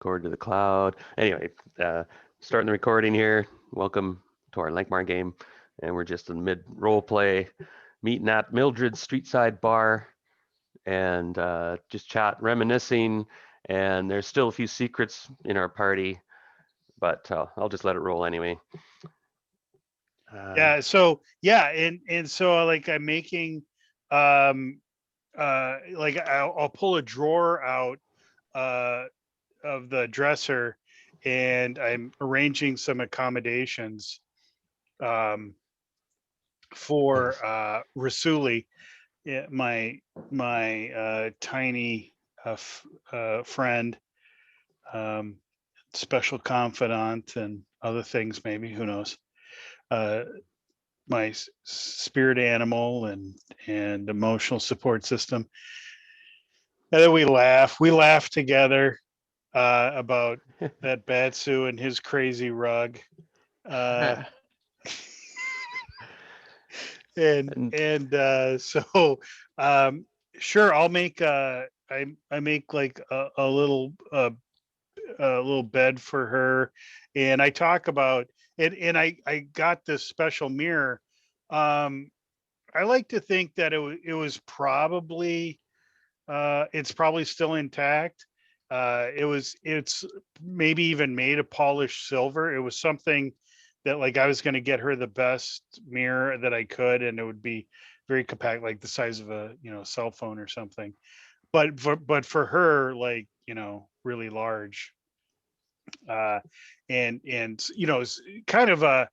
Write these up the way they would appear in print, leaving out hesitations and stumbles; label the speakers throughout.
Speaker 1: Record to the cloud. Anyway, starting the recording here. Welcome to our Lankhmar game, and we're just in mid role play, meeting at Mildred's Streetside Bar, and just chat, reminiscing. And there's still a few secrets in our party, but I'll just let it roll anyway. Uh,
Speaker 2: And so like I'm making um like I'll pull a drawer out uh of the dresser, and I'm arranging some accommodations um for
Speaker 1: nice.
Speaker 2: Rasuli, my tiny friend, um special confidant and other things, maybe, who knows. uh my spirit animal and emotional support system. And then we laugh together about that Batsu and his crazy rug. uh and
Speaker 1: And
Speaker 2: and so um sure, I'll make I make like a little bed for her, and I talk about it, and I got this special mirror. um I like to think that it was probably it's probably still intact. It's maybe even made of polished silver. It was something that, like, I was going to get her the best mirror that I could, and it would be very compact, like the size of a cell phone or something. But for her, like, really large. Uh, and it's kind of a,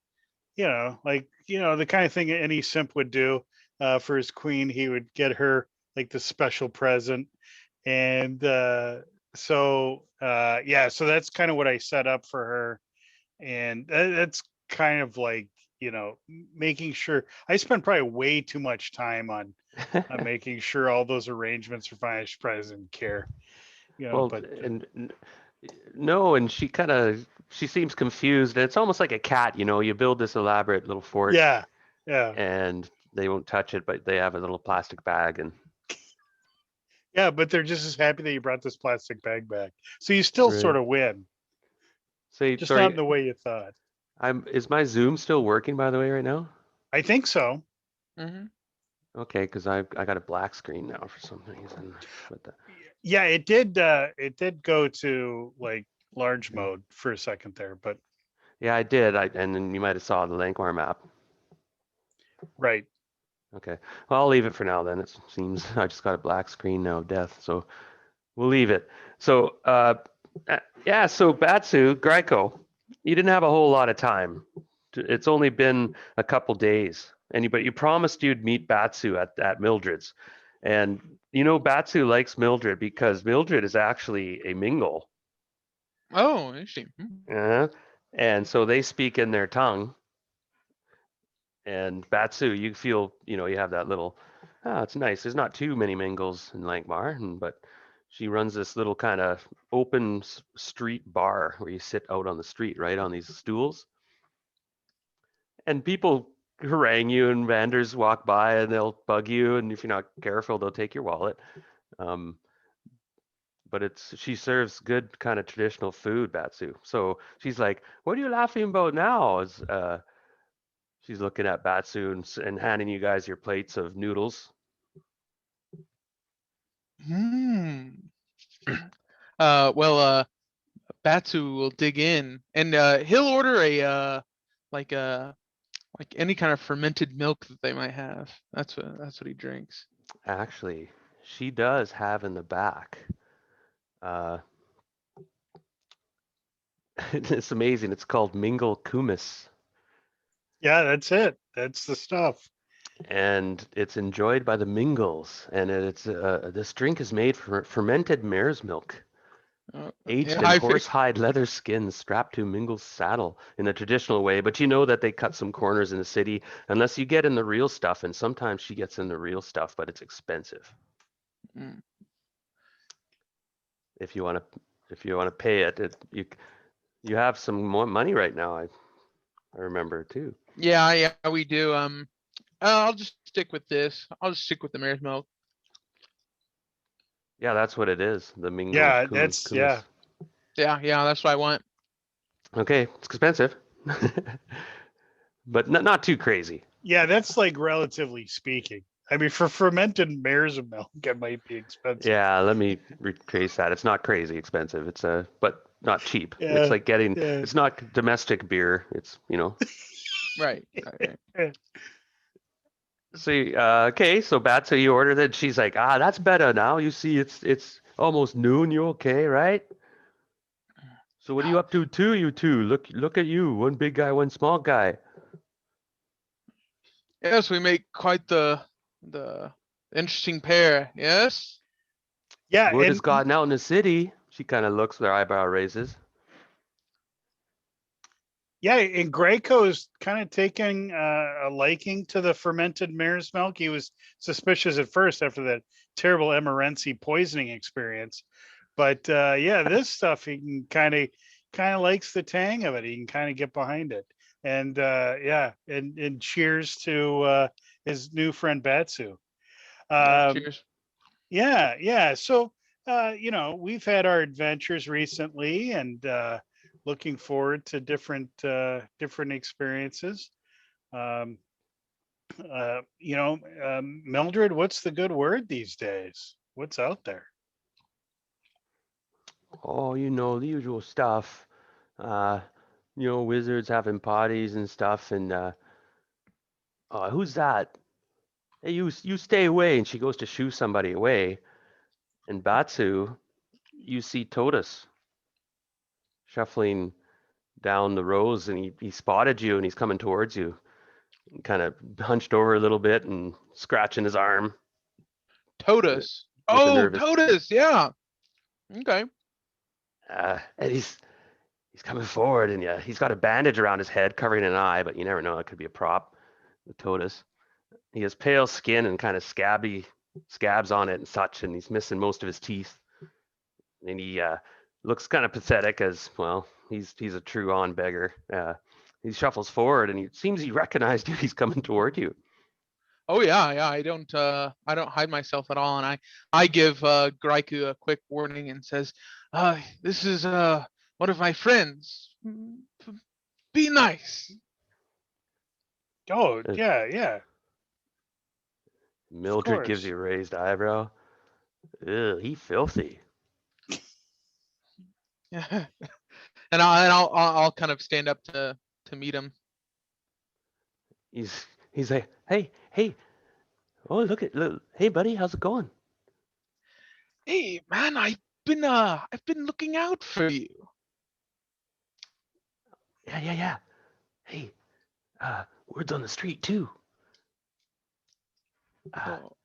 Speaker 2: like, the kind of thing any simp would do for his queen. He would get her like the special present. And so that's kind of what I set up for her. And that's kind of like, making sure. I spend probably way too much time on making sure all those arrangements are fine. I should probably doesn't care,
Speaker 1: well,
Speaker 2: but
Speaker 1: and no, and she seems confused. And it's almost like a cat, you build this elaborate little fort,
Speaker 2: yeah, yeah,
Speaker 1: and they won't touch it, but they have a little plastic bag, and
Speaker 2: yeah. But they're just as happy that you brought this plastic bag back. So you still
Speaker 1: right.
Speaker 2: sort of win,
Speaker 1: Say,
Speaker 2: just not in
Speaker 1: sorry,
Speaker 2: the way you thought.
Speaker 1: is my Zoom still working by the way right now?
Speaker 2: I think so.
Speaker 3: Hmm.
Speaker 1: Okay, because I got a black screen now for some reason. But
Speaker 2: Yeah, it did go to like large
Speaker 1: yeah,
Speaker 2: mode for a second there, but
Speaker 1: yeah, I did. And then you might have saw the Lankhmar map.
Speaker 2: right.
Speaker 1: Okay, well I'll leave it for now then. It seems I just got a black screen now of death, so we'll leave it. So yeah, so Batsu Greco, you didn't have a whole lot of time. It's only been a couple days, and but you promised you'd meet Batsu at Mildred's, and Batsu likes Mildred because Mildred is actually a Mingle.
Speaker 3: Oh, interesting.
Speaker 1: uh And so they speak in their tongue. And Batsu, you feel, you have that little, it's nice. There's not too many Mingles in Lankmar, but she runs this little kind of open street bar where you sit out on the street, right, on these stools. And people harangue you, and vendors walk by and they'll bug you. And if you're not careful, they'll take your wallet. Um, but she serves good kind of traditional food, Batsu. So she's like, "What are you laughing about now?" She's looking at Batsu and handing you guys your plates of noodles.
Speaker 3: Hmm. Well, Batu will dig in, and he'll order like a like any kind of fermented milk that they might have. That's what he drinks.
Speaker 1: Actually, she does have in the back. Uh, it's amazing. It's called Mingle Kumis,
Speaker 2: Yeah, that's it. That's the stuff.
Speaker 1: and it's enjoyed by the Mingles. And this drink is made from fermented mare's milk,
Speaker 3: Yeah,
Speaker 1: aged in
Speaker 3: I figured.
Speaker 1: horsehide leather skins strapped to Mingle's saddle in the traditional way. But you know that they cut some corners in the city unless you get in the real stuff. And sometimes she gets in the real stuff, but it's expensive.
Speaker 3: Mm.
Speaker 1: If you want to, if you want to pay it, you have some more money right now. I remember too.
Speaker 3: Yeah, we do. I'll just stick with this. I'll just stick with the mare's milk.
Speaker 1: Yeah, that's what it is. The Mingle
Speaker 2: Yeah, that's yeah.
Speaker 1: Kumis.
Speaker 3: Yeah, that's what I want.
Speaker 1: Okay, it's expensive, but not too crazy.
Speaker 2: Yeah, that's like relatively speaking. I mean, for fermented mares of milk, it might be expensive.
Speaker 1: Yeah, let me retrace that. It's not crazy expensive. It's but not cheap. It's
Speaker 2: Yeah,
Speaker 1: like getting.
Speaker 2: yeah.
Speaker 1: It's not domestic beer. It's
Speaker 3: Right.
Speaker 1: See, okay, so Batsa, you ordered it. She's like, that's better now. You see, it's almost noon. You okay, right? So what are you up to, too? You two, look at you. One big guy, one small guy.
Speaker 3: Yes, we make quite the interesting pair. Yes.
Speaker 2: Yeah,
Speaker 1: Word has
Speaker 2: and
Speaker 1: gotten out in the city. She kind of looks, their eyebrow raises.
Speaker 2: yeah, and Greyco's kind of taking a liking to the fermented mare's milk. He was suspicious at first after that terrible Emerency poisoning experience, but yeah, this stuff he can kind of likes the tang of it. He can kind of get behind it, and yeah, and cheers to his new friend Batsu.
Speaker 3: Yeah.
Speaker 2: Um,
Speaker 3: Cheers.
Speaker 2: yeah, yeah. So, we've had our adventures recently, and looking forward to different experiences. Um, Mildred, what's the good word these days? What's out there?
Speaker 1: Oh, the usual stuff. Uh, wizards having parties and stuff. And who's that? Hey, you stay away. And she goes to shoo somebody away. And Batsu, you see Totus shuffling down the rows, and he spotted you, and he's coming towards you, kind of hunched over a little bit and scratching his arm with,
Speaker 3: Totus.
Speaker 1: with a
Speaker 3: Oh,
Speaker 1: nervous.
Speaker 3: Totus. Yeah. Okay.
Speaker 1: And he's coming forward, and yeah, he's got a bandage around his head covering an eye, but you never know, it could be a prop with Totus. He has pale skin and kind of scabs on it and such, and he's missing most of his teeth. And he looks kind of pathetic, as well. He's a true on beggar. He shuffles forward, and he seems he recognized you. He's coming toward you.
Speaker 3: Oh yeah. I don't hide myself at all, and I give Graiku a quick warning and says, this is one of my friends. Be nice.
Speaker 2: Oh,
Speaker 1: Uh,
Speaker 2: yeah, yeah, of
Speaker 1: Mildred gives
Speaker 2: course.
Speaker 1: you a raised eyebrow. Ugh, he filthy.
Speaker 3: Yeah. And I'll kind of stand up to meet him.
Speaker 1: He's like, hey, oh look, hey buddy, how's it going?
Speaker 3: Hey man, I've been looking out for you.
Speaker 1: Yeah. Hey, word's on the street too. Uh,
Speaker 3: Oh,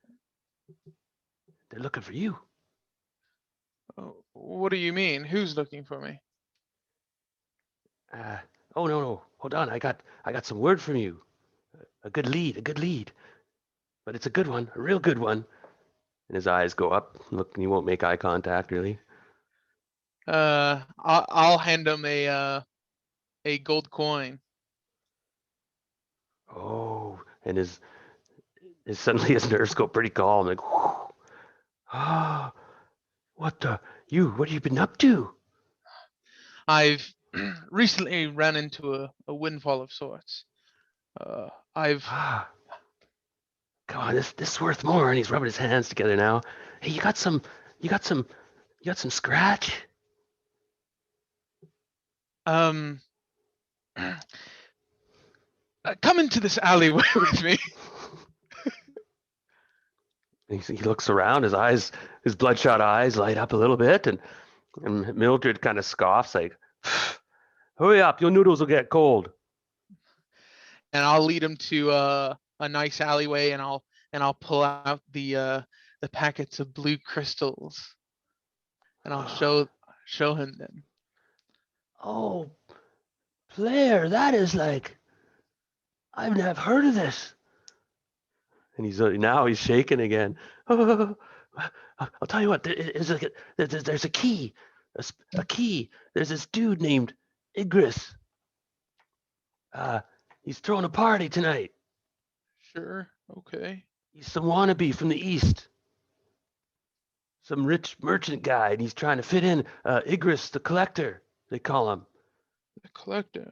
Speaker 1: they're looking for you.
Speaker 3: oh, what do you mean? Who's looking for me?
Speaker 1: Uh, oh no, hold on, I got some word from you. A good lead, but it's a good one, a real good one. And his eyes go up. Look, he won't make eye contact really.
Speaker 3: I'll hand him a gold coin.
Speaker 1: Oh, and suddenly his nerves go pretty calm. Like, ah, what the what have you been up to?
Speaker 3: I've recently ran into a windfall of sorts. I've
Speaker 1: Ah, come on, this worth more. And he's rubbing his hands together now. Hey, you got some, scratch.
Speaker 3: um come into this alleyway with me.
Speaker 1: He looks around. His bloodshot eyes light up a little bit, and Mildred kind of scoffs like, "Hurry up, your noodles will get cold."
Speaker 3: And I'll lead him to a nice alleyway, and I'll pull out the packets of blue crystals, and I'll show him them.
Speaker 1: Oh, Blair, that is like I've never heard of this. And now he's shaking again. Oh, I'll tell you what. There's a key, a key. There's this dude named Igris. Uh, he's throwing a party tonight.
Speaker 3: Sure. Okay.
Speaker 1: He's some wannabe from the east. some rich merchant guy, and he's trying to fit in. Igris the collector, they call him.
Speaker 3: The collector.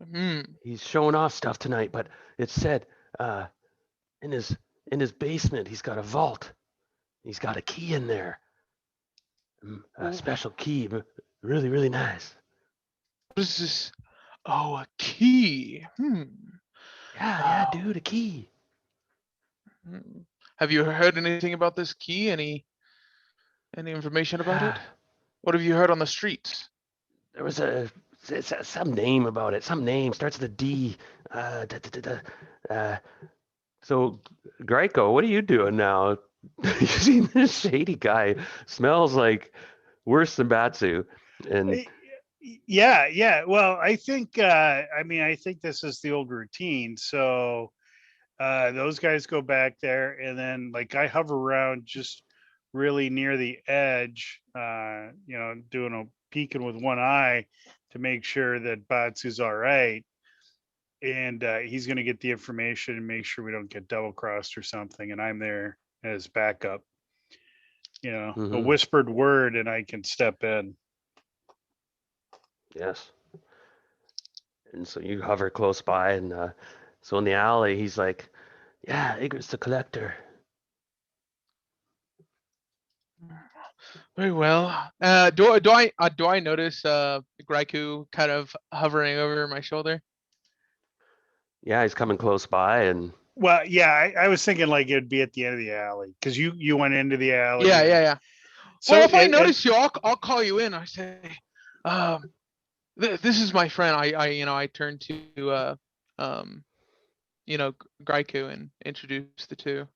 Speaker 1: He's showing off stuff tonight, but it said uh, in his basement he's got a vault. He's got a key in there, a
Speaker 3: What
Speaker 1: special key, really really nice.
Speaker 3: is this? Oh, a key.
Speaker 1: Yeah,
Speaker 3: Oh.
Speaker 1: dude, a key.
Speaker 3: Hmm. Have you heard anything about this key? Any information about it? What have you heard on the streets?
Speaker 1: There was some name about it. Some name starts with a D. Da, da, da, da. So, Greco, what are you doing now? You see this shady guy smells like worse than Batsu, and
Speaker 2: Yeah. Well, I think I think this is the old routine. So those guys go back there, and then like I hover around just really near the edge, doing a peeking with one eye to make sure that Batsu's all right. And he's going to get the information and make sure we don't get double crossed or something. And I'm there as backup, a
Speaker 1: mhm,
Speaker 2: whispered word, and I can step in.
Speaker 1: yes. And so you hover close by, and so in the alley, he's like, "Yeah, Igor's the collector."
Speaker 3: Very well. Do I notice Graiku kind of hovering over my shoulder?
Speaker 1: Yeah, he's coming close by, and
Speaker 2: Well, yeah, I was thinking like it'd be at the end of the alley because you went into the alley.
Speaker 3: Yeah,
Speaker 2: And
Speaker 3: yeah, yeah.
Speaker 2: so
Speaker 3: Well, if I notice you, I'll call you in. I say, um, this is my friend. I turn to um, Graiku and introduce the two.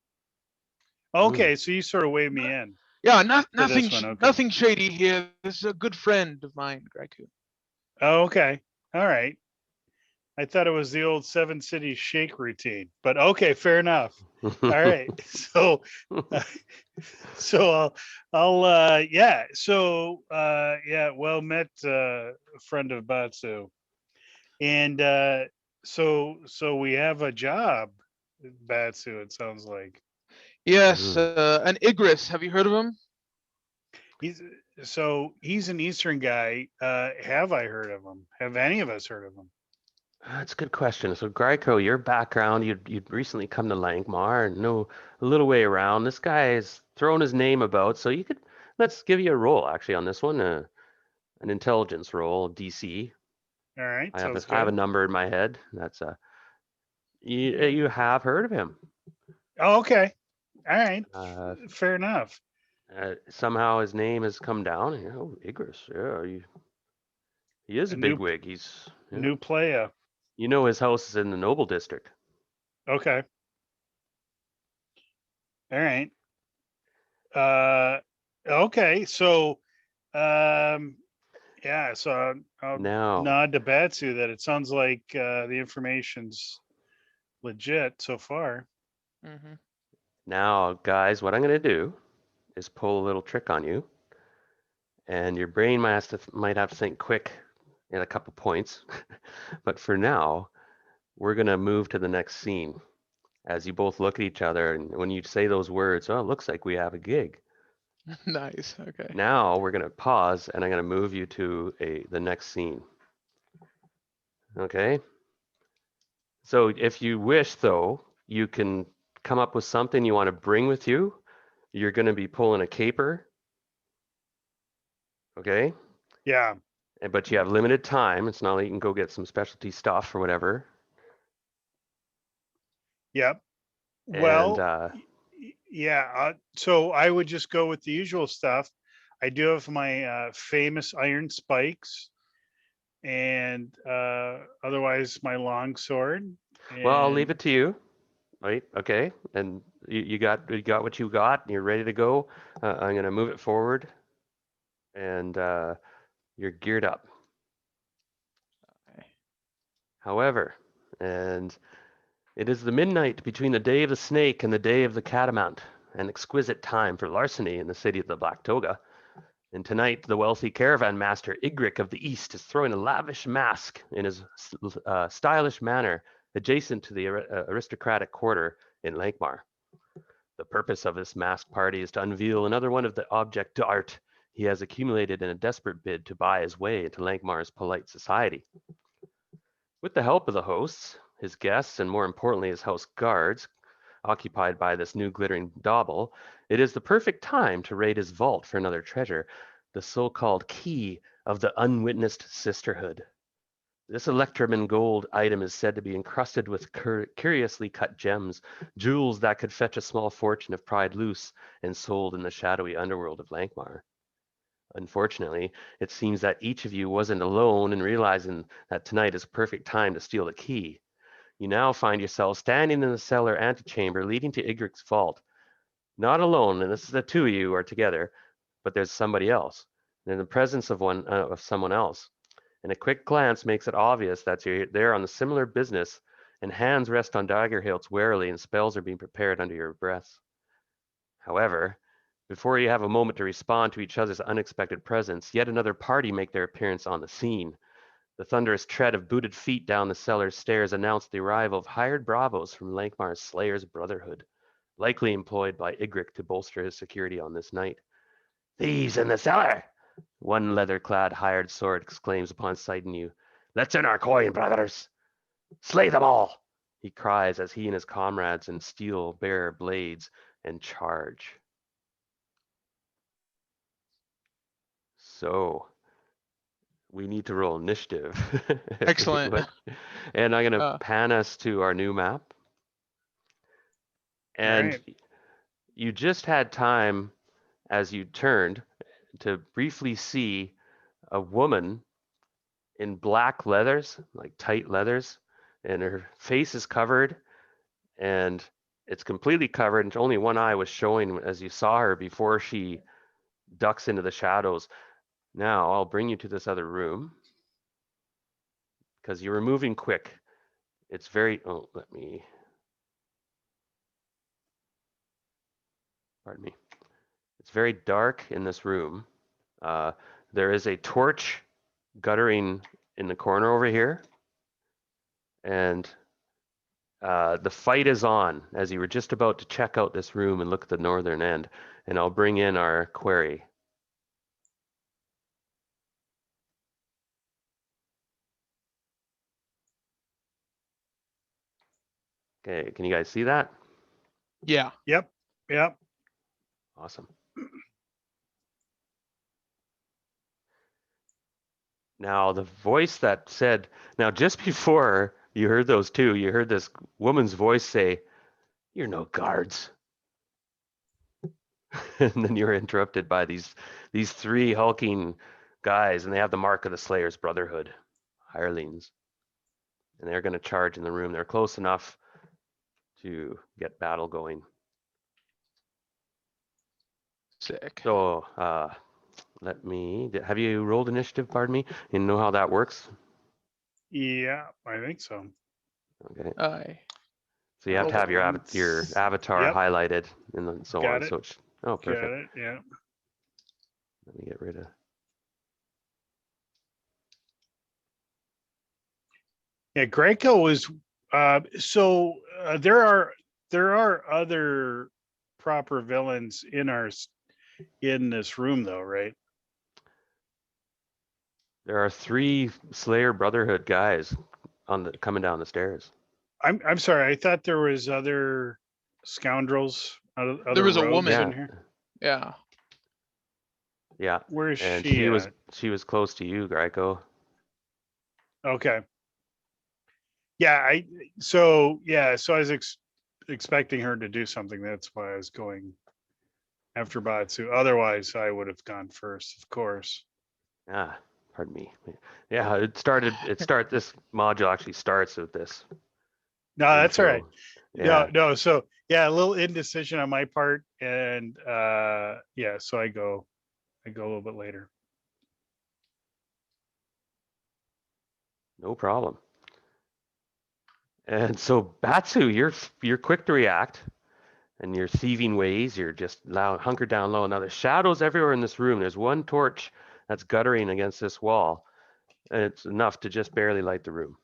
Speaker 1: mm,
Speaker 2: okay, so you sort of wave me in
Speaker 3: Yeah,
Speaker 2: to this one. Okay.
Speaker 3: nothing shady here. This is a good friend of mine, Graiku.
Speaker 2: Oh, okay. All right. I thought it was the old Seven Cities shake routine, but okay, fair enough. All right. So, uh, I'll yeah. So, yeah, well met, friend of Batsu. And so we have a job, Batsu, it sounds like.
Speaker 3: Yes,
Speaker 1: mm.
Speaker 3: an Igris. Have you heard of him?
Speaker 2: He's he's an Eastern guy. Have I heard of him? Have any of us heard of him?
Speaker 1: That's a good question. So, Greco, your background, you'd recently come to Lankhmar and know a little way around. This guy has thrown his name about, so let's give you a roll actually on this one, an intelligence roll, DC.
Speaker 2: All right,
Speaker 1: I have
Speaker 2: sounds
Speaker 1: I have a
Speaker 2: good.
Speaker 1: number in my head. You have heard of him.
Speaker 2: Oh, okay. All right.
Speaker 1: Uh,
Speaker 2: Fair enough.
Speaker 1: Somehow his name has come down. Igris. Yeah, he is
Speaker 2: A
Speaker 1: a
Speaker 2: new
Speaker 1: bigwig. He's yeah.
Speaker 2: new player.
Speaker 1: His house is in the Noble District.
Speaker 2: Okay. All right. Uh okay. So yeah, so I'll
Speaker 1: Now,
Speaker 2: nod to Batsu that it sounds like the information's legit so far.
Speaker 3: Hmm.
Speaker 1: now, guys, what I'm gonna do is pull a little trick on you, and your brain might have to think quick in a couple points. But for now, we're gonna move to the next scene as you both look at each other, and when you say those words, oh, it looks like we have a gig.
Speaker 3: Nice. Okay.
Speaker 1: Now we're gonna pause, and I'm gonna move you to the next scene. Okay. So if you wish, though, you can come up with something you want to bring with you. You're going to be pulling a caper, okay?
Speaker 2: Yeah.
Speaker 1: But you have limited time. It's not like you can go get some specialty stuff or whatever.
Speaker 2: Yep.
Speaker 1: And
Speaker 2: Well, yeah. So I would just go with the usual stuff. I do have my famous iron spikes, and otherwise my long sword.
Speaker 1: well, I'll leave
Speaker 2: And
Speaker 1: it to you, right? Okay. And you got what you got, and you're ready to go. I'm going to move it forward, and you're geared up.
Speaker 3: Okay.
Speaker 1: However, and it is the midnight between the day of the snake and the day of the catamount, an exquisite time for larceny in the city of the Black Toga. And tonight, the wealthy caravan master Igric of the East is throwing a lavish mask in his stylish manner adjacent to the aristocratic quarter in Lankhmar. The purpose of this masked party is to unveil another one of the object art he has accumulated in a desperate bid to buy his way into Lankhmar's polite society. With the help of the hosts, his guests, and more importantly, his house guards, occupied by this new glittering bauble, it is the perfect time to raid his vault for another treasure, the so-called key of the unwitnessed sisterhood. This electrum in gold item is said to be encrusted with curiously cut gems, jewels that could fetch a small fortune if pried loose and sold in the shadowy underworld of Lankhmar. Unfortunately, it seems that each of you wasn't alone in realizing that tonight is a perfect time to steal the key. You now find yourself standing in the cellar antechamber leading to Igric's vault. Not alone, and this is the two of you are together, but there's somebody else. And in the presence of someone else. And a quick glance makes it obvious that you're there on a similar business, and hands rest on dagger hilts warily, and spells are being prepared under your breaths. However, before you have a moment to respond to each other's unexpected presence, yet another party make their appearance on the scene. The thunderous tread of booted feet down the cellar stairs announced the arrival of hired bravos from Lankhmar's Slayers Brotherhood, likely employed by Igric to bolster his security on this night. "Thieves in the cellar!" one leather-clad hired sword exclaims upon sighting you. "Let's in our coin, brothers! Slay them all!" he cries as he and his comrades in steel bear blades and charge. So, we need to roll initiative.
Speaker 3: Excellent.
Speaker 1: And I'm going to
Speaker 3: Uh,
Speaker 1: pan us to our new map.
Speaker 2: All
Speaker 1: And
Speaker 2: right.
Speaker 1: you just had time, as you turned, to briefly see a woman in black leathers, like tight leathers, and her face is covered, and it's completely covered, and only one eye was showing as you saw her before she ducks into the shadows. Now I'll bring you to this other room because you were moving quick. It's very, oh, pardon me. It's very dark in this room. Uh, there is a torch guttering in the corner over here, and the fight is on as you were just about to check out this room and look at the northern end. And I'll bring in our query. Okay, can you guys see that?
Speaker 3: yeah.
Speaker 2: Yep. Yep.
Speaker 1: Awesome. Now, the voice that said, now just before you heard those two, you heard this woman's voice say, "You're no guards." And then you were interrupted by these three hulking guys, and they have the mark of the Slayers Brotherhood, hirelings. And they're going to charge in the room. They're close enough to get battle going.
Speaker 3: Sick.
Speaker 1: So, have you rolled initiative, pardon me? You know how that works?
Speaker 2: Yeah, I think so.
Speaker 1: Okay.
Speaker 3: I
Speaker 1: So you have to
Speaker 2: Hold
Speaker 1: have your
Speaker 2: on.
Speaker 1: avatar
Speaker 2: Yep.
Speaker 1: highlighted and so
Speaker 2: Got
Speaker 1: on.
Speaker 2: it.
Speaker 1: So it's, oh,
Speaker 2: Got
Speaker 1: perfect.
Speaker 2: it. Yeah.
Speaker 1: Let me get rid of.
Speaker 2: Yeah. Greco was. There are other proper villains in this room though, right?
Speaker 1: There are three Slayer Brotherhood guys coming down the stairs.
Speaker 2: I'm sorry. I thought there was other scoundrels, other
Speaker 3: was a
Speaker 2: rogues
Speaker 3: woman.
Speaker 2: in
Speaker 1: Yeah,
Speaker 2: here.
Speaker 3: yeah.
Speaker 1: yeah.
Speaker 2: Where's
Speaker 1: And
Speaker 2: she at?
Speaker 1: she was close to you, Greco.
Speaker 2: Okay. Yeah. So I was expecting her to do something. That's why I was going after Batsu. Otherwise, I would have gone first, of course.
Speaker 1: Ah, pardon me. Yeah, this module actually starts with this
Speaker 2: No, that's all right.
Speaker 1: intro. Yeah,
Speaker 2: No. So yeah, a little indecision on my part, and yeah, so I go a little bit later.
Speaker 1: no problem. And so Batsu, you're quick to react, and your thieving ways, you're just hunkered down low. Now there's shadows everywhere in this room. There's one torch that's guttering against this wall, and it's enough to just barely light the room.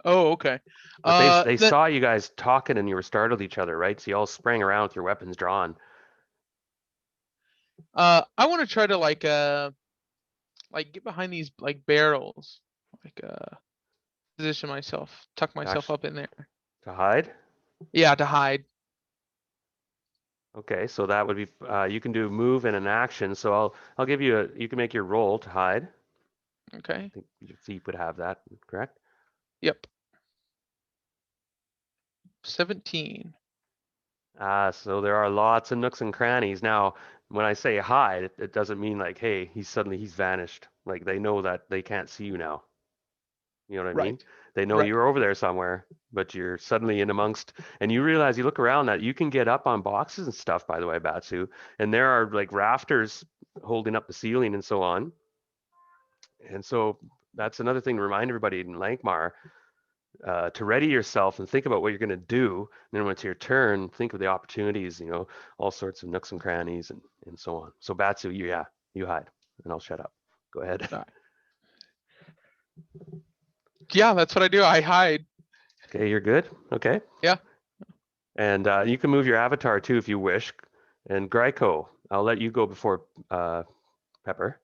Speaker 3: Oh, okay.
Speaker 1: But they
Speaker 3: Then
Speaker 1: saw you guys talking and you were startled each other, right? So you all sprang around with your weapons drawn.
Speaker 3: I want to try to like get behind these like barrels, like position myself, tuck myself
Speaker 1: Actually,
Speaker 3: up in there.
Speaker 1: to hide.
Speaker 3: Yeah, to hide.
Speaker 1: Okay, so that would be you can do move and an action. So I'll give you a you can make your roll to hide.
Speaker 3: Okay.
Speaker 1: I think your thief would have that, correct?
Speaker 3: Yep. 17.
Speaker 1: So there are lots of nooks and crannies. Now, when I say hide, it doesn't mean like, hey, he's vanished. Like they know that they can't see you now. You know what I mean?
Speaker 3: Right.
Speaker 1: They know
Speaker 3: Right.
Speaker 1: you're over there somewhere, but you're suddenly in amongst, and you realize you look around that you can get up on boxes and stuff, by the way, Batsu, and there are like rafters holding up the ceiling and so on. And so that's another thing to remind everybody in Lankmar to ready yourself and think about what you're going to do. And then when it's your turn, think of the opportunities, all sorts of nooks and crannies and so on. So Batsu, you hide, and I'll shut up. Go ahead.
Speaker 3: Uh, yeah, that's what I do. I hide.
Speaker 1: Okay, you're good. Okay.
Speaker 3: Yeah.
Speaker 1: And you can move your avatar too if you wish. And Gryko, I'll let you go before Pepper.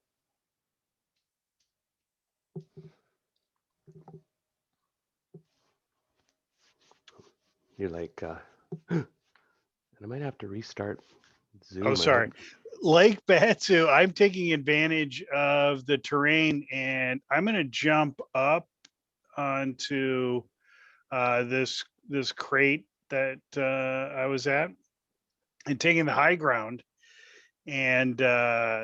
Speaker 1: You're like, and I might have to restart
Speaker 2: Oh,
Speaker 1: Zoom. I
Speaker 2: sorry.
Speaker 1: hope.
Speaker 2: Like Batsu, I'm taking advantage of the terrain and I'm going to jump up onto this crate that I was at and taking the high ground and um,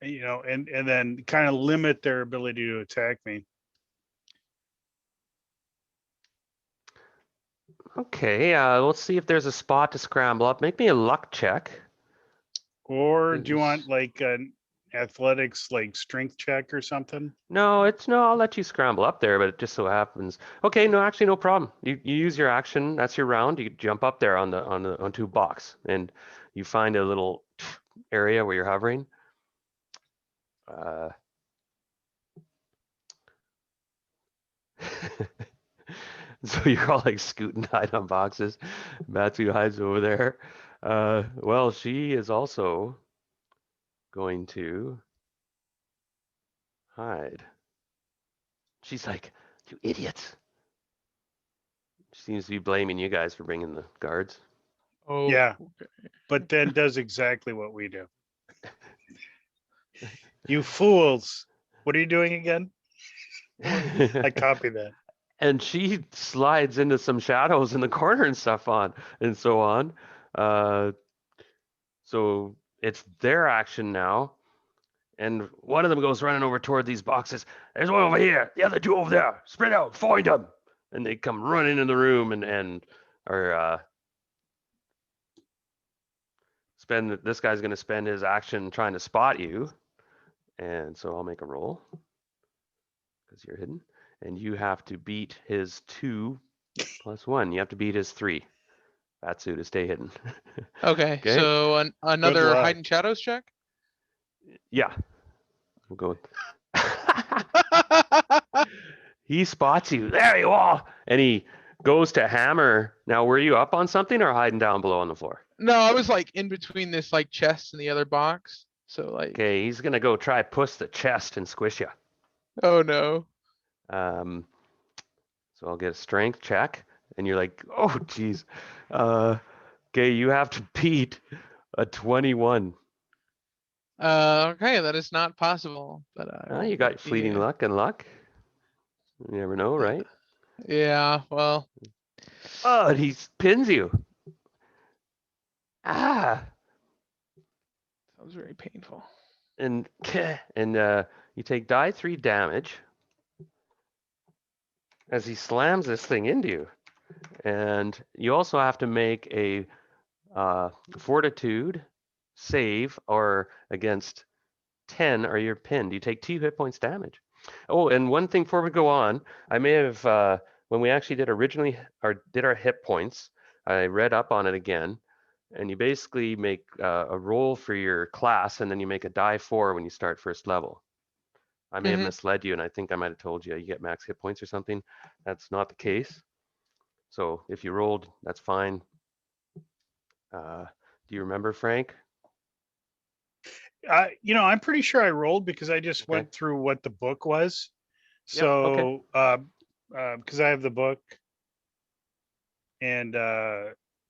Speaker 2: and then kind of limit their ability to attack me.
Speaker 1: Okay, let's see if there's a spot to scramble up. Make me a luck check.
Speaker 2: Or do you
Speaker 1: Is-
Speaker 2: want like an athletics like strength check or something?
Speaker 1: No, I'll let you scramble up there, but it just so happens. Okay, no, actually, no problem. You use your action. That's your round. You jump up there onto a box, and you find a little area where you're hovering. Uh, so you're all like scooting hide on boxes. Matsu hides over there. Well, she is also going to hide. She's like, you idiots. She seems to be blaming you guys for bringing the guards.
Speaker 3: Oh,
Speaker 2: Yeah,
Speaker 3: okay.
Speaker 2: but then does exactly what we do. You fools. What are you doing again? I copy that.
Speaker 1: And she slides into some shadows in the corner and stuff on and so on. Uh, so it's their action now. And one of them goes running over toward these boxes. There's one over here. The other two over there. Spread out. Find them. And they come running in the room and are this guy's going to spend his action trying to spot you. And so I'll make a roll because you're hidden. And you have to beat his 2 plus 1. You have to beat his 3. Batsu to stay hidden.
Speaker 3: Okay.
Speaker 1: Okay.
Speaker 3: So
Speaker 2: Good
Speaker 3: another
Speaker 2: luck.
Speaker 3: hide and shadows check.
Speaker 1: Yeah. We'll go. He spots you. There you are. And he goes to hammer. Now, were you up on something or hiding down below on the floor?
Speaker 3: No, I was like in between this like chest and the other box. So like,
Speaker 1: Okay, he's gonna go try push the chest and squish you.
Speaker 3: oh no.
Speaker 1: Um, so I'll get a strength check, and you're like, oh, geez. Okay, you have to beat a 21.
Speaker 3: Okay, that is not possible, but I will
Speaker 1: You
Speaker 3: make
Speaker 1: got fleeting
Speaker 3: the.
Speaker 1: luck and luck. You never know,
Speaker 3: Uh,
Speaker 1: right?
Speaker 3: yeah, well,
Speaker 1: Oh, and he pins you. Ah,
Speaker 3: that was very painful.
Speaker 1: and you take die 3 damage as he slams this thing into you. And you also have to make a fortitude save or against 10 or you're pinned. You take 2 hit points damage. Oh, and one thing before we go on, I may have, when we actually did our hit points, I read up on it again. And you basically make a roll for your class, and then you make a die 4 when you start first level. I may have
Speaker 3: Mhm.
Speaker 1: misled you, and I think I might have told you get max hit points or something. That's not the case. So if you rolled, that's fine. Do you remember, Frank?
Speaker 2: I'm pretty sure I rolled because I just
Speaker 1: Okay.
Speaker 2: went through what the book was.
Speaker 1: Yep. Okay.
Speaker 2: So, because I have the book, and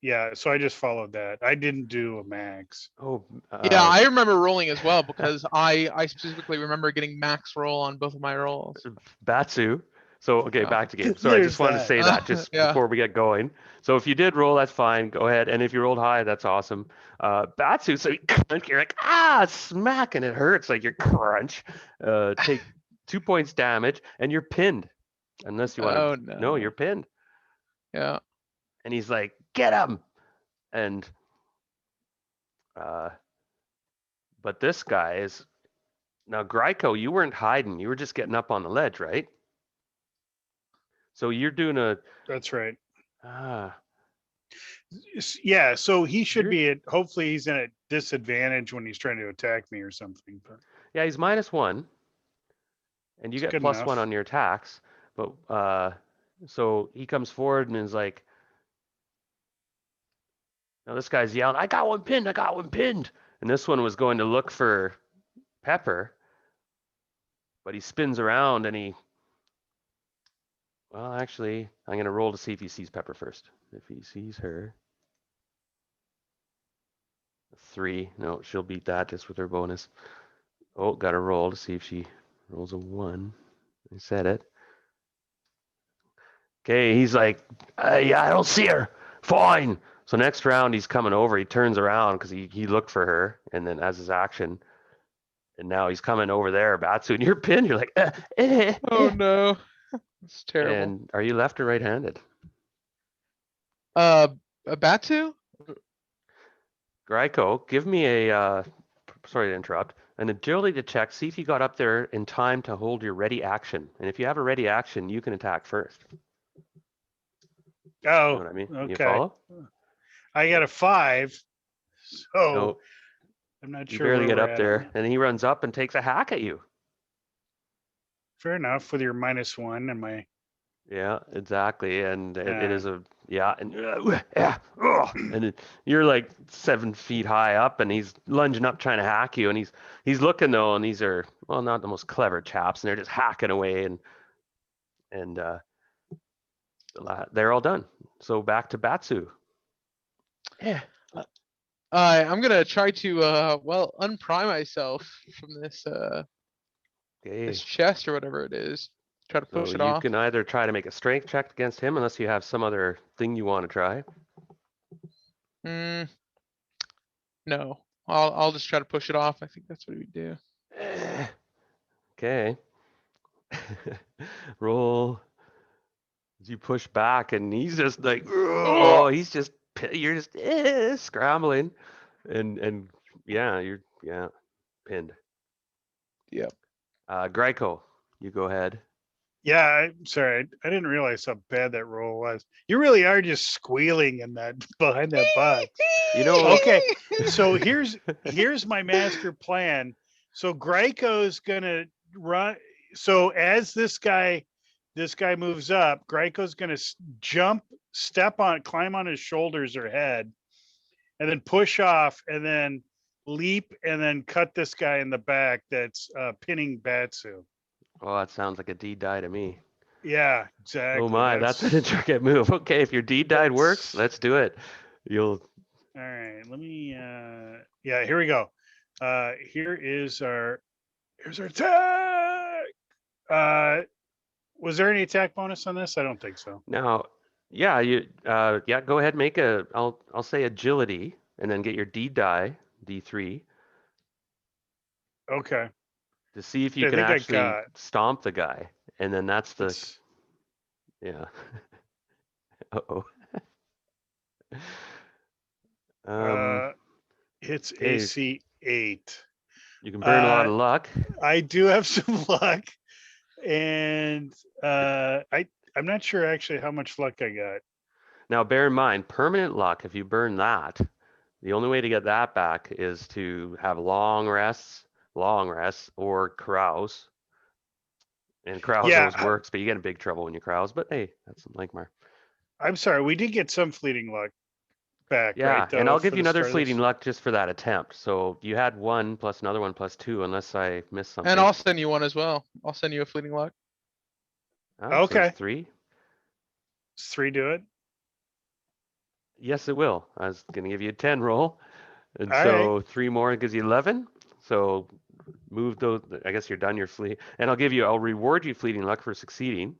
Speaker 2: yeah, so I just followed that. I didn't do a max.
Speaker 1: Oh,
Speaker 3: Yeah, I remember rolling as well because I specifically remember getting max roll on both of my rolls.
Speaker 1: Batsu. So, okay,
Speaker 3: Yeah.
Speaker 1: back to game. So I just
Speaker 2: There's
Speaker 1: wanted to
Speaker 2: that.
Speaker 1: say that just
Speaker 3: Yeah.
Speaker 1: before we get going. So if you did roll, that's fine. Go ahead. And if you rolled high, that's awesome. Batsu, so you're like, smack, and it hurts like your crunch. Take 2 points damage, and you're pinned. Unless you want
Speaker 3: Oh
Speaker 1: to, no, you're
Speaker 3: no.
Speaker 1: pinned.
Speaker 3: Yeah.
Speaker 1: And he's like, get him. And, uh, but this guy is, now Gryko, you weren't hiding. You were just getting up on the ledge, right? So you're doing a,
Speaker 2: That's right.
Speaker 1: ah,
Speaker 2: Yeah, so he should
Speaker 1: you're
Speaker 2: be at. Hopefully, he's in a disadvantage when he's trying to attack me or something. But
Speaker 1: Yeah, he's -1, and you
Speaker 2: it's
Speaker 1: get
Speaker 2: good
Speaker 1: +1
Speaker 2: enough.
Speaker 1: on your attacks. But so he comes forward and is like, now this guy's yelling, "I got one pinned! I got one pinned!" And this one was going to look for Pepper, but he spins around and he, well, actually, I'm gonna roll to see if he sees Pepper first. If he sees her, 3. No, she'll beat that just with her bonus. Oh, got to roll to see if she rolls a 1. I said it. Okay, he's like, yeah, I don't see her. Fine. So next round he's coming over. He turns around because he looked for her, and then as his action, and now he's coming over there, Batsu, and you're pinned. You're like,
Speaker 3: Oh no. It's terrible.
Speaker 1: And are you left or right-handed?
Speaker 3: Uh, a Batu?
Speaker 1: Gryko, give me sorry to interrupt, an agility to check. See if you got up there in time to hold your ready action. And if you have a ready action, you can attack first. You know
Speaker 2: Oh,
Speaker 1: what I mean? You
Speaker 2: okay.
Speaker 1: follow?
Speaker 2: I got a 5, so
Speaker 1: No,
Speaker 2: I'm not
Speaker 1: you
Speaker 2: sure
Speaker 1: barely
Speaker 2: where
Speaker 1: get
Speaker 2: we're
Speaker 1: up
Speaker 2: at on
Speaker 1: there,
Speaker 2: that.
Speaker 1: and he runs up and takes a hack at you.
Speaker 2: Fair enough with your -1 and my
Speaker 1: Yeah, exactly. And it
Speaker 2: uh,
Speaker 1: is a, yeah, and yeah, you're like 7 feet high up, and he's lunging up trying to hack you, and he's looking though, and these are, well, not the most clever chaps, and they're just hacking away, and they're all done. So back to Batsu. Yeah.
Speaker 3: Uh, I'm gonna try to well unpry myself from this
Speaker 1: Okay.
Speaker 3: chest or whatever it is. Try to
Speaker 1: So
Speaker 3: push it
Speaker 1: you
Speaker 3: off.
Speaker 1: can either try to make a strength check against him, unless you have some other thing you want to try.
Speaker 3: Mm, no. I'll just try to push it off. I think that's what we do.
Speaker 1: Okay. Roll. You push back, and he's just like,
Speaker 3: Oh
Speaker 1: oh, you're just scrambling, and yeah, you're pinned.
Speaker 3: yep.
Speaker 1: Gryko, you go ahead.
Speaker 2: yeah. I'm sorry, I didn't realize how bad that roll was. You really are just squealing in that behind that box.
Speaker 1: You know,
Speaker 2: Okay, so here's my master plan. So Gryko's gonna run. So as this guy moves up, Gryko's gonna jump, climb on his shoulders or head, and then push off, and then leap, and then cut this guy in the back that's pinning Batsu.
Speaker 1: oh, that sounds like a deed die to me.
Speaker 2: Yeah,
Speaker 1: Oh
Speaker 2: exactly.
Speaker 1: my, that's an intricate move. Okay, if your deed die works,
Speaker 2: That's
Speaker 1: let's do it. You'll
Speaker 2: all right. Let me yeah, here we go. Here's our attack. Uh was there any attack bonus on this? I don't think so.
Speaker 1: now, yeah, yeah, go ahead, make I'll say agility, and then get your deed die, D3,
Speaker 2: Okay.
Speaker 1: to see if you
Speaker 2: I
Speaker 1: can
Speaker 2: think I
Speaker 1: actually
Speaker 2: got
Speaker 1: stomp the guy, and then that's the,
Speaker 2: it's
Speaker 1: yeah. Uh-oh. Um,
Speaker 2: uh it's
Speaker 1: okay,
Speaker 2: AC 8.
Speaker 1: you can burn a lot
Speaker 2: Uh
Speaker 1: of luck.
Speaker 2: I do have some luck, and I'm not sure actually how much luck I got.
Speaker 1: Now, bear in mind, permanent luck, if you burn that, the only way to get that back is to have long rests, or carouse, And Krause
Speaker 2: Yeah,
Speaker 1: always works, but you get in big trouble when you Krause. But hey, that's Lankhmar.
Speaker 2: I'm sorry. We did get some fleeting luck back, right?
Speaker 1: Yeah, and
Speaker 2: Though
Speaker 1: I'll give
Speaker 2: for
Speaker 1: you
Speaker 2: the
Speaker 1: another
Speaker 2: start of
Speaker 1: fleeting
Speaker 2: this.
Speaker 1: luck just for that attempt. So you had 1 plus another 1 plus 2, unless I missed
Speaker 3: And
Speaker 1: something.
Speaker 3: I'll send you one as well. I'll send you a fleeting luck.
Speaker 1: Oh, so it's
Speaker 2: Okay,
Speaker 1: 3.
Speaker 2: does 3 do it?
Speaker 1: Yes, it will. I was gonna give you a 10 roll, and
Speaker 2: All right.
Speaker 1: so 3 more gives you 11. So move those. I guess you're done your fleet, and I'll reward you fleeting luck for succeeding.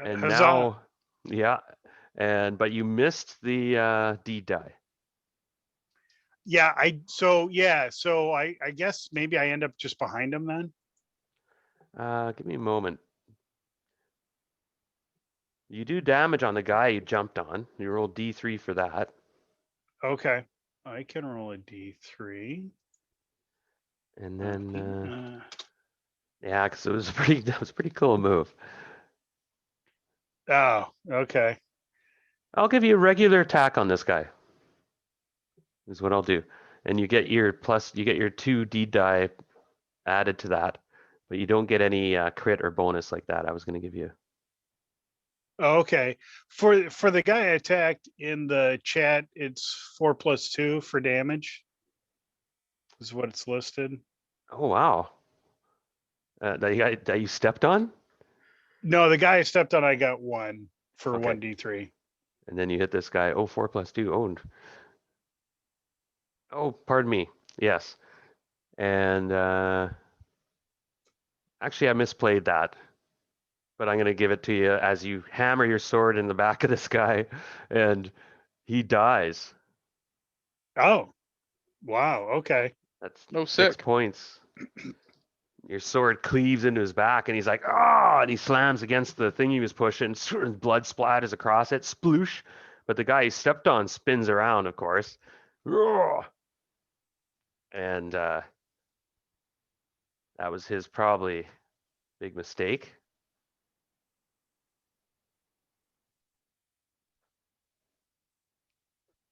Speaker 1: And
Speaker 2: Huzzah.
Speaker 1: now, yeah, but you missed the D die.
Speaker 2: Yeah, so I guess maybe I end up just behind him then.
Speaker 1: Give me a moment. You do damage on the guy you jumped on. You roll D3 for that.
Speaker 2: Okay. I can roll a D3.
Speaker 1: And then,
Speaker 2: Uh,
Speaker 1: yeah, because that was a pretty cool move.
Speaker 2: oh, okay.
Speaker 1: I'll give you a regular attack on this guy. Is what I'll do, and you get your 2 D die added to that, but you don't get any crit or bonus like that. I was going to give you.
Speaker 2: Okay. For the guy I attacked in the chat, it's 4+2 for damage. Is what it's listed.
Speaker 1: Oh wow, that you stepped on,
Speaker 2: No, the guy I stepped on, I got 1 for
Speaker 1: okay,
Speaker 2: 1d3.
Speaker 1: and then you hit this guy. Oh, 4 plus 2. Oh, pardon me. Yes, and actually, I misplayed that, but I'm going to give it to you as you hammer your sword in the back of this guy, and he dies.
Speaker 2: Oh, wow. Okay.
Speaker 1: That's
Speaker 3: Oh,
Speaker 1: 6
Speaker 3: sick.
Speaker 1: points. Your sword cleaves into his back, and he's like, "Ah!" And he slams against the thing he was pushing. Blood splatters across it, sploosh. But the guy he stepped on spins around, of course, and that was his probably big mistake.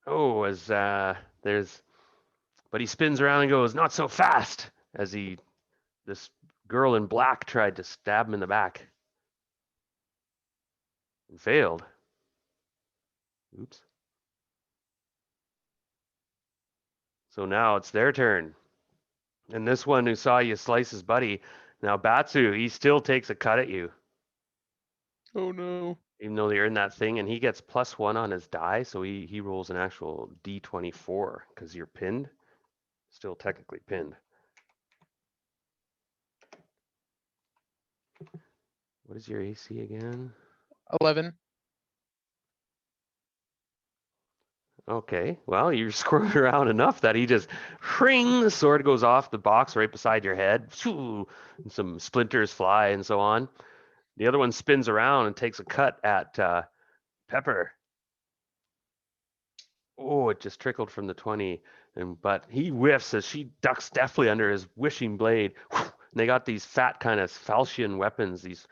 Speaker 1: Oh, as but he spins around and goes, "Not so fast!" As this girl in black tried to stab him in the back and failed. Oops. So now it's their turn. And this one who saw you slice his buddy, now Batsu, he still takes a cut at you,
Speaker 3: Oh no.
Speaker 1: even though you're in that thing, and he gets +1 on his die, so he rolls an actual D24 because you're pinned, still technically pinned. What is your AC again?
Speaker 3: 11.
Speaker 1: Okay, well, you're squirming around enough that he just, ring, the sword goes off the box right beside your head, and some splinters fly and so on. The other one spins around and takes a cut at Pepper. Oh, it just trickled from the 20, but he whiffs as she ducks deftly under his wishing blade. And they got these fat kind of falchion weapons, these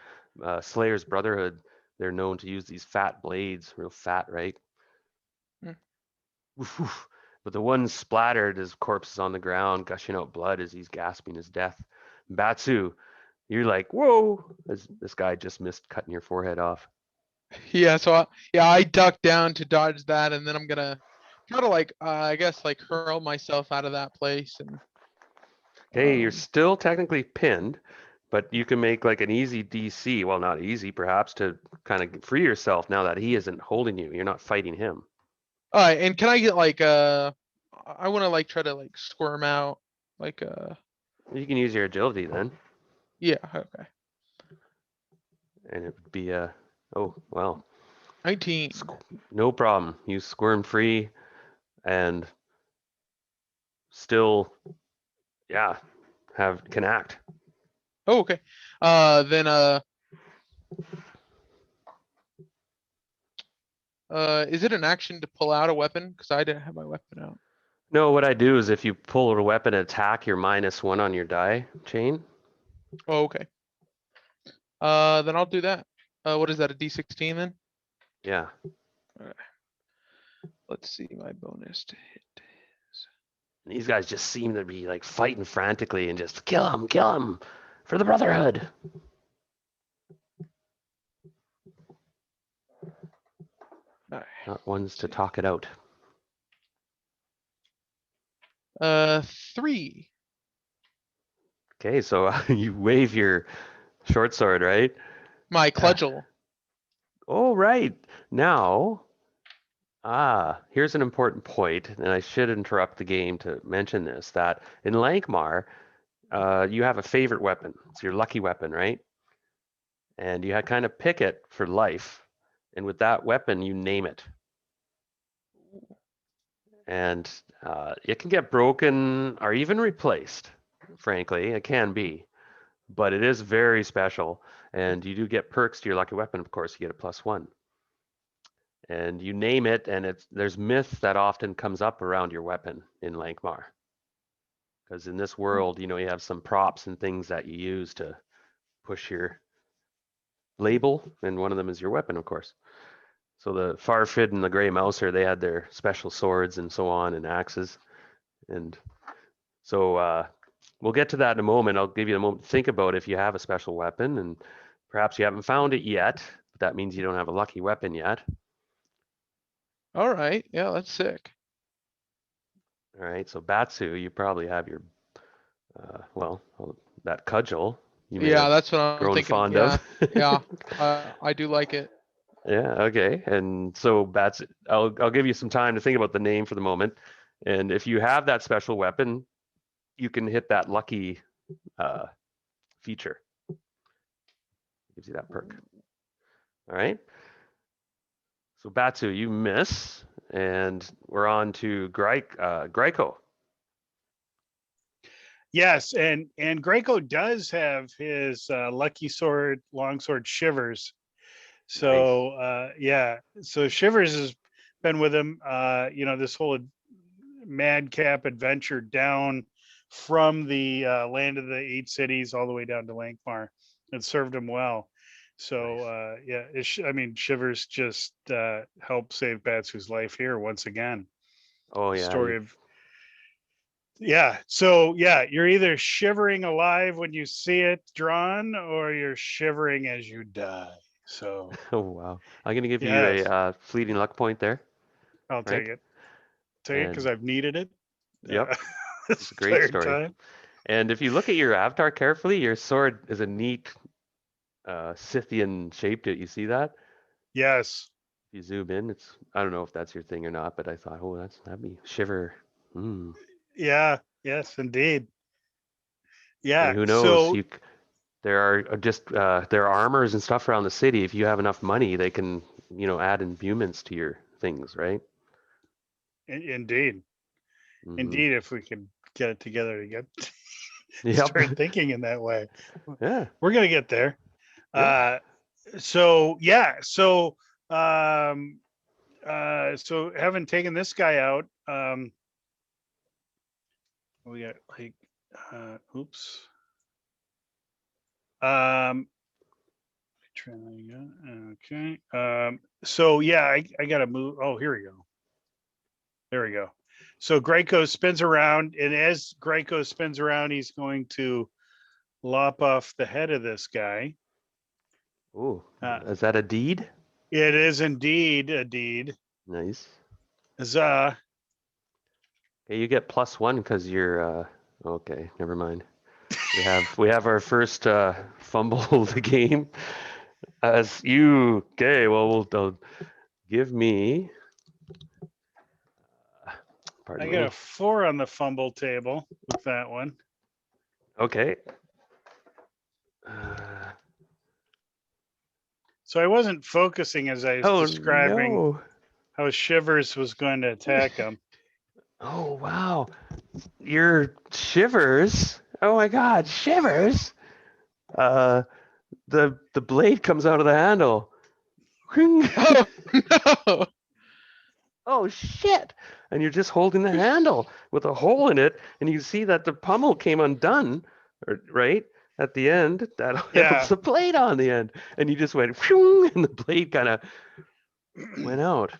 Speaker 1: Slayer's Brotherhood. They're known to use these fat blades, real fat, right?
Speaker 3: Hmm.
Speaker 1: But the one splattered, his corpse is on the ground, gushing out blood as he's gasping his death. Batsu, you're like, whoa! As this guy just missed cutting your forehead off.
Speaker 3: Yeah, so I duck down to dodge that, and then I'm gonna try to like I guess like hurl myself out of that place and
Speaker 1: Okay, you're
Speaker 3: um
Speaker 1: still technically pinned, but you can make like an easy DC. Well, not easy, perhaps, to kind of free yourself now that he isn't holding you. You're not fighting him.
Speaker 3: alright, and can I get like I wanna like try to like squirm out like
Speaker 1: You can use your agility then,
Speaker 3: yeah, okay.
Speaker 1: and it would be a. Oh, well,
Speaker 3: 19.
Speaker 1: no problem. You squirm free and still, yeah, can act.
Speaker 3: Oh, okay. Then is it an action to pull out a weapon? Because I didn't have my weapon out.
Speaker 1: No, what I do is if you pull a weapon attack, you're -1 on your die chain.
Speaker 3: Oh, okay. Then I'll do that. What is that, a D16 then?
Speaker 1: Yeah.
Speaker 3: Let's see my bonus to hit.
Speaker 1: These guys just seem to be like fighting frantically and just kill him, For the Brotherhood. Not ones to talk it out.
Speaker 3: 3.
Speaker 1: Okay, so you wave your short sword, right?
Speaker 3: My cudgel.
Speaker 1: Oh, right. Now, here's an important point, and I should interrupt the game to mention this, that in Lankhmar, you have a favorite weapon. It's your lucky weapon, right? And you kind of pick it for life. And with that weapon, you name it. And it can get broken or even replaced, frankly. It can be. But it is very special. And you do get perks to your lucky weapon. Of course, you get a +1. And you name it, and there's myth that often comes up around your weapon in Lankhmar. Because in this world, you have some props and things that you use to push your label, and one of them is your weapon, of course. So the Farfid and the Grey Mouser, they had their special swords and so on, and axes. And so we'll get to that in a moment. I'll give you a moment to think about if you have a special weapon, and perhaps you haven't found it yet, but that means you don't have a lucky weapon yet.
Speaker 3: All right. Yeah, that's sick.
Speaker 1: All right, so Batsu, you probably have your, that cudgel you may
Speaker 3: Yeah,
Speaker 1: have
Speaker 3: that's what I'm
Speaker 1: grown
Speaker 3: thinking.
Speaker 1: fond
Speaker 3: Yeah,
Speaker 1: of.
Speaker 3: yeah. I do like it.
Speaker 1: Yeah, okay. And so Batsu, I'll give you some time to think about the name for the moment. And if you have that special weapon, you can hit that lucky feature. Gives you that perk. All right. So Batsu, you miss, and we're on to Greiko.
Speaker 2: Yes, and Greco does have his lucky sword, longsword Shivers. So yeah, so Shivers has been with him. This whole madcap adventure down from the land of the 8 cities all the way down to Lankhmar. It served him well. So yeah, Shivers just helped save Batsu's life here once again.
Speaker 1: Oh
Speaker 2: The
Speaker 1: yeah.
Speaker 2: story of yeah. So yeah, you're either shivering alive when you see it drawn, or you're shivering as you die. So
Speaker 1: Oh wow. I'm gonna give you
Speaker 2: yes,
Speaker 1: a fleeting luck point there,
Speaker 2: I'll
Speaker 1: right?
Speaker 2: take it. Take it because
Speaker 1: And
Speaker 2: I've needed it
Speaker 1: yep,
Speaker 2: this
Speaker 1: it's a great
Speaker 2: entire
Speaker 1: story.
Speaker 2: time.
Speaker 1: And if you look at your avatar carefully, your sword is a neat Scythian shape. You see that?
Speaker 2: Yes.
Speaker 1: If you zoom in, I don't know if that's your thing or not, but I thought, oh, that'd be shiver.
Speaker 2: Yeah. Yes, indeed.
Speaker 1: And
Speaker 2: Yeah.
Speaker 1: who knows?
Speaker 2: So
Speaker 1: There are there are armors and stuff around the city. If you have enough money, they can add imbuments to your things, right?
Speaker 2: indeed,
Speaker 1: Hmm.
Speaker 2: indeed, if we could get it together to get
Speaker 1: Yep.
Speaker 2: start thinking in that way,
Speaker 1: Yeah.
Speaker 2: we're gonna get there.
Speaker 1: Yep.
Speaker 2: Uh, so yeah. So having taken this guy out, we got like, oops. Um, okay. So yeah, I gotta move. Oh, here we go. There we go. So Greco spins around, and as Greco spins around, he's going to lop off the head of this guy.
Speaker 1: Ooh,
Speaker 2: Uh,
Speaker 1: is that a deed?
Speaker 2: it is indeed a deed.
Speaker 1: Nice.
Speaker 2: Huzzah.
Speaker 1: Okay, you get +1 because you're okay, never mind. We have our first fumble of the game. As you okay, well they'll give me
Speaker 2: I
Speaker 1: pardon
Speaker 2: got
Speaker 1: me.
Speaker 2: a 4 on the fumble table with that one.
Speaker 1: Okay.
Speaker 2: So I wasn't focusing as I was
Speaker 1: Oh
Speaker 2: describing
Speaker 1: no.
Speaker 2: how Shivers was going to attack him.
Speaker 1: Oh wow. Your Shivers. Oh my god, Shivers. Uh the blade comes out of the handle.
Speaker 3: Oh no!
Speaker 1: Oh shit. And you're just holding the handle with a hole in it, and you see that the pommel came undone, right? At the end, that was
Speaker 2: Yeah.
Speaker 1: the blade on the end. And you just went and the blade kind of went out.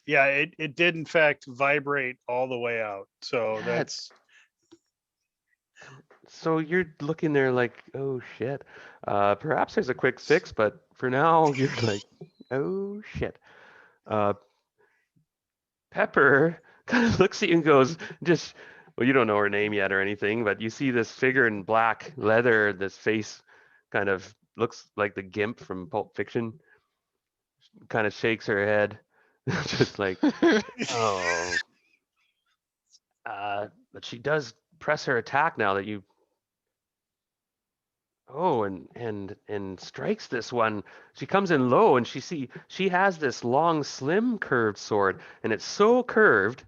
Speaker 2: Yeah, it did in fact vibrate all the way out. So
Speaker 1: Yeah,
Speaker 2: that's
Speaker 1: So you're looking there like, oh shit. Perhaps there's a quick fix, but for now you're like, oh shit. Uh, Pepper kind of looks at you and goes, just, well, you don't know her name yet or anything, but you see this figure in black leather, this face kind of looks like the Gimp from Pulp Fiction, kind of shakes her head, just like, oh. But she does press her attack now that you. Oh, and strikes this one. She comes in low, and she has this long, slim, curved sword, and it's so curved.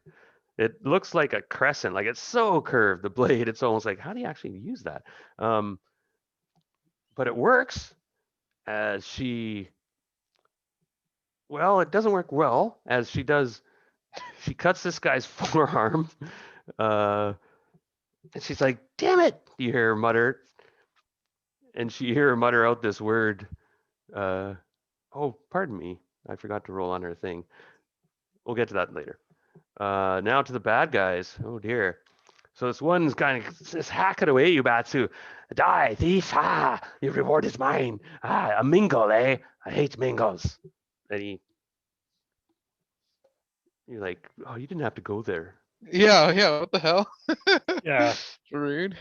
Speaker 1: It looks like a crescent, like it's so curved. The blade, it's almost like, how do you actually use that? Um, but it works as she. Well, it doesn't work well as she does. She cuts this guy's forearm. Uh, and she's like, "Damn it!" You hear her mutter, and she hear her mutter out this word. Uh, oh, pardon me. I forgot to roll on her thing. We'll get to that later. Now to the bad guys. Oh dear. So this one's kind of just hacking away, you Batsu. Die, thief! Ah, your reward is mine. Ah, a mingle, eh? I hate mingles. And you're like, oh, you didn't have to go there.
Speaker 3: Yeah, what the hell?
Speaker 2: Yeah,
Speaker 3: Rude.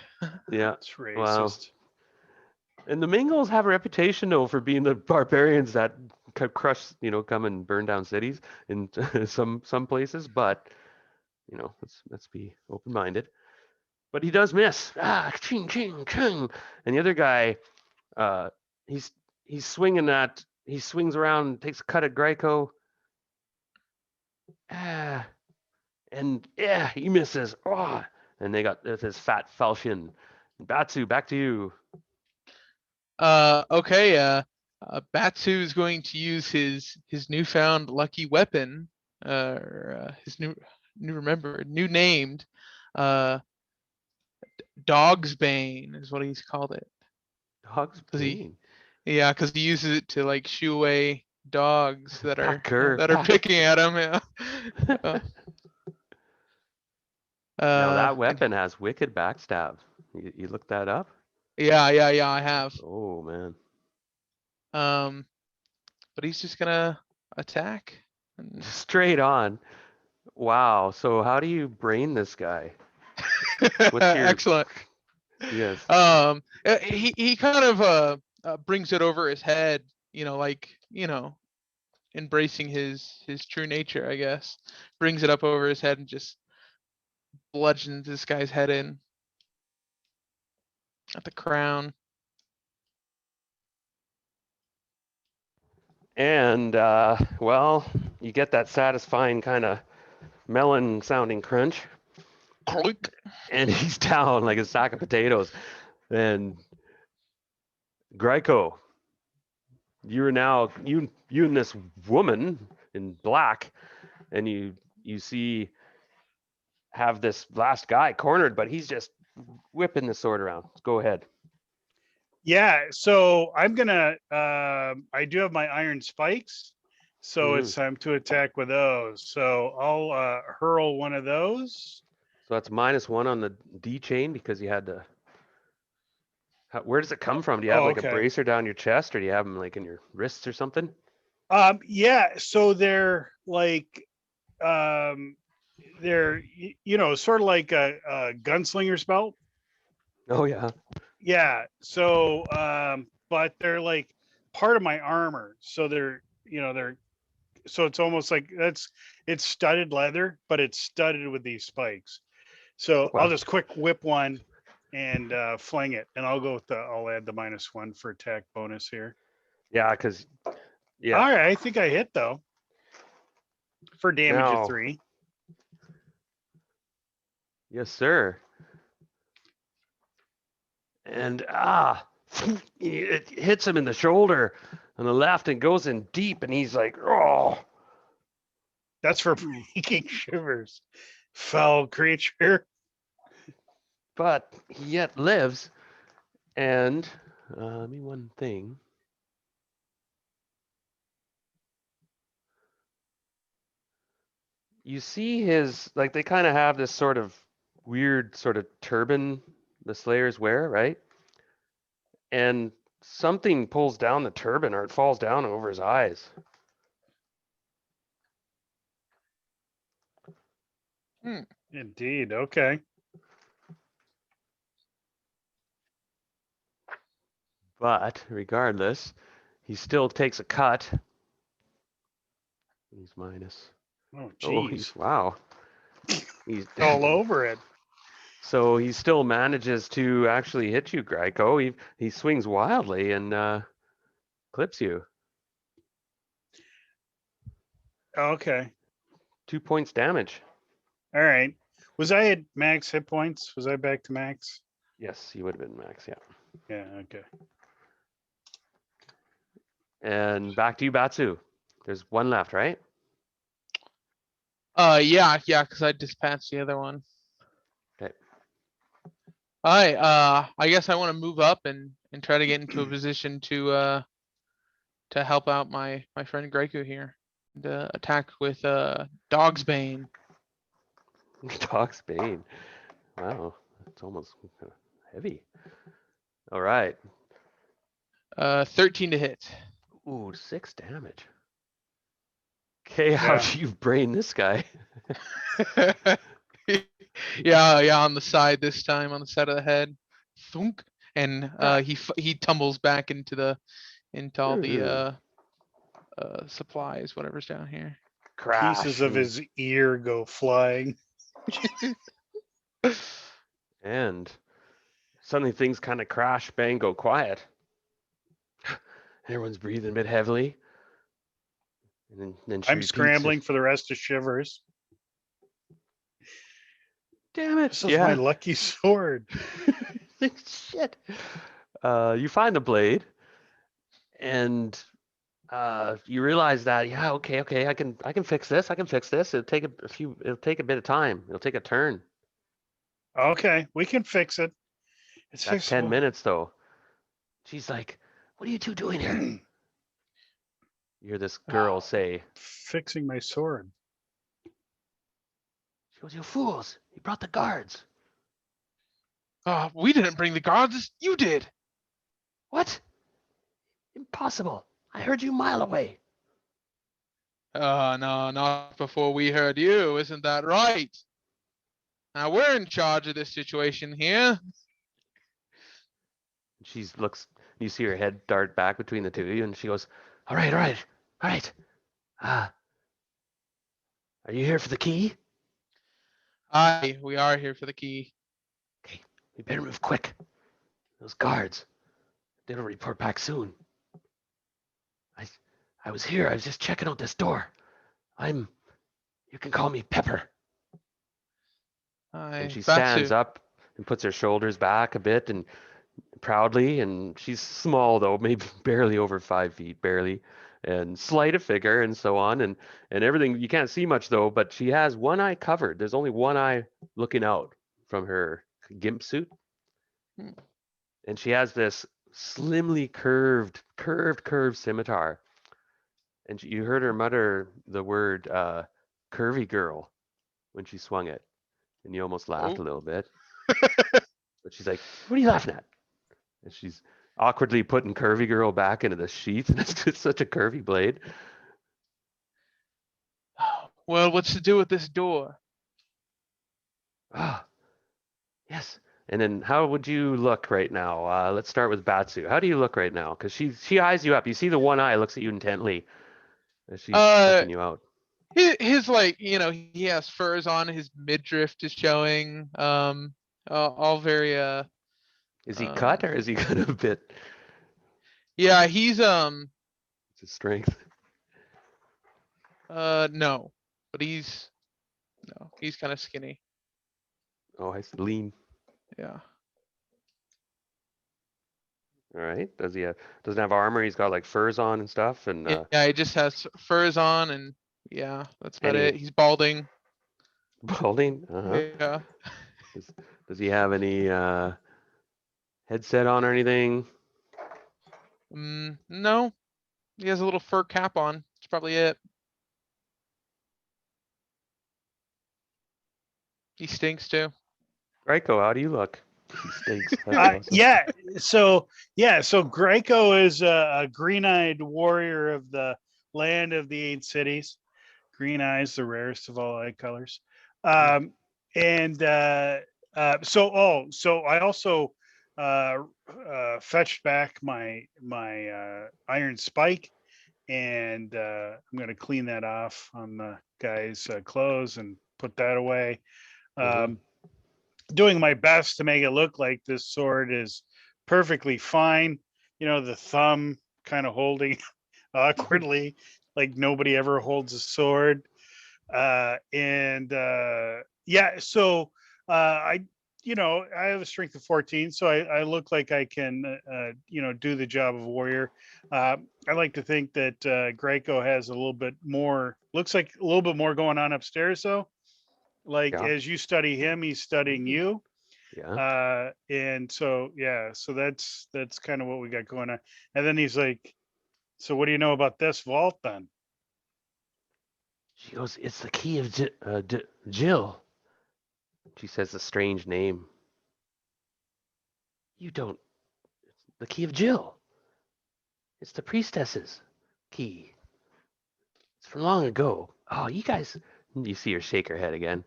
Speaker 1: Yeah.
Speaker 2: it's
Speaker 1: Wow.
Speaker 2: racist.
Speaker 1: And the Mingles have a reputation though for being the barbarians that crush, come and burn down cities in some places. But let's be open minded. But he does miss. Ah, ching ching ching. And the other guy, uh, he's he's swinging at. He swings around, takes a cut at Greco. Ah, and yeah, he misses. Oh, and they got his fat falchion. Batsu, back to you.
Speaker 3: Okay. Batsu is going to use his newfound lucky weapon, his new named, uh, Dog's Bane is what he's called it.
Speaker 1: Dog's
Speaker 3: Cause he,
Speaker 1: Bane.
Speaker 3: yeah, cause he uses it to like shoo away dogs that are
Speaker 1: Packer,
Speaker 3: that are
Speaker 1: pack.
Speaker 3: picking at him. Yeah. Uh,
Speaker 1: Now that
Speaker 3: and
Speaker 1: weapon has wicked backstab. You looked that up?
Speaker 3: yeah, I have.
Speaker 1: Oh man.
Speaker 3: Um, but he's just gonna attack. And
Speaker 1: Straight on. Wow. So how do you brain this guy? What's your
Speaker 3: excellent.
Speaker 1: yes.
Speaker 3: He kind of brings it over his head, like embracing his true nature, I guess. Brings it up over his head and just bludgeons this guy's head in at the crown.
Speaker 1: And well, you get that satisfying kind of melon sounding crunch,
Speaker 3: Clink.
Speaker 1: and he's down like a sack of potatoes. And Greco, you're now you and this woman in black, and you see have this last guy cornered, but he's just whipping the sword around. Go ahead.
Speaker 2: Yeah, so I'm gonna. I do have my iron spikes, so
Speaker 1: Hmm.
Speaker 2: it's time to attack with those. So I'll hurl one of those.
Speaker 1: So that's -1 on the D chain because you had to. Where does it come from? Do you have
Speaker 2: Oh,
Speaker 1: like a
Speaker 2: okay.
Speaker 1: bracer down your chest, or do you have them like in your wrists or something?
Speaker 2: Yeah. So they're like, um, they're sort of like a gunslinger's belt.
Speaker 1: Oh yeah.
Speaker 2: Yeah. So, but they're like part of my armor. So they're so it's almost like it's studded leather, but it's studded with these spikes. So I'll
Speaker 1: Well,
Speaker 2: just quick whip one and fling it, and I'll add the -1 for attack bonus here.
Speaker 1: yeah, because
Speaker 2: All
Speaker 1: yeah.
Speaker 2: right, I think I hit though for damage of
Speaker 1: Now,
Speaker 2: 3.
Speaker 1: yes, sir. And it hits him in the shoulder on the left and goes in deep, and he's like, oh.
Speaker 2: That's for breaking shivers. Foul creature.
Speaker 1: But he yet lives. And me one thing. You see his like they kind of have this sort of weird sort of turban the Slayers wear, right? And something pulls down the turban or it falls down over his eyes.
Speaker 2: Indeed. Okay.
Speaker 1: But regardless, he still takes a cut. He's minus.
Speaker 2: Oh,
Speaker 1: Oh,
Speaker 2: geez.
Speaker 1: wow. He's
Speaker 2: All over it.
Speaker 1: so he still manages to actually hit you, Greico. He swings wildly and clips you.
Speaker 2: Okay.
Speaker 1: 2 points damage.
Speaker 2: All right. Was I at max hit points? Was I back to max?
Speaker 1: Yes, he would have been max, yeah.
Speaker 2: Yeah. Okay.
Speaker 1: And back to you, Batsu. There's one left, right?
Speaker 3: Yeah, because I dispatched the other one.
Speaker 1: Okay.
Speaker 3: I guess I want to move up and try to get into a position to help out my friend Greco here. And, attack with Dog's Bane.
Speaker 1: Dog's Bane. Wow, it's almost heavy. All right.
Speaker 3: 13 to hit.
Speaker 1: Ooh, 6 damage. Okay,
Speaker 2: Yeah.
Speaker 1: how'd you brain this guy?
Speaker 3: Yeah, on the side this time, on the side of the head. Thunk. And he tumbles back into all the supplies, whatever's down here.
Speaker 1: Crash.
Speaker 2: Pieces of his ear go flying.
Speaker 1: And suddenly things kind of crash, bang, go quiet. Everyone's breathing a bit heavily. And then she
Speaker 2: I'm
Speaker 1: repeats
Speaker 2: scrambling
Speaker 1: it.
Speaker 2: for the rest of Shivers.
Speaker 1: Damn it.
Speaker 2: This is my lucky sword.
Speaker 1: Shit. You find the blade and you realize that, yeah, okay, I can fix this. It'll take it'll take a bit of time. It'll take a turn.
Speaker 2: Okay, we can fix it. It's
Speaker 1: That's 10
Speaker 2: fixable.
Speaker 1: minutes though. She's like, "What are you two doing here?" You hear this girl say,
Speaker 2: Fixing my sword.
Speaker 1: she goes, "You fools, you brought the guards."
Speaker 3: We didn't bring the guards. You did.
Speaker 1: What? Impossible. I heard you a mile away.
Speaker 3: No, not before we heard you. Isn't that right? Now we're in charge of this situation here.
Speaker 1: She looks, you see her head dart back between the two of you, and she goes, all right. Are you here for the key?
Speaker 3: We are here for the key.
Speaker 1: Okay, we better move quick. Those guards, they'll report back soon. I was here. I was just checking out this door. You can call me Pepper. And she stands
Speaker 3: Batsu.
Speaker 1: up and puts her shoulders back a bit and proudly, and she's small though, maybe barely over 5 feet, barely, and slight of figure and so on, and everything. You can't see much though, but she has one eye covered. There's only one eye looking out from her gimp suit, and she has this slimly curved scimitar. And you heard her mutter the word "curvy girl" when she swung it, and you almost laughed a little bit. But she's like, "What are you laughing at?" And she's awkwardly putting Curvy Girl back into the sheath, and it's just such a curvy blade.
Speaker 3: Well, what's to do with this door?
Speaker 1: Ah, yes. And then how would you look right now? Let's start with Batsu. How do you look right now? Because she eyes you up. You see the one eye looks at you intently as she's
Speaker 3: Uh,
Speaker 1: checking you out.
Speaker 3: his like, he has furs on. His midriff is showing. All very
Speaker 1: Is he cut or is he kind of a bit?
Speaker 3: Yeah, he's
Speaker 1: It's his strength.
Speaker 3: no, but he's kind of skinny.
Speaker 1: Oh, I lean.
Speaker 3: Yeah.
Speaker 1: All right. Doesn't have armor? He's got like furs on and stuff, and
Speaker 3: Yeah, he just has furs on, and yeah, that's about
Speaker 1: any
Speaker 3: it. He's balding.
Speaker 1: balding.
Speaker 3: Yeah.
Speaker 1: Does he have any headset on or anything?
Speaker 3: No, he has a little fur cap on. That's probably it. He stinks too.
Speaker 1: Raiko, how do you look? He stinks. That's awesome.
Speaker 2: So Greco is a green-eyed warrior of the land of the 8 cities. Green eyes, the rarest of all eye colors. Um, and so I also fetched back my iron spike, and I'm going to clean that off on the guy's clothes and put that away.
Speaker 1: Mhm.
Speaker 2: Doing my best to make it look like this sword is perfectly fine. The thumb kind of holding awkwardly, like nobody ever holds a sword. So I have a strength of 14, so I look like I can do the job of a warrior. I like to think that Greco has a little bit more, looks like a little bit more going on upstairs, though. Like,
Speaker 1: Yeah.
Speaker 2: as you study him, he's studying you.
Speaker 1: Yeah.
Speaker 2: So that's kind of what we got going on. And then he's like, so what do you know about this vault then?
Speaker 1: She goes, "It's the key of Jill." She says a strange name. You don't. The key of Jill. It's the priestess's key. It's from long ago. Oh, you guys. You see her shake her head again.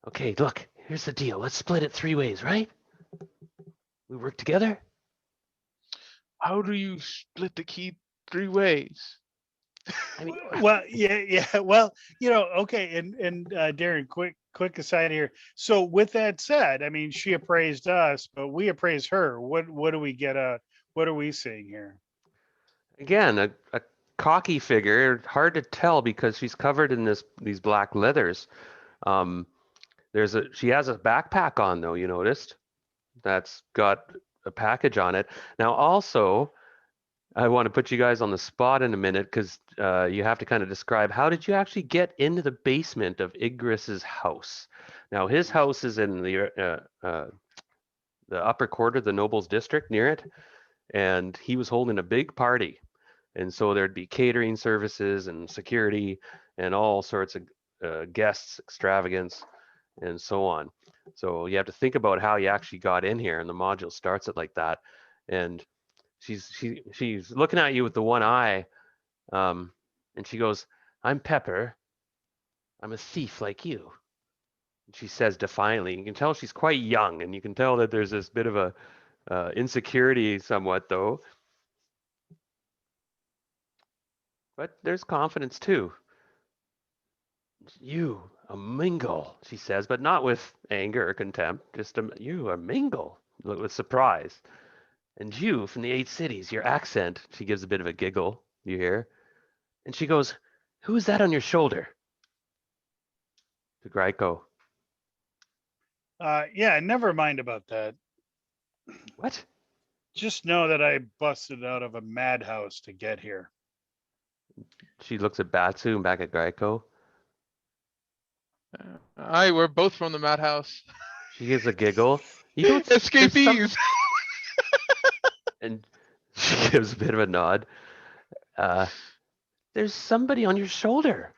Speaker 1: Okay, look. Here's the deal. Let's split it 3 ways, right? We work together.
Speaker 3: How do you split the key 3 ways?
Speaker 1: I mean,
Speaker 2: Well, yeah. Well, okay. And Darren, quick aside here. So with that said, I mean, she appraised us, but we appraised her. What do we get? What are we seeing here?
Speaker 1: again, a cocky figure. Hard to tell because she's covered in these black leathers. Um, she has a backpack on though. You noticed that's got a package on it. Now also, I want to put you guys on the spot in a minute because you have to kind of describe how did you actually get into the basement of Igris's house? Now his house is in the upper quarter, the nobles district near it, and he was holding a big party, and so there'd be catering services and security and all sorts of guests, extravagance, and so on. So you have to think about how you actually got in here, and the module starts it like that, and she's looking at you with the one eye, and she goes, "I'm Pepper. I'm a thief like you." She says defiantly. You can tell she's quite young, and you can tell that there's this bit of a insecurity, somewhat though, but there's confidence too. "You, a mingle," she says, but not with anger or contempt. Just you, a mingle, with surprise. "And you from the 8 cities, your accent." She gives a bit of a giggle. You hear, and she goes, "Who is that on your shoulder?" To Gryko.
Speaker 2: Yeah, never mind about that.
Speaker 1: What?
Speaker 2: Just know that I busted out of a madhouse to get here.
Speaker 1: She looks at Batsu and back at Gryko.
Speaker 3: We're both from the madhouse.
Speaker 1: She gives a giggle. You don't. There's some,
Speaker 3: Escapees.
Speaker 1: and she gives a bit of a nod. Uh, there's somebody on your shoulder.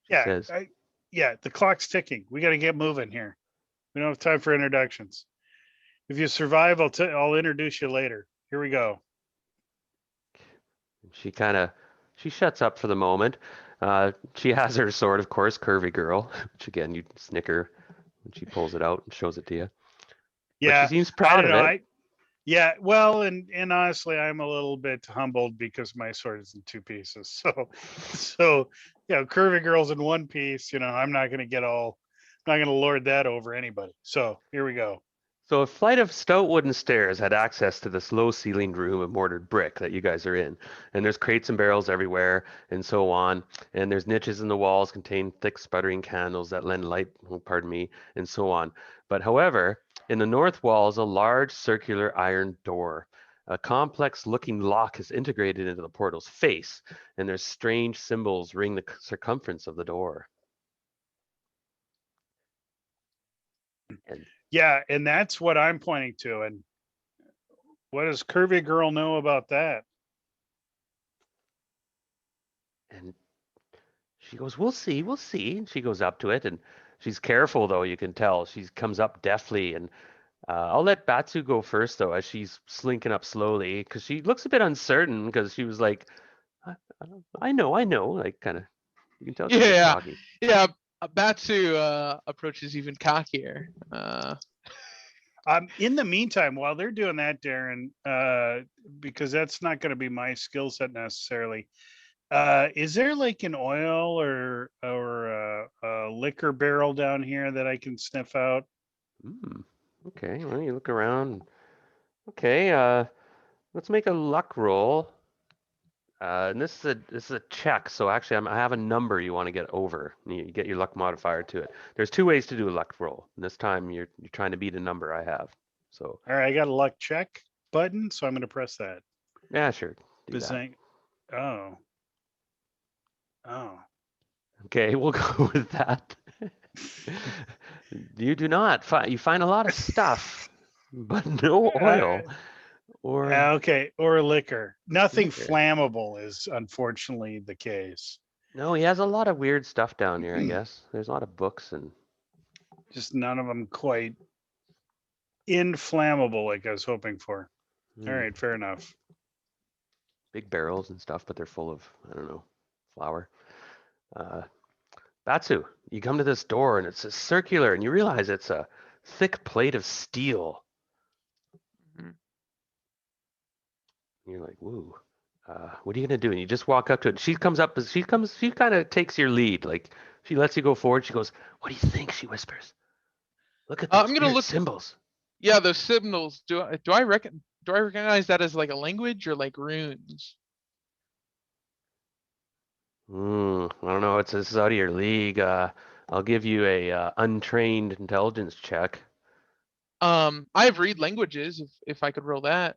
Speaker 1: She
Speaker 2: Yeah,
Speaker 1: says,
Speaker 2: the clock's ticking. We got to get moving here. We don't have time for introductions. If you survive, I'll introduce you later. Here we go.
Speaker 1: she shuts up for the moment. She has her sword, of course, curvy girl, which again, you snicker when she pulls it out and shows it to you. But she
Speaker 2: Yeah,
Speaker 1: seems
Speaker 2: I
Speaker 1: proud
Speaker 2: don't
Speaker 1: of
Speaker 2: know.
Speaker 1: it.
Speaker 2: Well, and honestly, I'm a little bit humbled because my sword is in 2 pieces. So curvy girl's in one piece. I'm not gonna lord that over anybody. So here we go.
Speaker 1: So a flight of stout wooden stairs had access to this low-ceilinged room of mortared brick that you guys are in. And there's crates and barrels everywhere and so on. And there's niches in the walls containing thick sputtering candles that lend light, oh, pardon me, and so on. But however, in the north wall is a large circular iron door. A complex-looking lock is integrated into the portal's face, and there's strange symbols ring the circumference of the door. And
Speaker 2: Yeah, and that's what I'm pointing to. And what does curvy girl know about that?
Speaker 1: and she goes, we'll see, we'll see. And she goes up to it, and She's careful though, you can tell. She comes up deftly, and I'll let Batsu go first though, as she's slinking up slowly, because she looks a bit uncertain, because she was like, I know, like kind of, you can tell she's a bit
Speaker 3: Yeah,
Speaker 1: cocky.
Speaker 3: yeah. Batsu approaches even cockier.
Speaker 2: In the meantime, while they're doing that, Darren, because that's not going to be my skill set necessarily. Is there like an oil or a liquor barrel down here that I can sniff out?
Speaker 1: Okay, well, you look around. Okay, let's make a luck roll. And this is a check, so actually I have a number you want to get over. You get your luck modifier to it. There's two ways to do a luck roll. And this time you're trying to beat a number I have. So
Speaker 2: All right, I got a luck check button, so I'm going to press that.
Speaker 1: yeah, sure, do that.
Speaker 2: Bazang. Oh. Oh.
Speaker 1: Okay, we'll go with that. You do not find you find a lot of stuff, but no oil or
Speaker 2: Okay, or liquor. Nothing
Speaker 1: liquor.
Speaker 2: flammable is unfortunately the case.
Speaker 1: No, he has a lot of weird stuff down here, I guess. There's a lot of books and
Speaker 2: Just none of them quite inflammable like I was hoping for. All right, fair enough.
Speaker 1: big barrels and stuff, but they're full of, I don't know, flour. Batsu, you come to this door and it's a circular, and you realize it's a thick plate of steel.
Speaker 3: Mhm.
Speaker 1: You're like, woo. What are you gonna do? And you just walk up to it. She comes up, she kind of takes your lead. Like she lets you go forward. She goes, "What do you think?" She whispers. Look at those
Speaker 3: I'm gonna
Speaker 1: weird
Speaker 3: look.
Speaker 1: symbols.
Speaker 3: Yeah, those signals. Do I recognize that as like a language or like runes?
Speaker 1: I don't know. This is out of your league. I'll give you a untrained intelligence check.
Speaker 3: I have read languages if I could roll that.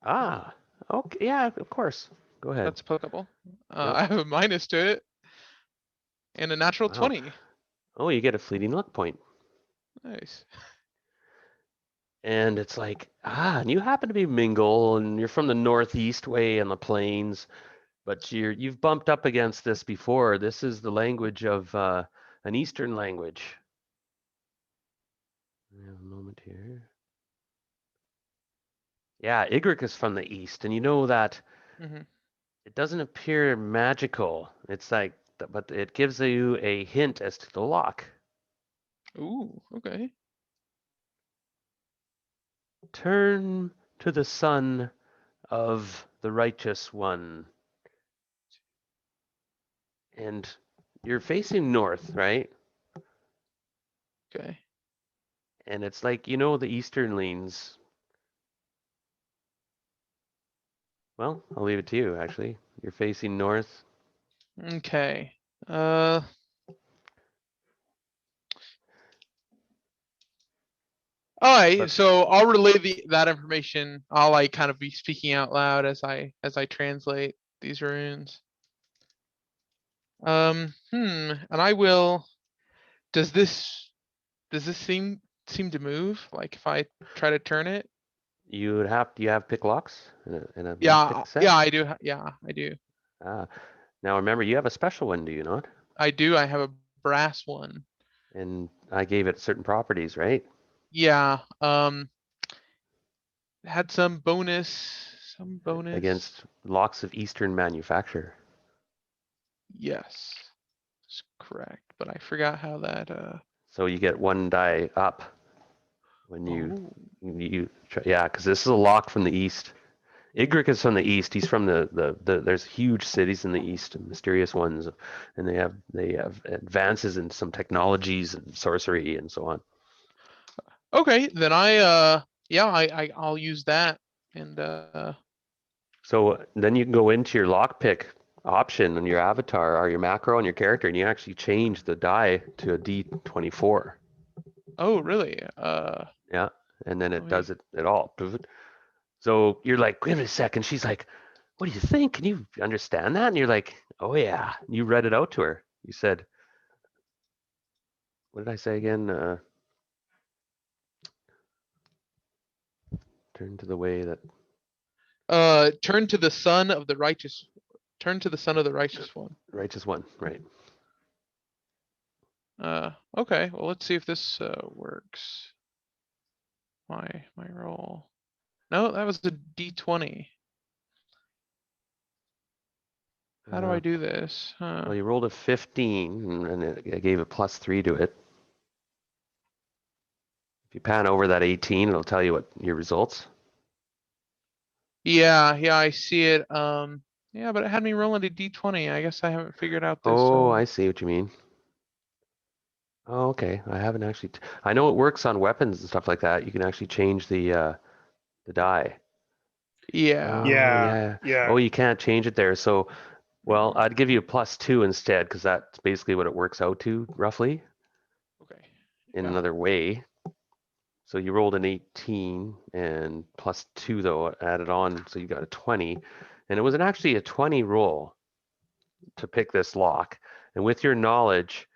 Speaker 1: Ah, okay. Yeah, of course. Go ahead.
Speaker 3: That's applicable.
Speaker 1: Yep.
Speaker 3: I have a minus to it and a natural
Speaker 1: Wow.
Speaker 3: 20.
Speaker 1: Oh, you get a fleeting luck point.
Speaker 3: Nice.
Speaker 1: And it's like, and you happen to be Mingle, and you're from the northeast way in the plains, but you've bumped up against this before. This is the language of an Eastern language. We have a moment here. Yeah, Ygric is from the east, and you know that
Speaker 3: Hmm.
Speaker 1: it doesn't appear magical. It's like, but it gives you a hint as to the lock.
Speaker 3: Ooh, okay.
Speaker 1: Turn to the son of the righteous one. And you're facing north, right?
Speaker 3: Okay.
Speaker 1: And it's like, you know, the eastern leans. Well, I'll leave it to you, actually. You're facing north.
Speaker 3: Okay. Uh, all right.
Speaker 1: But
Speaker 3: So I'll relay that information. I'll like kind of be speaking out loud as I translate these runes. And I will. Does this does this seem to move? Like if I try to turn it?
Speaker 1: do you have pick locks in a
Speaker 3: Yeah,
Speaker 1: lockpick set?
Speaker 3: yeah, I do. Yeah, I do.
Speaker 1: Ah, now remember, you have a special one, do you not?
Speaker 3: I do. I have a brass one.
Speaker 1: And I gave it certain properties, right?
Speaker 3: Yeah. Had some bonus. Some bonus.
Speaker 1: Against locks of Eastern manufacture.
Speaker 3: Yes, that's correct. But I forgot how that.
Speaker 1: So you get one die up when
Speaker 3: Oh.
Speaker 1: yeah, because this is a lock from the east. Ygric is from the east. He's from there's huge cities in the east, mysterious ones, and they have advances in some technologies and sorcery and so on.
Speaker 3: Okay, then yeah, I'll use that and
Speaker 1: So then you can go into your lockpick option on your avatar or your macro on your character, and you actually change the die to a D24.
Speaker 3: oh really?
Speaker 1: Yeah, and then
Speaker 3: Let
Speaker 1: it does
Speaker 3: me.
Speaker 1: it at all. So you're like, wait a second. She's like, what do you think? Can you understand that? And you're like, oh yeah. You read it out to her. You said, what did I say again? Turn to the way that
Speaker 3: Turn to the son of the righteous. Turn to the son of the righteous one.
Speaker 1: righteous one, right?
Speaker 3: Okay, well, let's see if this works. My roll. No, that was the D20. How do I
Speaker 1: Uh,
Speaker 3: do this?
Speaker 1: well, you rolled a 15 and it gave a +3 to it. If you pan over that 18, it'll tell you what your results.
Speaker 3: Yeah, I see it. Yeah, but it had me rolling a D20. I guess I haven't figured out this.
Speaker 1: Oh, I see what you mean. Oh, okay. I haven't actually. I know it works on weapons and stuff like that. You can actually change the die.
Speaker 3: Yeah.
Speaker 1: Oh,
Speaker 2: Yeah,
Speaker 1: yeah.
Speaker 2: yeah.
Speaker 1: Oh, you can't change it there. So, well,
Speaker 3: Mm,
Speaker 1: I'd give you a +2 instead, because that's basically what it works out to, roughly,
Speaker 3: okay.
Speaker 1: in
Speaker 3: Yeah.
Speaker 1: another way. So you rolled an 18 and +2 though added on, so you got a 20. And it was actually a 20 roll to pick this lock. And with your knowledge,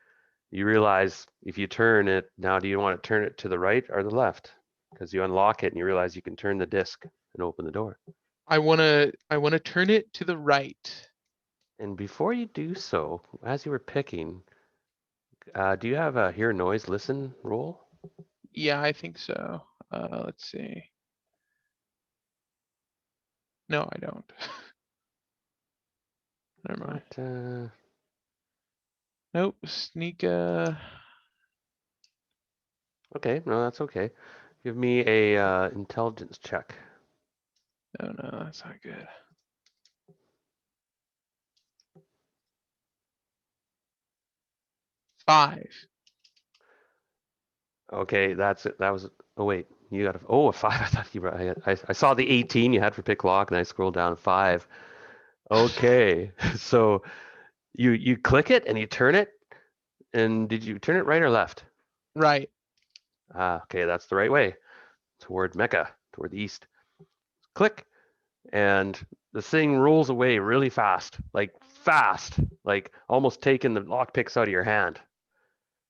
Speaker 1: you realize if you turn it, now do you want to turn it to the right or the left? Because you unlock it and you realize you can turn the disc and open the door.
Speaker 3: I wanna turn it to the right.
Speaker 1: And before you do so, as you were picking, do you have a hear noise listen roll?
Speaker 3: Yeah, I think so. Let's see. No, I don't. Never mind.
Speaker 1: What?
Speaker 3: Nope. Sneak.
Speaker 1: Okay, no, that's okay. Give me a intelligence check.
Speaker 3: No, that's not good. 5.
Speaker 1: Okay, that's it. That was. Oh wait, you got a 5. I thought you were. I saw the 18 you had for pick lock, and I scrolled down 5. Okay, so you click it and you turn it, and did you turn it right or left?
Speaker 3: Right.
Speaker 1: Ah, okay, that's the right way. Toward Mecca, toward the east. Click, and the thing rolls away really fast, like almost taking the lock picks out of your hand.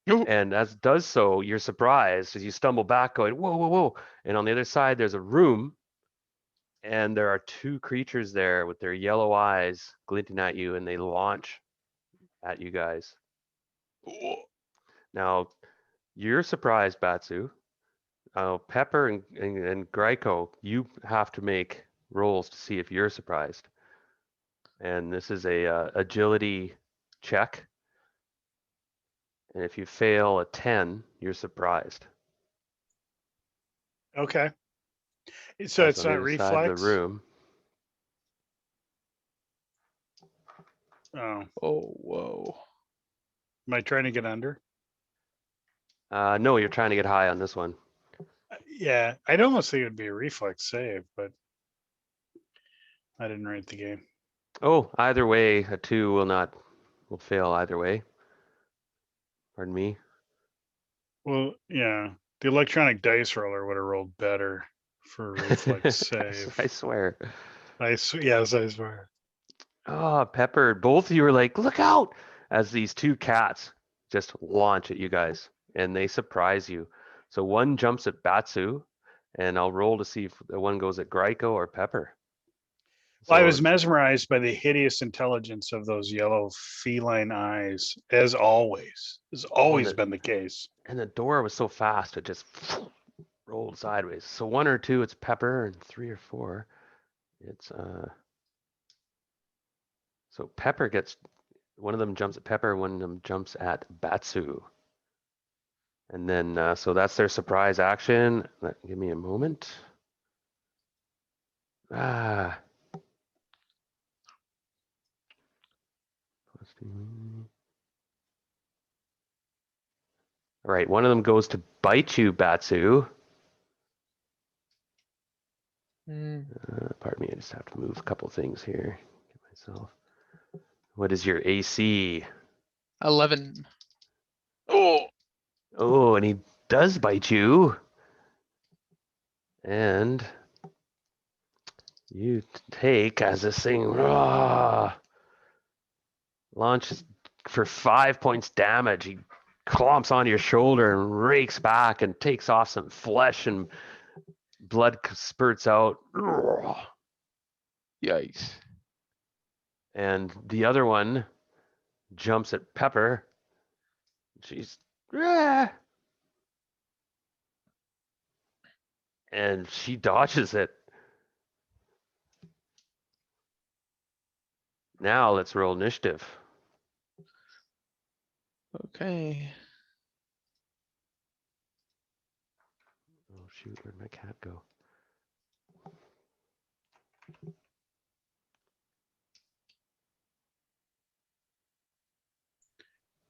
Speaker 3: Oh,
Speaker 1: And as it does so, you're surprised as you stumble back, going, whoa, whoa, whoa. And on the other side, there's a room, and there are two creatures there with their yellow eyes glinting at you, and they launch at you guys. Now, you're surprised, Batsu. Pepper and Gryko, you have to make rolls to see if you're surprised. And this is a agility check. And if you fail a 10, you're surprised.
Speaker 2: Okay. So
Speaker 1: That's
Speaker 2: it's
Speaker 1: on the
Speaker 2: not
Speaker 1: other side of the
Speaker 2: reflex.
Speaker 1: room.
Speaker 2: Oh,
Speaker 3: Oh, whoa.
Speaker 2: am I trying to get under?
Speaker 1: No, you're trying to get high on this one.
Speaker 2: Yeah, I'd almost think it would be a reflex save, but I didn't write the game.
Speaker 1: Oh, either way, a 2 will fail either way. Pardon me.
Speaker 2: Well, yeah, the electronic dice roller would have rolled better for a reflex save.
Speaker 1: I swear.
Speaker 2: Yes, I swear.
Speaker 1: Oh, Pepper, both of you are like, look out, as these two cats just launch at you guys and they surprise you. So one jumps at Batsu, and I'll roll to see if the one goes at Gryko or Pepper.
Speaker 2: Well, I
Speaker 1: So
Speaker 2: was
Speaker 1: it's
Speaker 2: mesmerized by the hideous intelligence of those yellow feline eyes, as always. Has
Speaker 1: oh,
Speaker 2: always been the case.
Speaker 1: and the door was so fast it just rolled sideways. So 1 or 2 it's Pepper, and 3 or 4 it's so Pepper gets, one of them jumps at Pepper, one of them jumps at Batsu. And then, so that's their surprise action. Give me a moment. Ah. All right, one of them goes to bite you, Batsu.
Speaker 3: Mm,
Speaker 1: Pardon me, I just have to move a couple things here. Get myself. What is your AC?
Speaker 3: 11. Oh,
Speaker 1: Oh, and he does bite you. And you take, as this thing launches for 5 points damage, he clomps onto your shoulder and rakes back and takes off some flesh, and blood spurts out.
Speaker 3: yikes.
Speaker 1: And the other one jumps at Pepper. She's "Ah," and she dodges it. Now let's roll initiative.
Speaker 3: Okay.
Speaker 1: Oh shoot, where'd my cat go?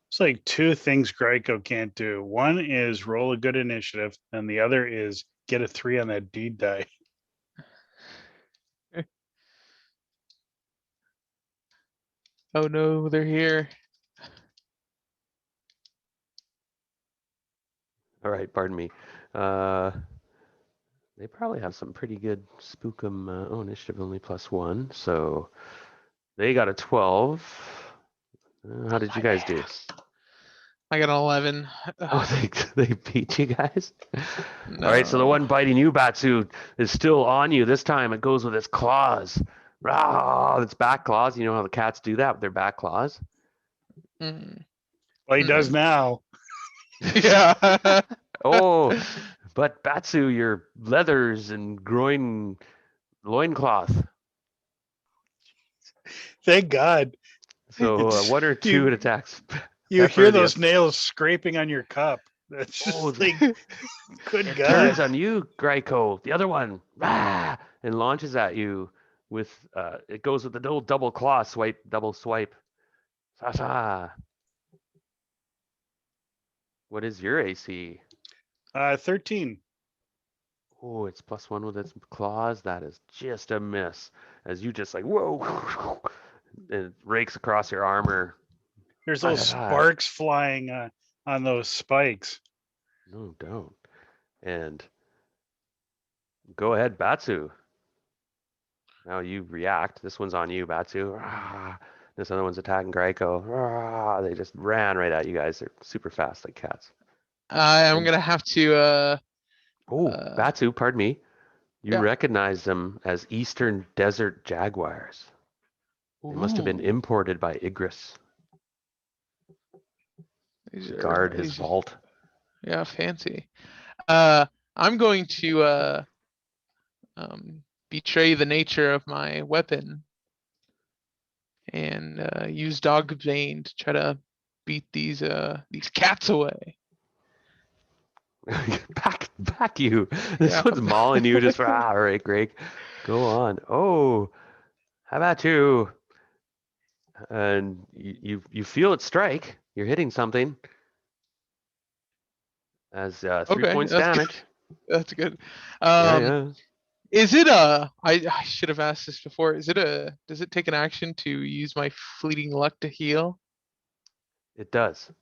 Speaker 2: It's like two things Greico can't do. One is roll a good initiative, and the other is get a 3 on that deed die.
Speaker 3: Oh no, they're here.
Speaker 1: All right, pardon me. They probably have some pretty good spookum. Oh, initiative only +1, so they got a 12. How did you guys do?
Speaker 3: I got an 11.
Speaker 1: Oh, they beat you guys. All right, so the
Speaker 3: No.
Speaker 1: one biting you, Batsu, is still on you. This time it goes with its claws. Rah, its back claws. You know how the cats do that with their back claws?
Speaker 3: Mm.
Speaker 2: Well, he does now.
Speaker 3: Yeah.
Speaker 1: Oh, but Batsu, your leathers and groin loincloth.
Speaker 2: Thank God.
Speaker 1: So
Speaker 2: It's
Speaker 1: 1 or 2
Speaker 2: you.
Speaker 1: it attacks
Speaker 2: You
Speaker 1: Pepper.
Speaker 2: hear those nails scraping on your cup. That's
Speaker 1: Oh,
Speaker 2: just like, good
Speaker 1: it
Speaker 2: God.
Speaker 1: turns on you, Greico. The other one, rah, and launches at you with. It goes with the little double claw swipe, double swipe. Sa. What is your AC?
Speaker 2: 13.
Speaker 1: Oh, it's +1 with its claws. That is just a miss. As you just like whoa, and it rakes across your armor.
Speaker 2: There's those
Speaker 1: Ah,
Speaker 2: sparks flying on those spikes.
Speaker 1: no, don't. And go ahead, Batsu. Now you react. This one's on you, Batsu. Ah, this other one's attacking Greico. Ah, they just ran right at you guys. They're super fast like cats.
Speaker 3: I'm
Speaker 1: And
Speaker 3: gonna have to
Speaker 1: oh,
Speaker 3: uh
Speaker 1: Batsu, pardon me. You
Speaker 3: yeah.
Speaker 1: recognize them as Eastern Desert Jaguars. They must have been
Speaker 3: Ooh,
Speaker 1: imported by Igris
Speaker 3: these
Speaker 1: to
Speaker 3: are
Speaker 1: guard his
Speaker 3: these
Speaker 1: vault.
Speaker 3: yeah, fancy. Uh I'm going to betray the nature of my weapon and use dog bane to try to beat these cats away.
Speaker 1: back you. This
Speaker 3: Yeah.
Speaker 1: one's mauling you just for all right, Greg. Go on. Oh, how about you? And you feel it strike. You're hitting something as 3
Speaker 3: Okay,
Speaker 1: points
Speaker 3: that's good.
Speaker 1: damage.
Speaker 3: That's good.
Speaker 1: Yeah,
Speaker 3: Um
Speaker 1: yeah.
Speaker 3: is it I should have asked this before. Does it take an action to use my fleeting luck to heal?
Speaker 1: It does.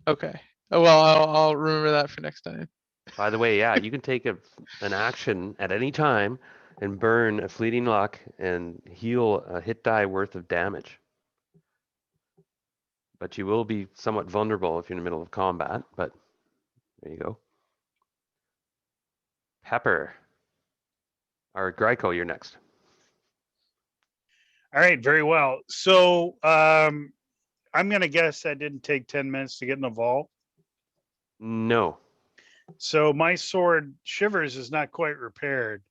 Speaker 3: Okay. Oh well, I'll remember that for next time.
Speaker 1: By the way, yeah, you can take an action at any time and burn a fleeting luck and heal a hit die worth of damage. But you will be somewhat vulnerable if you're in the middle of combat. But there you go. Pepper or Greico, you're next.
Speaker 2: All right, very well. So I'm going to guess that didn't take 10 minutes to get in the vault.
Speaker 1: No.
Speaker 2: So my sword Shivers is not quite repaired.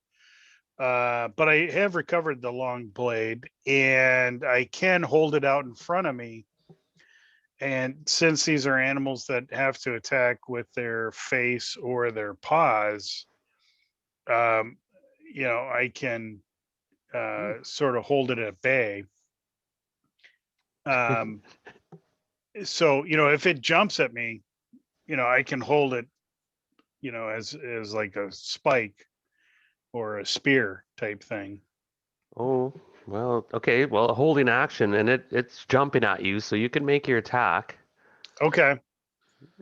Speaker 2: But I have recovered the long blade and I can hold it out in front of me. And since these are animals that have to attack with their face or their paws, um, I can sort of hold it at bay. Um, so, if it jumps at me, I can hold it, as like a spike or a spear type thing.
Speaker 1: Oh, well, okay. Well, holding action and it's jumping at you, so you can make your attack.
Speaker 2: Okay.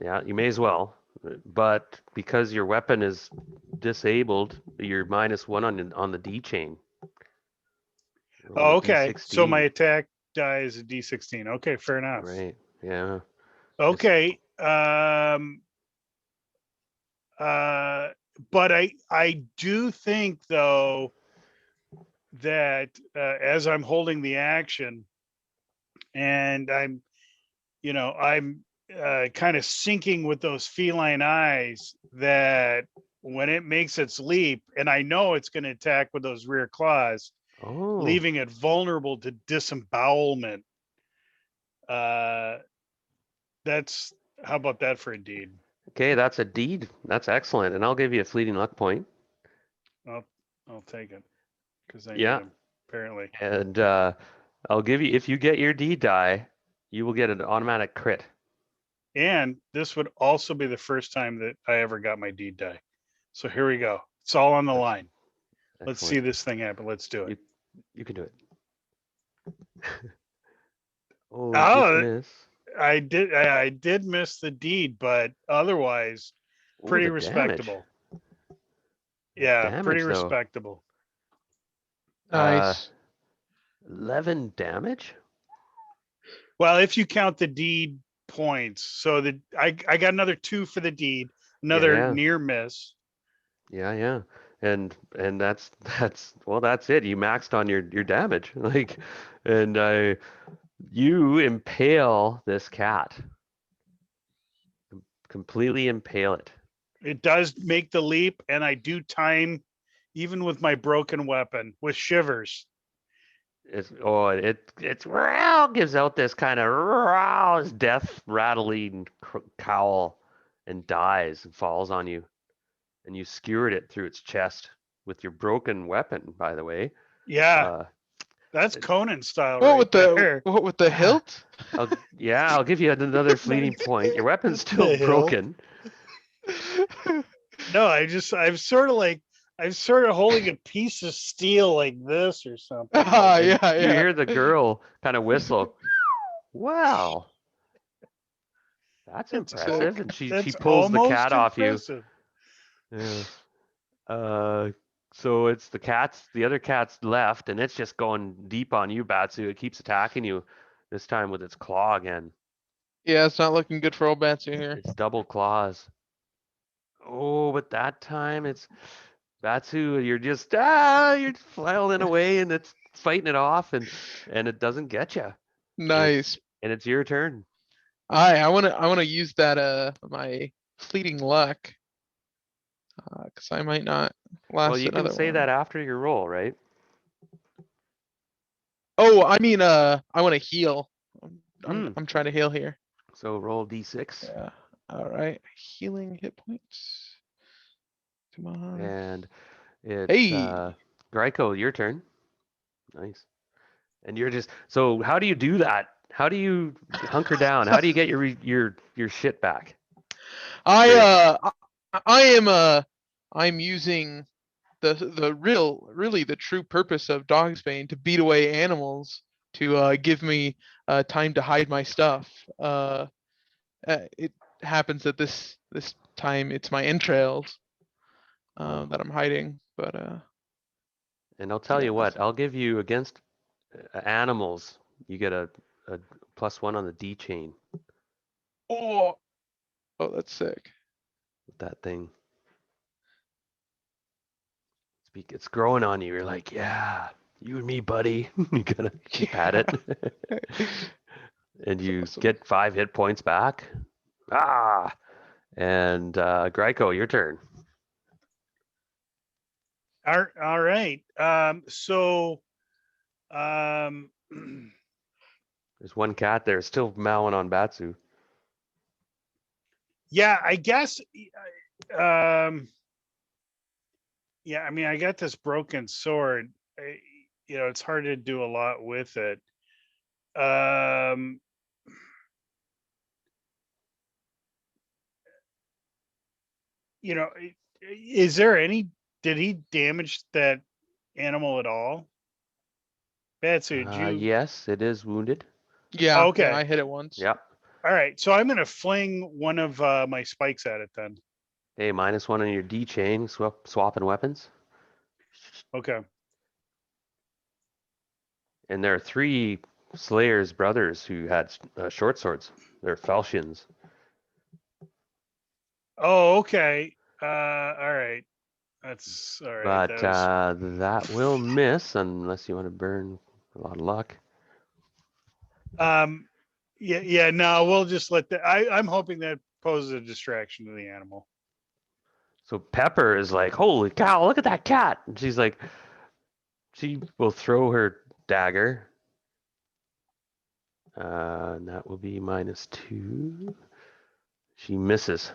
Speaker 1: Yeah, you may as well. But because your weapon is disabled, you're -1 on the D chain. Roll a
Speaker 2: Oh, okay. So my
Speaker 1: D16.
Speaker 2: attack die is a D16. Okay, fair enough.
Speaker 1: Right. Yeah. It's
Speaker 2: Okay. Uh but I do think though that as I'm holding the action and I'm kind of sinking with those feline eyes that when it makes its leap, and I know it's going to attack with those rear claws,
Speaker 1: Oh,
Speaker 2: leaving it vulnerable to disembowelment. Uh, that's how about that for a deed?
Speaker 1: okay, that's a deed. That's excellent. And I'll give you a fleeting luck point.
Speaker 2: I'll I'll take it because I need
Speaker 1: Yeah.
Speaker 2: them apparently.
Speaker 1: And I'll give you, if you get your deed die, you will get an automatic crit.
Speaker 2: And this would also be the first time that I ever got my deed die. So here we go. It's all on the
Speaker 1: That's
Speaker 2: line. Let's see
Speaker 1: excellent.
Speaker 2: this thing happen. Let's do it.
Speaker 1: You you can do it. Oh, you just
Speaker 2: Oh,
Speaker 1: miss.
Speaker 2: I did miss the deed, but otherwise
Speaker 1: Oh,
Speaker 2: pretty
Speaker 1: the damage.
Speaker 2: respectable.
Speaker 1: The
Speaker 2: Yeah, pretty
Speaker 1: damage though.
Speaker 2: respectable.
Speaker 1: Uh,
Speaker 3: Nice.
Speaker 1: 11 damage?
Speaker 2: Well, if you count the deed points. So I got another 2 for the deed,
Speaker 1: Yeah,
Speaker 2: another
Speaker 1: yeah.
Speaker 2: near miss.
Speaker 1: Yeah, yeah. And that's well, that's it. You maxed on your damage. Like, and you impale this cat. Completely impale it.
Speaker 2: It does make the leap, and I do time even with my broken weapon with shivers.
Speaker 1: It's wow, gives out this kind of wow, this death rattling cowl and dies and falls on you, and you skewered it through its chest with your broken weapon, by the way.
Speaker 2: Yeah,
Speaker 1: Uh,
Speaker 2: that's
Speaker 1: it-
Speaker 2: Conan style
Speaker 3: What
Speaker 2: right
Speaker 3: with the
Speaker 2: there.
Speaker 3: what with the hilt?
Speaker 1: I'll give you another fleeting point. Your weapon's still
Speaker 2: The hill.
Speaker 1: broken.
Speaker 2: No, I'm sort of holding a piece of steel like this or something.
Speaker 3: Ah,
Speaker 2: Like
Speaker 1: And
Speaker 3: yeah,
Speaker 1: you
Speaker 3: yeah.
Speaker 1: hear the girl kind of whistle. Wow, that's impressive.
Speaker 3: Sick.
Speaker 1: And she
Speaker 2: that's
Speaker 1: pulls the cat
Speaker 2: almost
Speaker 1: off you.
Speaker 2: impressive.
Speaker 1: Yeah. Uh, so it's the other cat's left, and it's just going deep on you, Batsu. It keeps attacking you, this time with its claw again.
Speaker 3: Yeah, it's not looking good for old Batsu here.
Speaker 1: It's double claws. Oh, but that time it's Batsu. You're flailing away, and it's fighting it off, and it doesn't get you. And
Speaker 3: Nice.
Speaker 1: it's your turn.
Speaker 3: I wanna use that my fleeting luck, cause I might not
Speaker 1: Well,
Speaker 3: last
Speaker 1: you can
Speaker 3: another
Speaker 1: say
Speaker 3: one.
Speaker 1: that after your roll, right?
Speaker 3: Oh, I mean, I wanna heal. I'm
Speaker 1: Hmm.
Speaker 3: I'm trying to heal here.
Speaker 1: So roll d6,
Speaker 3: Yeah. All right. Healing hit points. Come on.
Speaker 1: and it's
Speaker 3: Hey.
Speaker 1: Gryko, your turn. Nice. And you're just so how do you do that? How do you hunker down? How do you get your shit back?
Speaker 3: I
Speaker 1: Your
Speaker 3: I am I'm using really the true purpose of Dogsbane to beat away animals to give me time to hide my stuff. It happens that this time it's my entrails
Speaker 1: oh,
Speaker 3: that I'm hiding, but
Speaker 1: and I'll tell
Speaker 3: yeah.
Speaker 1: you what, I'll give you against animals, you get a +1 on the D chain
Speaker 3: Oh, oh, that's sick.
Speaker 1: with that thing. It's growing on you. You're like, yeah, you and me, buddy. You pat it,
Speaker 3: Yeah,
Speaker 1: and
Speaker 3: that's
Speaker 1: you
Speaker 3: awesome.
Speaker 1: get 5 hit points back. Ah, and Gryko, your turn.
Speaker 2: All right. Um,
Speaker 1: There's one cat there still mowing on Batsu.
Speaker 2: yeah, I guess. Um, yeah, I mean, I got this broken sword. It's hard to do a lot with it. Um, is there any? Did he damage that animal at all? Betsu, did you?
Speaker 1: Yes, it is wounded.
Speaker 3: Yeah, yeah,
Speaker 2: Okay.
Speaker 3: I hit it once.
Speaker 1: Yep.
Speaker 2: All right. So I'm gonna fling one of my spikes at it then.
Speaker 1: Hey, -1 on your D chain, swapping weapons.
Speaker 2: Okay.
Speaker 1: And there are 3 Slayer's brothers who had short swords. They're falchions.
Speaker 2: Oh, okay. All right. That's all right.
Speaker 1: But
Speaker 2: That was
Speaker 1: that will miss unless you want to burn a lot of luck.
Speaker 2: um Yeah. No, we'll just let that. I'm hoping that poses a distraction to the animal.
Speaker 1: So Pepper is like, holy cow, look at that cat. And she's like, she will throw her dagger. And that will be -2. She misses.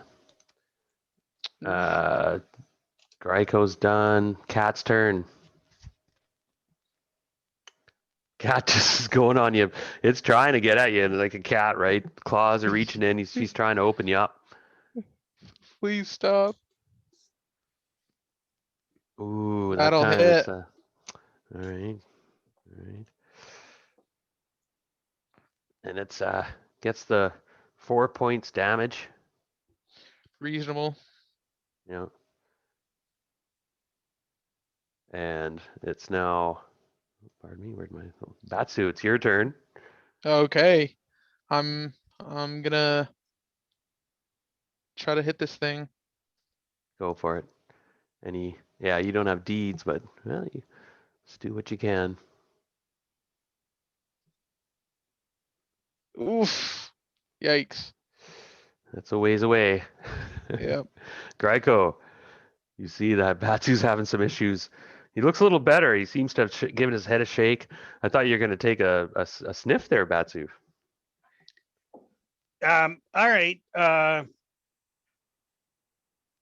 Speaker 1: Gryko's done. Cat's turn. Cat just is going on you. It's trying to get at you like a cat, right? Claws are reaching in. She's trying to open you up.
Speaker 3: Please stop.
Speaker 1: Ooh, that
Speaker 3: That'll
Speaker 1: time it's
Speaker 3: hit.
Speaker 1: a. All right. All right. And it's gets the 4 points damage.
Speaker 3: Reasonable.
Speaker 1: You know. And it's now. Pardon me. Where'd my Batsu? It's your turn.
Speaker 3: Okay. I'm gonna try to hit this thing.
Speaker 1: Go for it. Yeah, you don't have deeds, but well, you just do what you can.
Speaker 3: Oof. Yikes.
Speaker 1: That's a ways away.
Speaker 3: Yep.
Speaker 1: Gryko, you see that Batsu's having some issues. He looks a little better. He seems to have given his head a shake. I thought you were going to take a sniff there, Batsu.
Speaker 2: All right.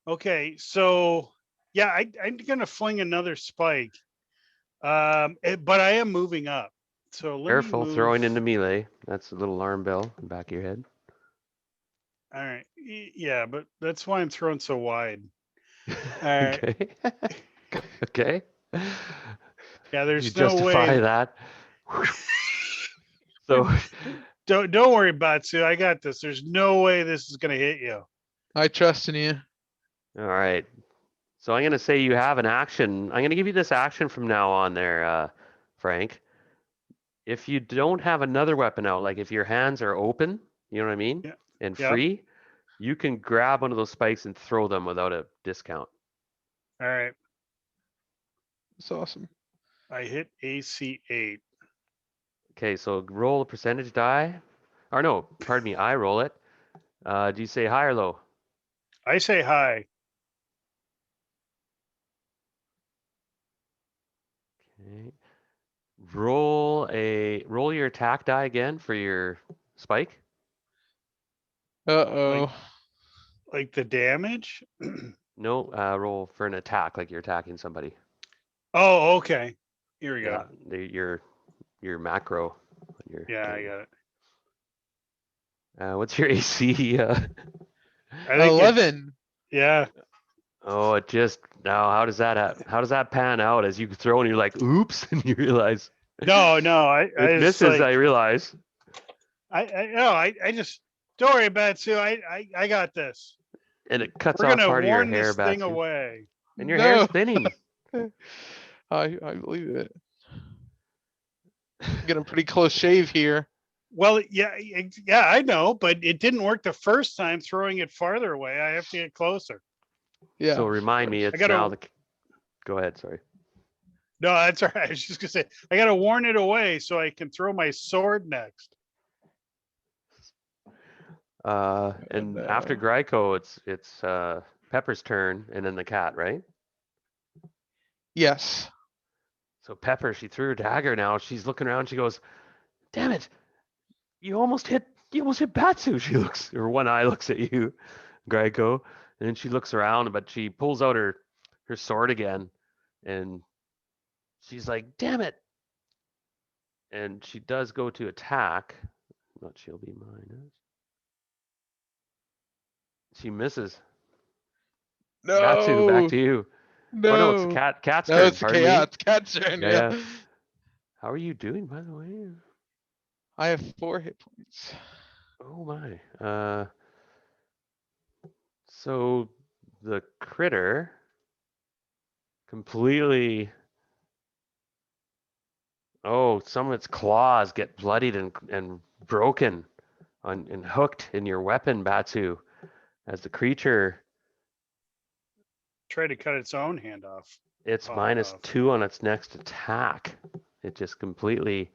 Speaker 2: Okay. So yeah, I'm gonna fling another spike. But I am moving up. So let me
Speaker 1: Careful
Speaker 2: move.
Speaker 1: throwing into melee. That's a little alarm bell in the back of your head.
Speaker 2: All right. Yeah, but that's why I'm throwing so wide. All right.
Speaker 1: Okay. Okay.
Speaker 2: Yeah,
Speaker 1: You
Speaker 2: there's no
Speaker 1: justify
Speaker 2: way.
Speaker 1: that. So
Speaker 2: Don't worry, Batsu. I got this. There's no way this is gonna hit you.
Speaker 3: I trust in you.
Speaker 1: all right. So I'm going to say you have an action. I'm going to give you this action from now on there, Frank. If you don't have another weapon out, like if your hands are open, you know what I mean,
Speaker 2: Yeah.
Speaker 1: and
Speaker 2: Yep.
Speaker 1: free, you can grab one of those spikes and throw them without a discount.
Speaker 2: All right.
Speaker 3: It's awesome.
Speaker 2: I hit AC 8.
Speaker 1: Okay, so roll a percentage die. Or no, pardon me, I roll it. Do you say high or low?
Speaker 2: I say hi.
Speaker 1: Okay. Roll your attack die again for your spike.
Speaker 3: Uh-oh.
Speaker 2: Like the damage.
Speaker 1: No, roll for an attack, like you're attacking somebody.
Speaker 2: Oh, okay. Here we
Speaker 1: Yeah,
Speaker 2: go.
Speaker 1: your macro. Your
Speaker 2: Yeah, I got it.
Speaker 1: what's your AC?
Speaker 2: I think it's
Speaker 3: 11.
Speaker 2: yeah.
Speaker 1: Oh, it just now. How does that pan out as you throw and you're like, oops, and you realize
Speaker 2: No. I
Speaker 1: it
Speaker 2: just
Speaker 1: misses.
Speaker 2: like
Speaker 1: I realize,
Speaker 2: I just don't worry, Batsu. I got this.
Speaker 1: and it cuts
Speaker 2: We're
Speaker 1: gonna
Speaker 2: gonna
Speaker 1: part of your
Speaker 2: warn
Speaker 1: hair,
Speaker 2: this thing
Speaker 1: Batsu,
Speaker 2: away.
Speaker 1: and your hair's
Speaker 3: No.
Speaker 1: thinning.
Speaker 3: I believe it. Get a pretty close shave here.
Speaker 2: Well, yeah, I know, but it didn't work the first time throwing it farther away. I have to get closer.
Speaker 3: Yeah.
Speaker 1: So
Speaker 3: of
Speaker 1: remind me,
Speaker 3: course.
Speaker 2: I
Speaker 1: it's now
Speaker 2: gotta.
Speaker 1: the. Go ahead. Sorry.
Speaker 2: No, that's all right. I was just gonna say I gotta warn it away so I can throw my sword next.
Speaker 1: And after
Speaker 3: No.
Speaker 1: Gryko, it's Pepper's turn, and then the cat, right?
Speaker 3: Yes.
Speaker 1: So Pepper, she threw her dagger. Now she's looking around. She goes, "Damn it! You almost hit Batsu." She looks, her one eye looks at you, Gryko, and then she looks around, but she pulls out her sword again, and she's like, "Damn it!" And she does go to attack. Not she'll be minus. She misses. Batsu, back
Speaker 3: No.
Speaker 1: to you. Oh no, it's the
Speaker 3: No.
Speaker 1: cat's
Speaker 3: No,
Speaker 1: turn.
Speaker 3: it's
Speaker 1: Pardon me.
Speaker 3: It's cat's turn.
Speaker 1: Yeah,
Speaker 3: Yeah.
Speaker 1: yeah. How are you doing, by the way?
Speaker 3: I have 4 hit points.
Speaker 1: Oh my. So the critter completely. Oh, some of its claws get bloodied and broken and hooked in your weapon, Batsu, as the creature.
Speaker 2: Try to cut its own hand off.
Speaker 1: It's
Speaker 2: Paw
Speaker 1: minus
Speaker 2: off.
Speaker 1: 2 on its next attack. It just completely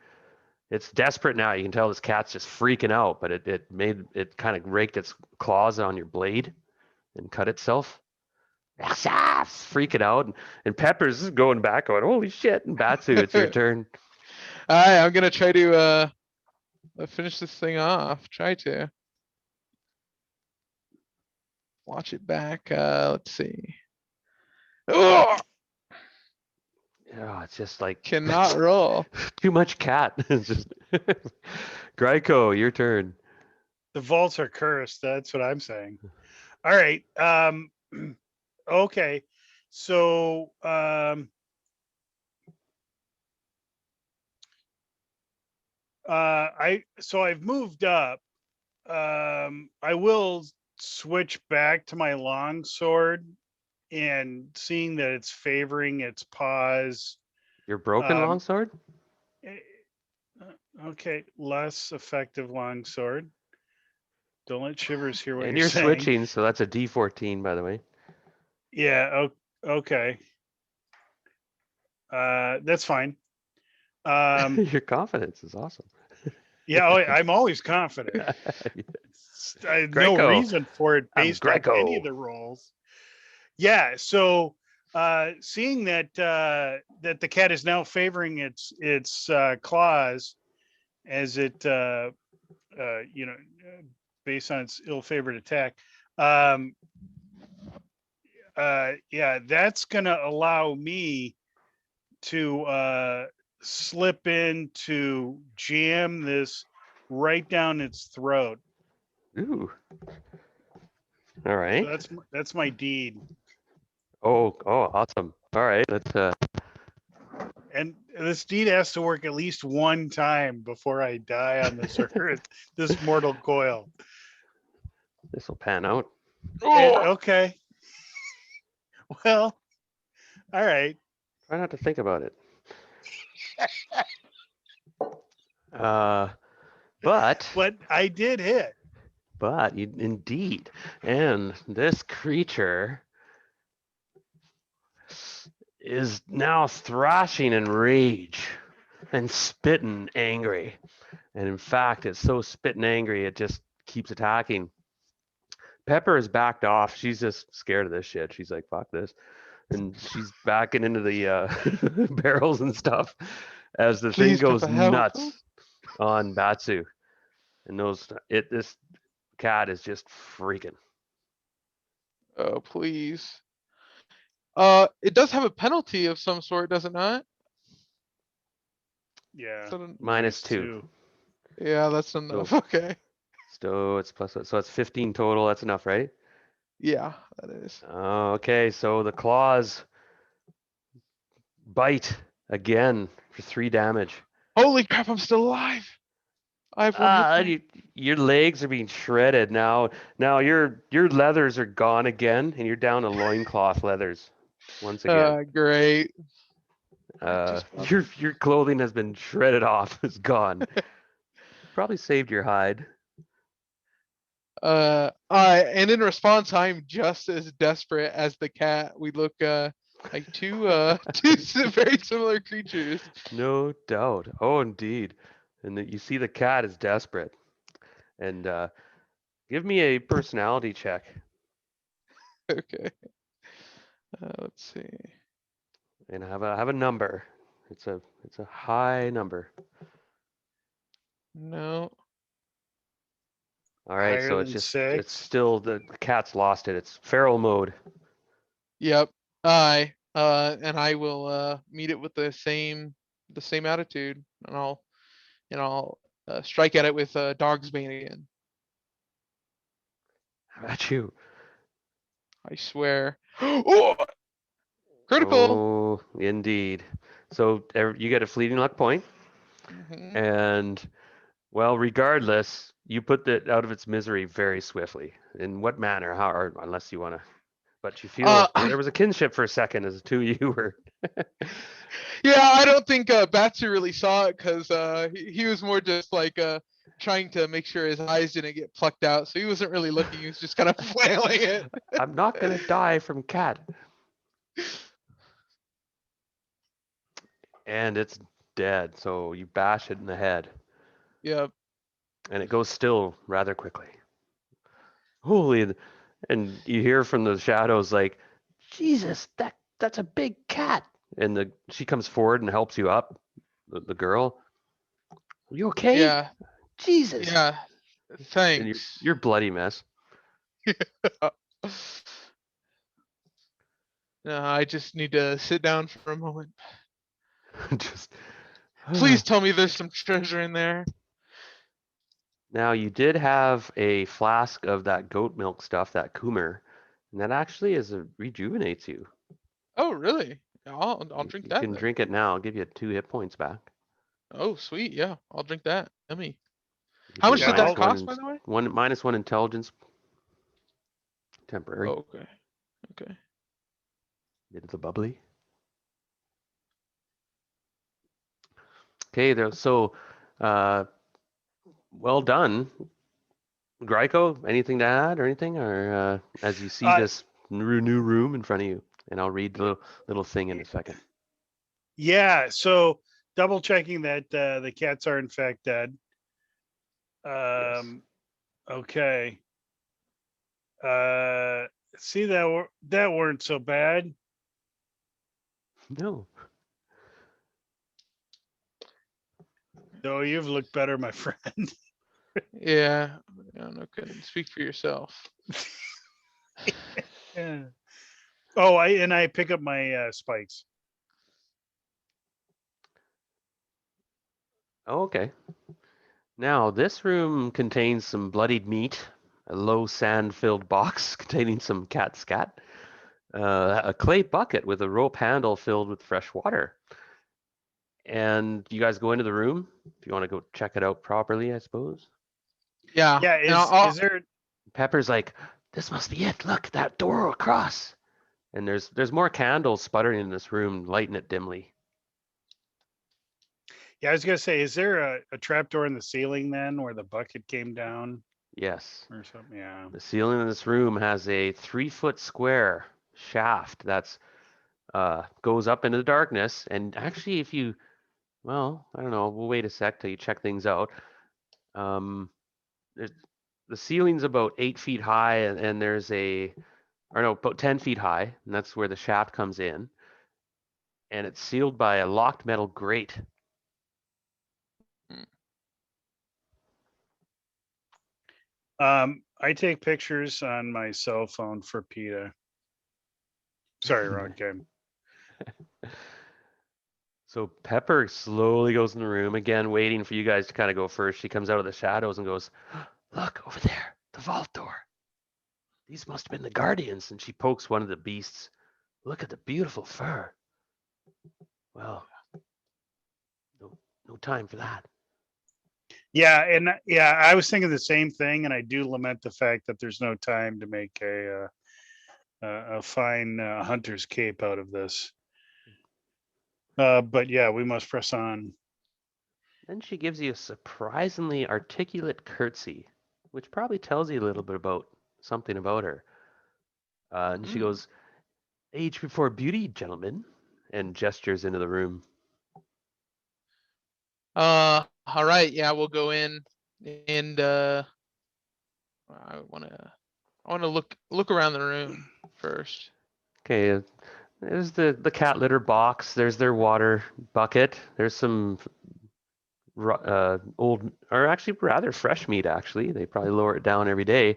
Speaker 1: It's desperate now. You can tell this cat's just freaking out, but it kind of raked its claws on your blade and cut itself. Freaking out. And Pepper's is going back going, holy shit. And Batsu, it's your turn.
Speaker 3: All right, I'm gonna try to finish this thing off. Try to watch it back. Let's see. Oh,
Speaker 1: Oh, it's just like
Speaker 3: cannot roll.
Speaker 1: too much cat. It's just Gryko, your turn.
Speaker 2: The vaults are cursed. That's what I'm saying. All right. Okay. So I've moved up. I will switch back to my longsword, and seeing that it's favoring its paws.
Speaker 1: Your broken
Speaker 2: Um,
Speaker 1: longsword?
Speaker 2: eh, okay, less effective longsword. Don't let Shivers hear what
Speaker 1: And
Speaker 2: you're
Speaker 1: you're
Speaker 2: saying.
Speaker 1: switching, so that's a D14, by the way.
Speaker 2: Yeah. Okay. That's fine.
Speaker 1: Your confidence is awesome.
Speaker 2: Yeah, I'm always confident. I have no
Speaker 1: Greco,
Speaker 2: reason for it
Speaker 1: I'm
Speaker 2: based on any of
Speaker 1: Greco.
Speaker 2: the roles. Yeah, so seeing that that the cat is now favoring its claws as it you know, based on its ill-favored attack. Yeah, that's gonna allow me to slip in to jam this right down its throat.
Speaker 1: Ooh. All
Speaker 2: So
Speaker 1: right.
Speaker 2: that's my deed.
Speaker 1: Oh, awesome. All right, let's
Speaker 2: And this deed has to work at least one time before I die on this earth, this mortal coil.
Speaker 1: this will pan out.
Speaker 2: Okay. Well, all right.
Speaker 1: Try not to think about it. Uh, but
Speaker 2: But I did hit.
Speaker 1: you indeed, and this creature is now thrashing in rage and spitting angry. And in fact, it's so spitting angry, it just keeps attacking. Pepper is backed off. She's just scared of this shit. She's like, fuck this. And she's backing into the barrels and stuff as the thing
Speaker 3: Please,
Speaker 1: goes
Speaker 3: Peppa, help.
Speaker 1: nuts on Batsu. And this cat is just freaking.
Speaker 3: Oh, please. It does have a penalty of some sort, does it not?
Speaker 2: Yeah.
Speaker 3: So,
Speaker 1: -2.
Speaker 3: yeah, that's enough. Okay.
Speaker 1: So it's plus, so it's 15 total. That's enough, right?
Speaker 3: Yeah, that is.
Speaker 1: Okay, so the claws bite again for 3 damage.
Speaker 3: Holy crap, I'm still alive. I have one hit point.
Speaker 1: Your legs are being shredded now. Now your leathers are gone again, and you're down to loincloth leathers once again.
Speaker 3: Great. I just
Speaker 1: Your clothing has been shredded off. It's gone. Probably saved your hide.
Speaker 3: And in response, I'm just as desperate as the cat. We look like two very similar creatures.
Speaker 1: No doubt. Oh, indeed. And that you see the cat is desperate. And give me a personality check.
Speaker 3: Okay. Let's see.
Speaker 1: And have a number. It's a high number.
Speaker 3: No.
Speaker 1: All right,
Speaker 2: Higher
Speaker 1: so
Speaker 2: than
Speaker 1: it's
Speaker 2: 6.
Speaker 1: still the cat's lost it. It's feral mode.
Speaker 3: Yep. And I will meet it with the same attitude, and I'll strike at it with Dog's Bane again.
Speaker 1: How about you?
Speaker 3: I swear. Oh, critical.
Speaker 1: Oh, indeed. So you get a fleeting luck point,
Speaker 3: Mhm.
Speaker 1: and well, regardless, you put it out of its misery very swiftly. In what manner? How? Or unless you want to, but you feel there
Speaker 3: I
Speaker 1: was a kinship for a second as the two of you were.
Speaker 3: Yeah, I don't think Batsu really saw it because he was more just like trying to make sure his eyes didn't get plucked out, so he wasn't really looking. He was just kind of flailing it.
Speaker 1: I'm not gonna die from cat. And it's dead. So you bash it in the head,
Speaker 3: Yep.
Speaker 1: and it goes still rather quickly. Holy! And you hear from the shadows like, Jesus, that's a big cat. And she comes forward and helps you up. The girl, are you okay?
Speaker 3: Yeah.
Speaker 1: Jesus!
Speaker 3: Yeah.
Speaker 1: And
Speaker 3: Thanks.
Speaker 1: you're bloody mess.
Speaker 3: No, I just need to sit down for a moment.
Speaker 1: Just
Speaker 3: Please tell me there's some treasure in there.
Speaker 1: now you did have a flask of that goat milk stuff, that kumar, and that actually rejuvenates you.
Speaker 3: Oh, really? I'll drink
Speaker 1: You
Speaker 3: that
Speaker 1: can
Speaker 3: then.
Speaker 1: drink it now. I'll give you 2 hit points back.
Speaker 3: Oh, sweet. Yeah, I'll drink that. Yummy.
Speaker 1: Give
Speaker 3: How
Speaker 1: you
Speaker 3: much
Speaker 2: Yeah,
Speaker 3: did
Speaker 1: minus
Speaker 3: that
Speaker 2: I'll,
Speaker 1: one
Speaker 3: cost,
Speaker 1: and
Speaker 3: by the way?
Speaker 1: minus 1 intelligence temporary.
Speaker 3: Oh, okay. Okay.
Speaker 1: Bit of the bubbly. Okay, there. So, uh, well done, Gryko. Anything to add or anything, or as you see
Speaker 2: uh,
Speaker 1: this new room in front of you, and I'll read the little thing in a second.
Speaker 2: yeah. So double checking that the cats are in fact dead.
Speaker 1: Yes.
Speaker 2: Okay. Uh, see that weren't so bad.
Speaker 1: No.
Speaker 2: Though you've looked better, my friend.
Speaker 3: Yeah. No kidding. Speak for yourself.
Speaker 2: Yeah. Oh, I pick up my spikes.
Speaker 1: Oh, okay. Now, this room contains some bloodied meat, a low sand-filled box containing some cat scat, a clay bucket with a rope handle filled with fresh water. And you guys go into the room if you want to go check it out properly, I suppose.
Speaker 3: Yeah.
Speaker 2: Yeah,
Speaker 3: And
Speaker 2: is there?
Speaker 1: Pepper's like, this must be it. Look, that door across. And there's more candles sputtering in this room, lighting it dimly.
Speaker 2: Yeah, I was gonna say, is there a trap door in the ceiling then, where the bucket came down
Speaker 1: Yes.
Speaker 2: or something? Yeah.
Speaker 1: The ceiling in this room has a 3-foot square shaft that's goes up into the darkness. And actually, if you, well, I don't know, we'll wait a sec till you check things out. Um, the ceiling's about 8 feet high, and there's or no, about 10 feet high, and that's where the shaft comes in. And it's sealed by a locked metal grate.
Speaker 2: I take pictures on my cell phone for PETA. Sorry, wrong game.
Speaker 1: So Pepper slowly goes in the room again, waiting for you guys to kind of go first. She comes out of the shadows and goes, "Look over there, the vault door. These must have been the guardians." And she pokes one of the beasts. "Look at the beautiful fur." Well, no time for that.
Speaker 2: Yeah, and yeah, I was thinking the same thing, and I do lament the fact that there's no time to make a fine hunter's cape out of this. But yeah, we must press on.
Speaker 1: Then she gives you a surprisingly articulate curtsy, which probably tells you a little bit about something about her. And she
Speaker 3: mm.
Speaker 1: goes, "Age before beauty, gentlemen," and gestures into the room.
Speaker 3: All right. Yeah, we'll go in and I wanna look around the room first.
Speaker 1: Okay, there's the cat litter box. There's their water bucket. There's some old, or actually rather fresh meat. Actually, they probably lower it down every day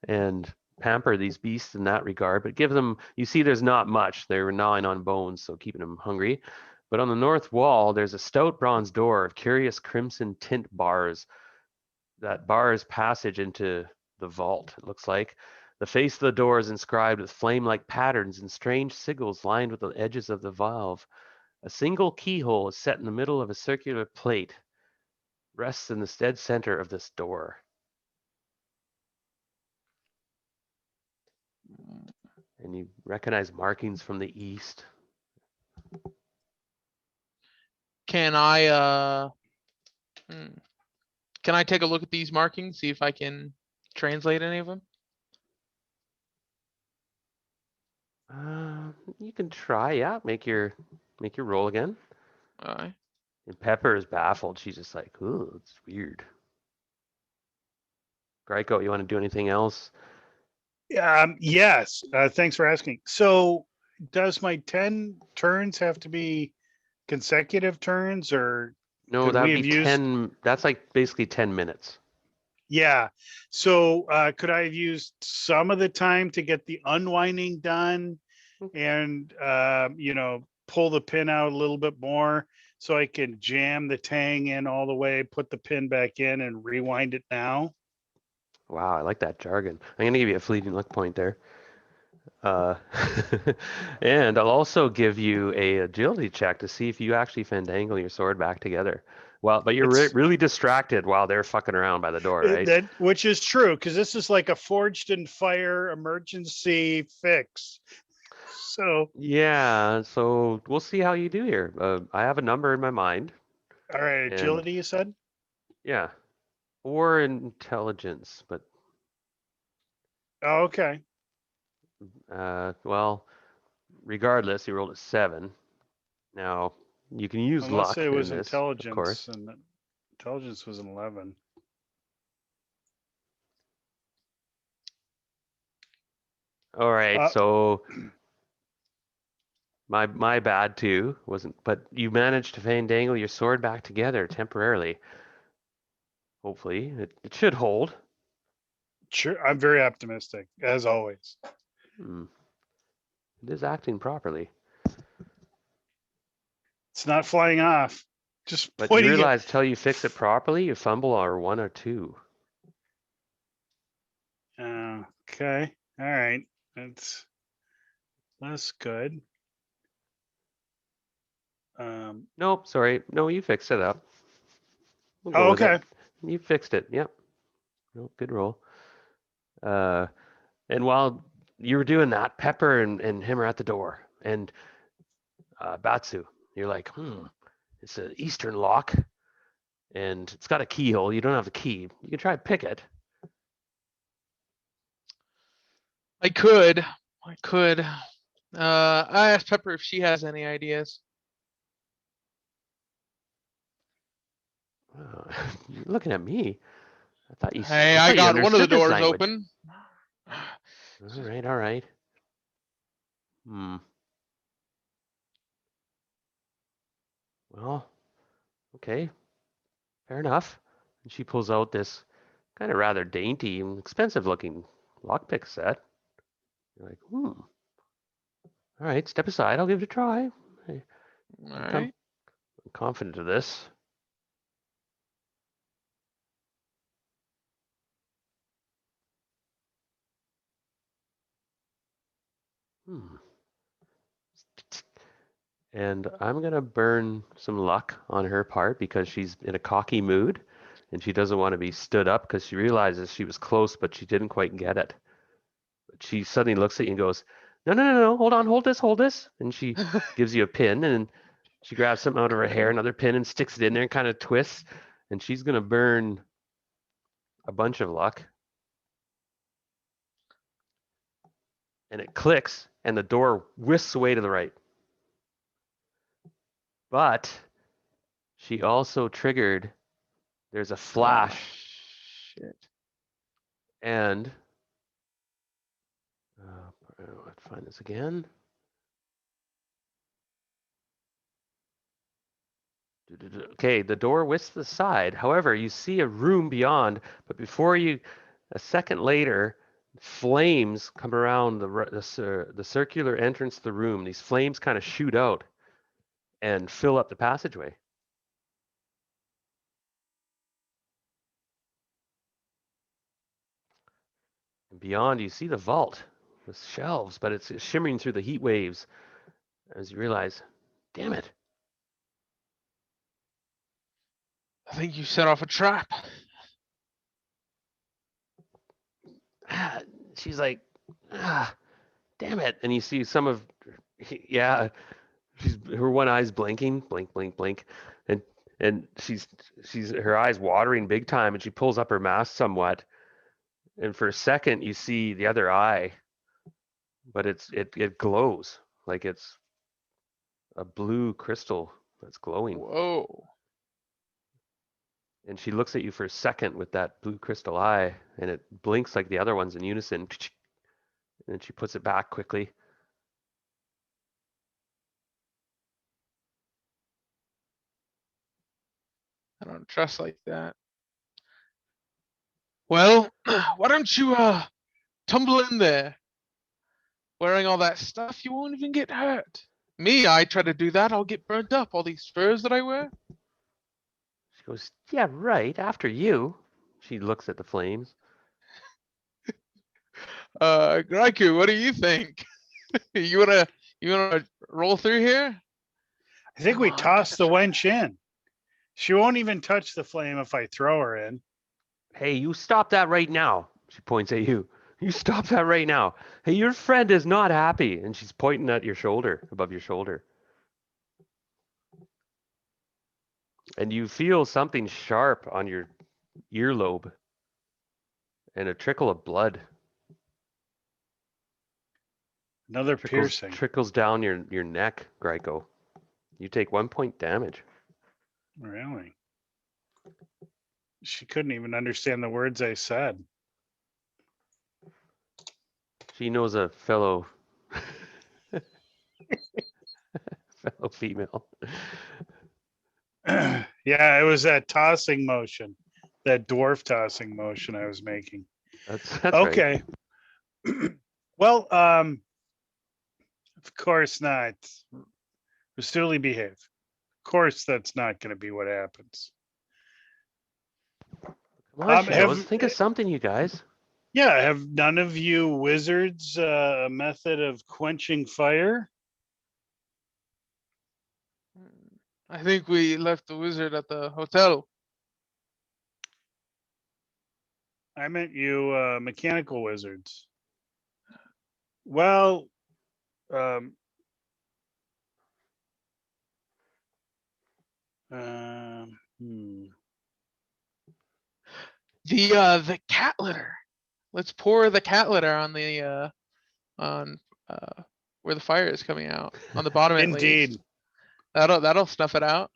Speaker 1: and pamper these beasts in that regard. But give them, you see, there's not much. They're gnawing on bones, so keeping them hungry. But on the north wall, there's a stout bronze door of curious crimson tint bars that bars passage into the vault, it looks like. The face of the door is inscribed with flame-like patterns and strange sigils lined with the edges of the valve. A single keyhole is set in the middle of a circular plate, rests in the dead center of this door. And you recognize markings from the east.
Speaker 3: Can I hmm, can I take a look at these markings, see if I can translate any of them?
Speaker 1: You can try, yeah. Make your roll again.
Speaker 3: All right.
Speaker 1: And Pepper is baffled. She's just like, ooh, it's weird. Gryko, you want to do anything else?
Speaker 2: Yes. Thanks for asking. So, does my 10 turns have to be consecutive turns, or
Speaker 1: No,
Speaker 2: could
Speaker 1: that
Speaker 2: we
Speaker 1: would be
Speaker 2: have used?
Speaker 1: 10. That's like basically 10 minutes.
Speaker 2: Yeah. So, could I have used some of the time to get the unwinding done and, pull the pin out a little bit more so I can jam the tang in all the way, put the pin back in and rewind it now?
Speaker 1: Wow, I like that jargon. I'm going to give you a fleeting luck point there. Uh, and I'll also give you a agility check to see if you actually fandangle your sword back together. Well, but you're
Speaker 2: It's
Speaker 1: really distracted while they're fucking around by the door, right?
Speaker 2: that which is true because this is like a forged in fire emergency fix. So,
Speaker 1: Yeah, so we'll see how you do here. I have a number in my mind,
Speaker 2: all right,
Speaker 1: and
Speaker 2: agility, you said?
Speaker 1: yeah, or intelligence, but
Speaker 2: Oh, okay.
Speaker 1: well, regardless, you rolled a 7. Now, you can use
Speaker 2: Unless
Speaker 1: luck
Speaker 2: it
Speaker 1: in
Speaker 2: was
Speaker 1: this, of
Speaker 2: intelligence,
Speaker 1: course.
Speaker 2: and intelligence was an 11.
Speaker 1: All right,
Speaker 2: Uh,
Speaker 1: so my bad too, wasn't, but you managed to fandangle your sword back together temporarily. Hopefully, it should hold.
Speaker 2: sure, I'm very optimistic as always.
Speaker 1: Hmm. It is acting properly.
Speaker 2: It's not flying off, just
Speaker 1: But you
Speaker 2: pointing it.
Speaker 1: realize till you fix it properly, you fumble or 1 or 2.
Speaker 2: Okay, all right, that's good.
Speaker 1: Nope, sorry. No, you fixed it up. We'll go
Speaker 2: Oh,
Speaker 1: with it.
Speaker 2: okay,
Speaker 1: You fixed it. Yep. No, good roll. Uh, and while you were doing that, Pepper and him are at the door. And Batsu, you're like, it's an Eastern lock, and it's got a keyhole. You don't have the key. You can try to pick it.
Speaker 3: I could. I could. I asked Pepper if she has any ideas.
Speaker 1: You're looking at me.
Speaker 3: Hey,
Speaker 1: I
Speaker 3: I
Speaker 1: thought you
Speaker 3: got one of the
Speaker 1: understood this
Speaker 3: doors
Speaker 1: language.
Speaker 3: open.
Speaker 1: All right, all right. Hmm. Well, okay, fair enough. And she pulls out this kind of rather dainty and expensive-looking lockpick set. You're like, all right, step aside. I'll give it a try. I-
Speaker 3: All
Speaker 1: I'm
Speaker 3: right.
Speaker 1: confident of this. Hmm. And I'm gonna burn some luck on her part because she's in a cocky mood, and she doesn't want to be stood up because she realizes she was close, but she didn't quite get it. But she suddenly looks at you and goes, "No, no, no, no! Hold on, hold this!" And she gives you a pin, and she grabs something out of her hair, another pin, and sticks it in there and kind of twists. And she's gonna burn a bunch of luck, and it clicks, and the door whisks away to the right. But she also triggered. There's a
Speaker 3: Ah,
Speaker 1: flash,
Speaker 3: shit.
Speaker 1: and let's find this again. Okay, the door whisks to the side. However, you see a room beyond, but a second later, flames come around the circular entrance to the room. These flames kind of shoot out and fill up the passageway. And beyond, you see the vault with shelves, but it's shimmering through the heat waves as you realize, damn it.
Speaker 3: I think you set off a trap.
Speaker 1: She's like, damn it. And you see some of, yeah, her one eye's blinking, blink, blink, blink, and she's her eyes watering big time, and she pulls up her mask somewhat, and for a second you see the other eye, but it glows like it's a blue crystal that's glowing.
Speaker 3: Whoa.
Speaker 1: And she looks at you for a second with that blue crystal eye, and it blinks like the other ones in unison. And then she puts it back quickly.
Speaker 3: I don't trust like that. Well, why don't you tumble in there? Wearing all that stuff, you won't even get hurt. Me, I try to do that, I'll get burnt up. All these furs that I wear.
Speaker 1: She goes, "Yeah, right. After you." She looks at the flames.
Speaker 3: Graiku, what do you think? you wanna roll through here?
Speaker 2: I think
Speaker 3: Come
Speaker 2: we
Speaker 3: on, give
Speaker 2: toss
Speaker 3: it
Speaker 2: the
Speaker 3: a try.
Speaker 2: wench in. She won't even touch the flame if I throw her in.
Speaker 1: "Hey, you stop that right now." She points at you. "You stop that right now. Hey, your friend is not happy." And she's pointing at your shoulder, above your shoulder. And you feel something sharp on your earlobe and a trickle of blood
Speaker 2: Another
Speaker 1: trickles
Speaker 2: piercing.
Speaker 1: trickles down your neck, Gryko. You take 1 point damage.
Speaker 2: Really? She couldn't even understand the words I said.
Speaker 1: She knows a fellow fellow female.
Speaker 2: Yeah, it was that tossing motion, that dwarf tossing motion I was making.
Speaker 1: That's right.
Speaker 2: Okay. Well, of course not. Still behave. Of course, that's not going to be what happens.
Speaker 1: Come on, she goes.
Speaker 2: Have
Speaker 1: Think of something, you guys.
Speaker 2: yeah, have none of you wizards a method of quenching fire?
Speaker 3: I think we left the wizard at the hotel.
Speaker 2: I meant you mechanical wizards. Well, um, hmm.
Speaker 3: The cat litter. Let's pour the cat litter on the on where the fire is coming out. On the bottom at
Speaker 2: Indeed.
Speaker 3: least. That'll snuff it out.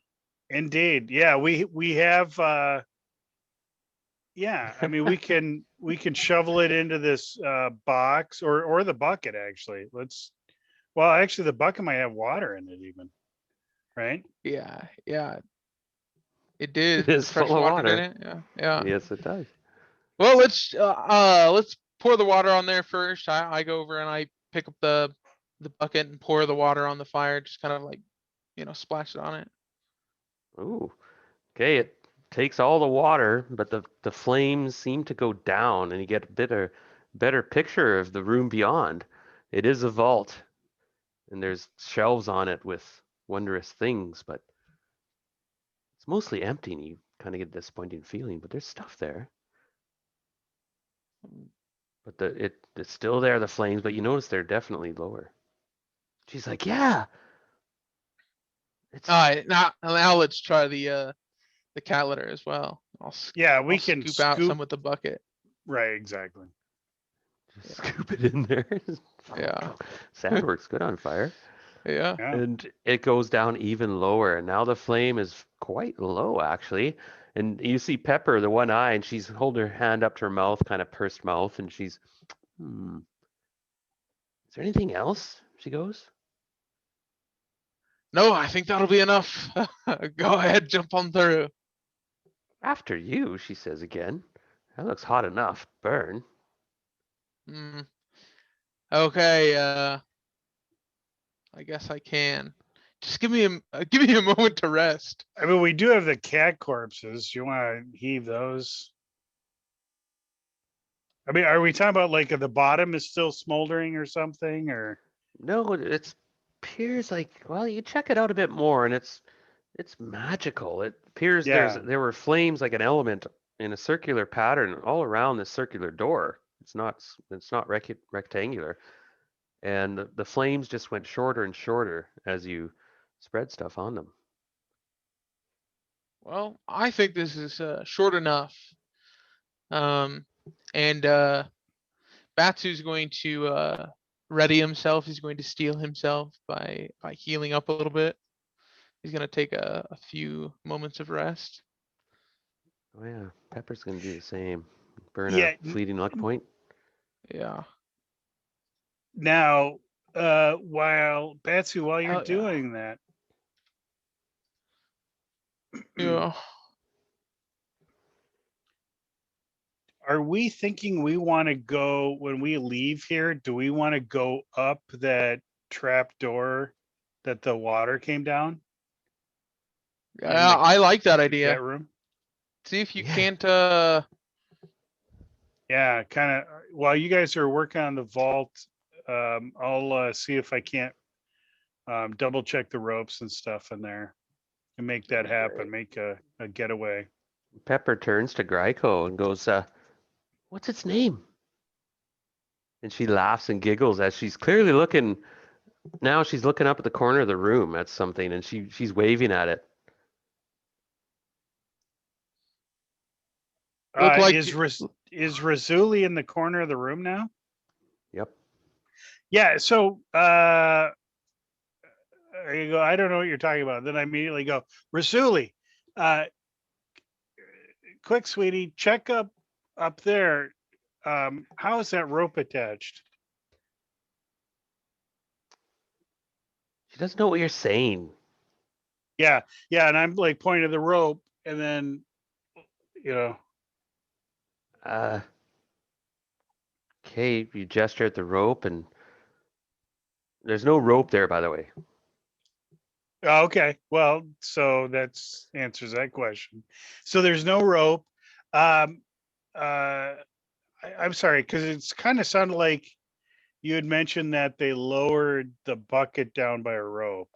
Speaker 2: Indeed. Yeah, we have yeah, I mean we can shovel it into this box or the bucket actually. Well, actually the bucket might have water in it even, right?
Speaker 3: Yeah, yeah. It
Speaker 1: It
Speaker 3: did.
Speaker 1: is
Speaker 3: Fresh
Speaker 1: full of
Speaker 3: water,
Speaker 1: water.
Speaker 3: didn't it? Yeah, yeah.
Speaker 1: Yes, it does.
Speaker 3: Well, let's pour the water on there first. I go over and I pick up the bucket and pour the water on the fire, just kind of like, splash it on it.
Speaker 1: Ooh. Okay, it takes all the water, but the flames seem to go down, and you get a better picture of the room beyond. It is a vault, and there's shelves on it with wondrous things, but it's mostly empty, and you kind of get a disappointing feeling. But there's stuff there. But it's still there, the flames, but you notice they're definitely lower. She's like, "Yeah, it's
Speaker 3: All right, now let's try the cat litter as well.
Speaker 2: Yeah, we
Speaker 3: I'll
Speaker 2: can
Speaker 3: scoop out
Speaker 2: scoop
Speaker 3: some with the bucket.
Speaker 2: right, exactly.
Speaker 1: just
Speaker 3: Yeah,
Speaker 1: scoop it in there."
Speaker 3: yeah,
Speaker 1: Sand works good on fire.
Speaker 3: yeah.
Speaker 2: Yeah.
Speaker 1: And it goes down even lower. Now the flame is quite low, actually. And you see Pepper, the one eye, and she's holding her hand up to her mouth, kind of pursed mouth, and she's, is there anything else? She goes.
Speaker 3: No, I think that'll be enough. Go ahead, jump on through.
Speaker 1: "After you," she says again. "That looks hot enough. Burn."
Speaker 3: Mm, okay, I guess I can. Just give me a moment to rest.
Speaker 2: I mean, we do have the cat corpses. You want to heave those? I mean, are we talking about like the bottom is still smoldering or something or
Speaker 1: No, it appears like, well, you check it out a bit more, and it's magical. It appears
Speaker 2: yeah.
Speaker 1: there were flames like an element in a circular pattern all around this circular door. It's not rectangular, and the flames just went shorter and shorter as you spread stuff on them.
Speaker 3: Well, I think this is short enough. Um, and Batsu's going to ready himself. He's going to steel himself by healing up a little bit. He's going to take a few moments of rest.
Speaker 1: Oh yeah, Pepper's gonna do the same. Burn a
Speaker 2: Yeah.
Speaker 1: fleeting luck point.
Speaker 3: Yeah.
Speaker 2: Now, while Patsy, while you're
Speaker 3: Oh yeah.
Speaker 2: doing that,
Speaker 3: Yeah.
Speaker 2: are we thinking we want to go when we leave here? Do we want to go up that trap door that the water came down in
Speaker 3: Yeah, I like that idea.
Speaker 2: that room?
Speaker 3: See if you
Speaker 1: Yeah.
Speaker 3: can't
Speaker 2: Yeah, kind of. While you guys are working on the vault, I'll see if I can't double check the ropes and stuff in there and make that happen.
Speaker 1: Right.
Speaker 2: Make a getaway.
Speaker 1: Pepper turns to Gryko and goes, "What's its name?" And she laughs and giggles as she's clearly looking. Now she's looking up at the corner of the room at something, and she's waving at it.
Speaker 3: look like
Speaker 2: Is Razuli in the corner of the room now?
Speaker 1: Yep.
Speaker 2: Yeah. So you go. I don't know what you're talking about. Then I immediately go, Razuli, uh, quick, sweetie, check up there. How is that rope attached?
Speaker 1: She doesn't know what you're saying.
Speaker 2: Yeah, yeah. And I'm like pointing to the rope, and then you know,
Speaker 1: Uh, okay, you gesture at the rope, and there's no rope there, by the way.
Speaker 2: oh, okay. Well, so that's answers that question. So there's no rope. Um, I'm sorry because it's kind of sounded like you had mentioned that they lowered the bucket down by a rope.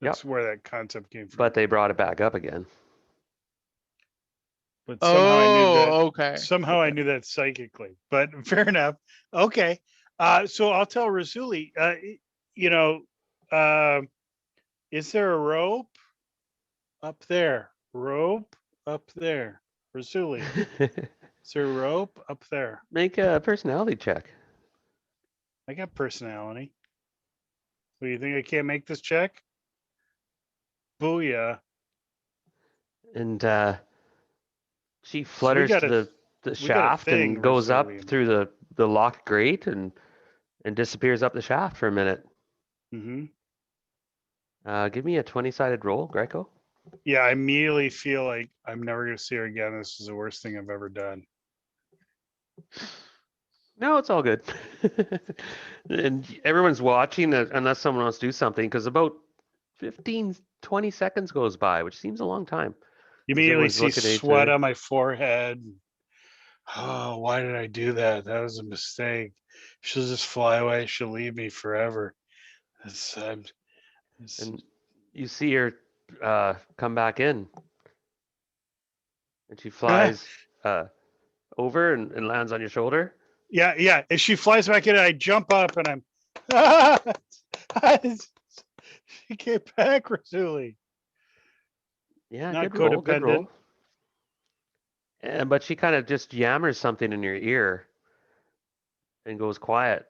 Speaker 2: That's
Speaker 1: Yep.
Speaker 2: where that concept came from.
Speaker 1: But they brought it back up again.
Speaker 2: But somehow I knew that.
Speaker 3: oh, okay.
Speaker 2: Somehow I
Speaker 3: Okay.
Speaker 2: knew that psychically. But fair enough. Okay. So I'll tell Rasuli. You know, uh, is there a rope up there? Rope up there. Rasuli. Is there a rope up there?
Speaker 1: Make a personality check.
Speaker 2: I got personality. What, you think I can't make this check? Booyah.
Speaker 1: And she
Speaker 2: So
Speaker 1: flutters to the
Speaker 2: we got a
Speaker 1: shaft
Speaker 2: thing,
Speaker 1: and goes up
Speaker 2: Rasuli.
Speaker 1: through the locked grate and disappears up the shaft for a minute.
Speaker 2: Mm-hmm.
Speaker 1: Give me a 20-sided roll, Greco.
Speaker 2: Yeah, I immediately feel like I'm never going to see her again. This is the worst thing I've ever done.
Speaker 1: No, it's all good. And everyone's watching unless someone wants to do something because about 15, 20 seconds goes by, which seems a long time
Speaker 2: You
Speaker 1: as
Speaker 2: immediately
Speaker 1: everyone's
Speaker 2: see
Speaker 1: looking at each
Speaker 2: sweat
Speaker 1: other.
Speaker 2: on my forehead. Oh, why did I do that? That was a mistake. She'll just fly away. She'll leave me forever. It's, it's,
Speaker 1: And you see her come back in, and she flies over and lands on your shoulder.
Speaker 2: yeah, yeah. If she flies back in, I jump up and I'm. She came back, Rasuli.
Speaker 1: Yeah,
Speaker 2: Not
Speaker 1: good roll, good
Speaker 2: codependent.
Speaker 1: roll. But she kind of just yammers something in your ear and goes quiet.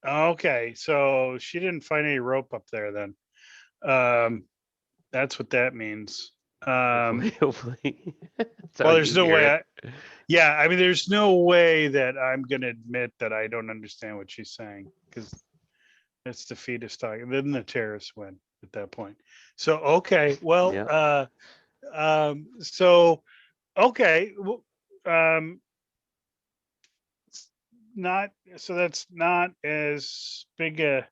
Speaker 2: Okay, so she didn't find any rope up there then. Um, that's what that means.
Speaker 1: Hopefully, hopefully. That's how
Speaker 2: Well,
Speaker 1: you
Speaker 2: there's no
Speaker 1: hear
Speaker 2: way.
Speaker 1: it.
Speaker 2: Yeah, I mean, there's no way that I'm going to admit that I don't understand what she's saying because it's defeatist talking. Then the terrorists win at that point. So okay, well,
Speaker 1: Yeah.
Speaker 2: so okay, not so that's not as big a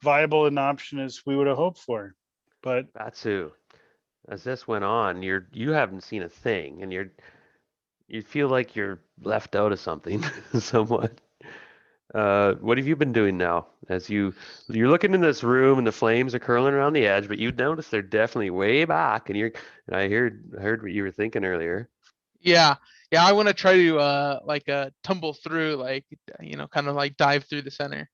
Speaker 2: viable an option as we would have hoped for, but
Speaker 1: Batsu, as this went on, you haven't seen a thing, and you feel like you're left out of something somewhat. What have you been doing now? As you're looking in this room and the flames are curling around the edge, but you notice they're definitely way back, and I heard what you were thinking earlier.
Speaker 3: Yeah. Yeah, I want to try to like tumble through, like kind of like dive through the center.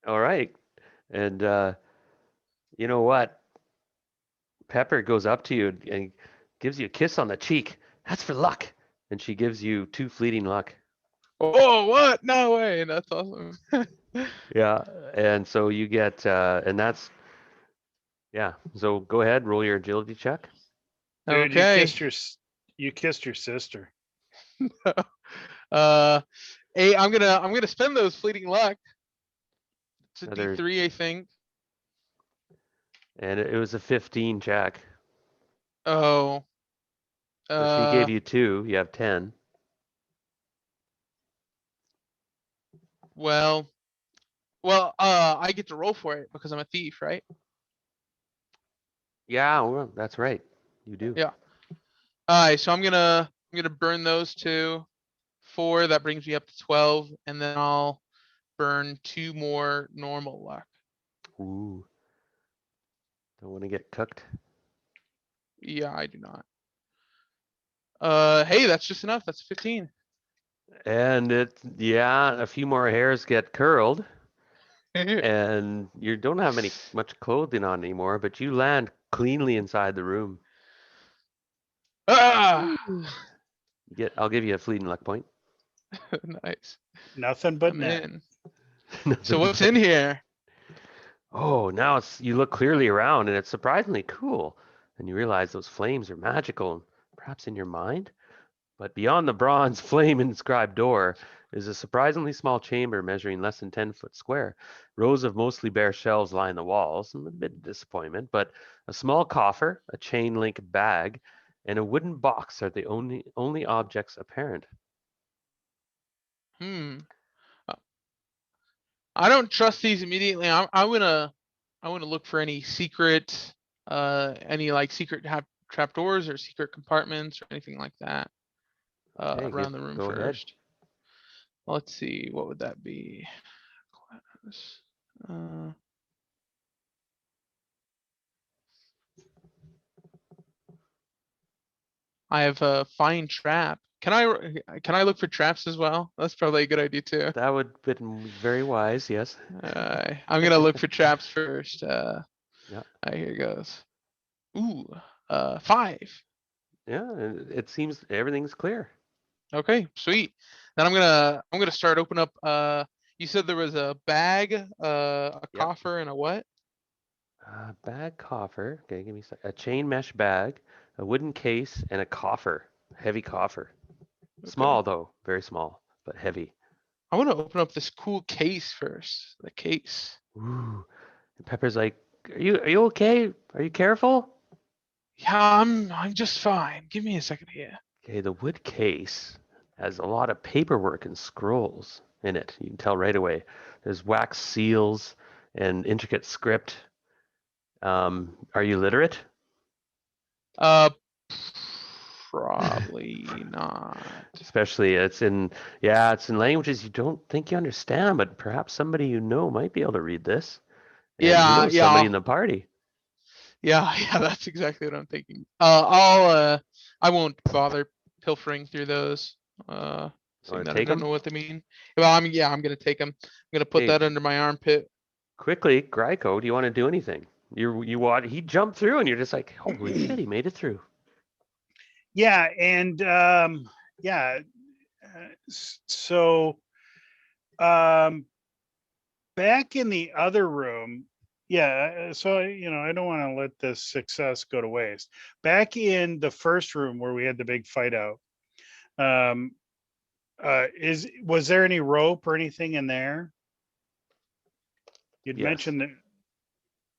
Speaker 1: All right, and you know what? Pepper goes up to you and gives you a kiss on the cheek. That's for luck, and she gives you 2 fleeting luck.
Speaker 3: Oh, what? No way. That's awesome.
Speaker 1: Yeah, and so you get, and Yeah. So go ahead, roll your agility check.
Speaker 2: Dude,
Speaker 3: Okay.
Speaker 2: you kissed your sister.
Speaker 3: uh, I'm gonna spend those fleeting luck. It's a
Speaker 1: Another,
Speaker 3: D3, I think.
Speaker 1: and it was a 15 check.
Speaker 3: Oh.
Speaker 1: So she gave
Speaker 3: Uh.
Speaker 1: you 2. You have 10.
Speaker 3: Well. I get to roll for it because I'm a thief, right?
Speaker 1: Yeah, well, that's right. You do.
Speaker 3: Yeah. Alright, so I'm gonna burn those 2. 4, that brings me up to 12, and then I'll burn 2 more normal luck.
Speaker 1: Ooh. Don't want to get cooked.
Speaker 3: Yeah, I do not. Hey, that's just enough. That's 15.
Speaker 1: And yeah, a few more hairs get curled, and you don't have much clothing on anymore, but you land cleanly inside the room.
Speaker 3: Ah,
Speaker 1: I'll give you a fleeting luck point.
Speaker 3: nice.
Speaker 2: Nothing but
Speaker 3: I'm
Speaker 2: net.
Speaker 3: in. So
Speaker 1: Nothing
Speaker 3: what's
Speaker 1: but
Speaker 3: in here?
Speaker 1: oh, now you look clearly around, and it's surprisingly cool. And you realize those flames are magical, and perhaps in your mind. But beyond the bronze flame-inscribed door is a surprisingly small chamber measuring less than 10 foot square. Rows of mostly bare shelves line the walls, and a bit of disappointment, but a small coffer, a chain link bag, and a wooden box are the only objects apparent.
Speaker 3: Hmm. Uh, I don't trust these immediately. I wanna look for any secret, any like secret trapdoors or secret compartments or anything like that
Speaker 1: Okay,
Speaker 3: around the room
Speaker 1: go ahead.
Speaker 3: first. Let's see, what would that be? Glass. Uh, I have a fine trap. Can I look for traps as well? That's probably a good idea too.
Speaker 1: That would have been very wise, yes.
Speaker 3: I'm gonna look for traps first.
Speaker 1: Yeah,
Speaker 3: Here goes. Ooh, 5.
Speaker 1: yeah, and it seems everything's clear.
Speaker 3: Okay, sweet. Then I'm gonna start open up. You said there was a bag, a
Speaker 1: Yep.
Speaker 3: coffer, and a what?
Speaker 1: Bag coffer. Okay, give me a sec. A chain mesh bag, a wooden case, and a coffer. Heavy coffer.
Speaker 3: Okay.
Speaker 1: Small though, very small, but heavy.
Speaker 3: I want to open up this cool case first. The case.
Speaker 1: Ooh. And Pepper's like, "Are you okay? Are you careful?"
Speaker 3: Yeah, I'm just fine. Give me a second here.
Speaker 1: Okay, the wood case has a lot of paperwork and scrolls in it. You can tell right away. There's wax seals and intricate script. Are you literate?
Speaker 3: Uh, probably not.
Speaker 1: Especially it's in languages you don't think you understand, but perhaps somebody you know might be able to read this. And who
Speaker 3: Yeah,
Speaker 1: knows, somebody
Speaker 3: yeah,
Speaker 1: in the party.
Speaker 3: yeah. That's exactly what I'm thinking. I won't bother pilfering through those.
Speaker 1: You want
Speaker 3: Seeing
Speaker 1: to
Speaker 3: that I
Speaker 1: take
Speaker 3: don't
Speaker 1: them?
Speaker 3: know what they mean. Well, I'm gonna take them. I'm gonna put
Speaker 1: Okay,
Speaker 3: that under my armpit.
Speaker 1: quickly, Gryko, do you want to do anything? You want he jumped through and you're just like, holy shit, he made it through.
Speaker 2: Yeah, and yeah. So um, back in the other room, yeah. So I don't want to let this success go to waste. Back in the first room where we had the big fight out, um, is was there any rope or anything in there? You'd
Speaker 1: Yes.
Speaker 2: mentioned that.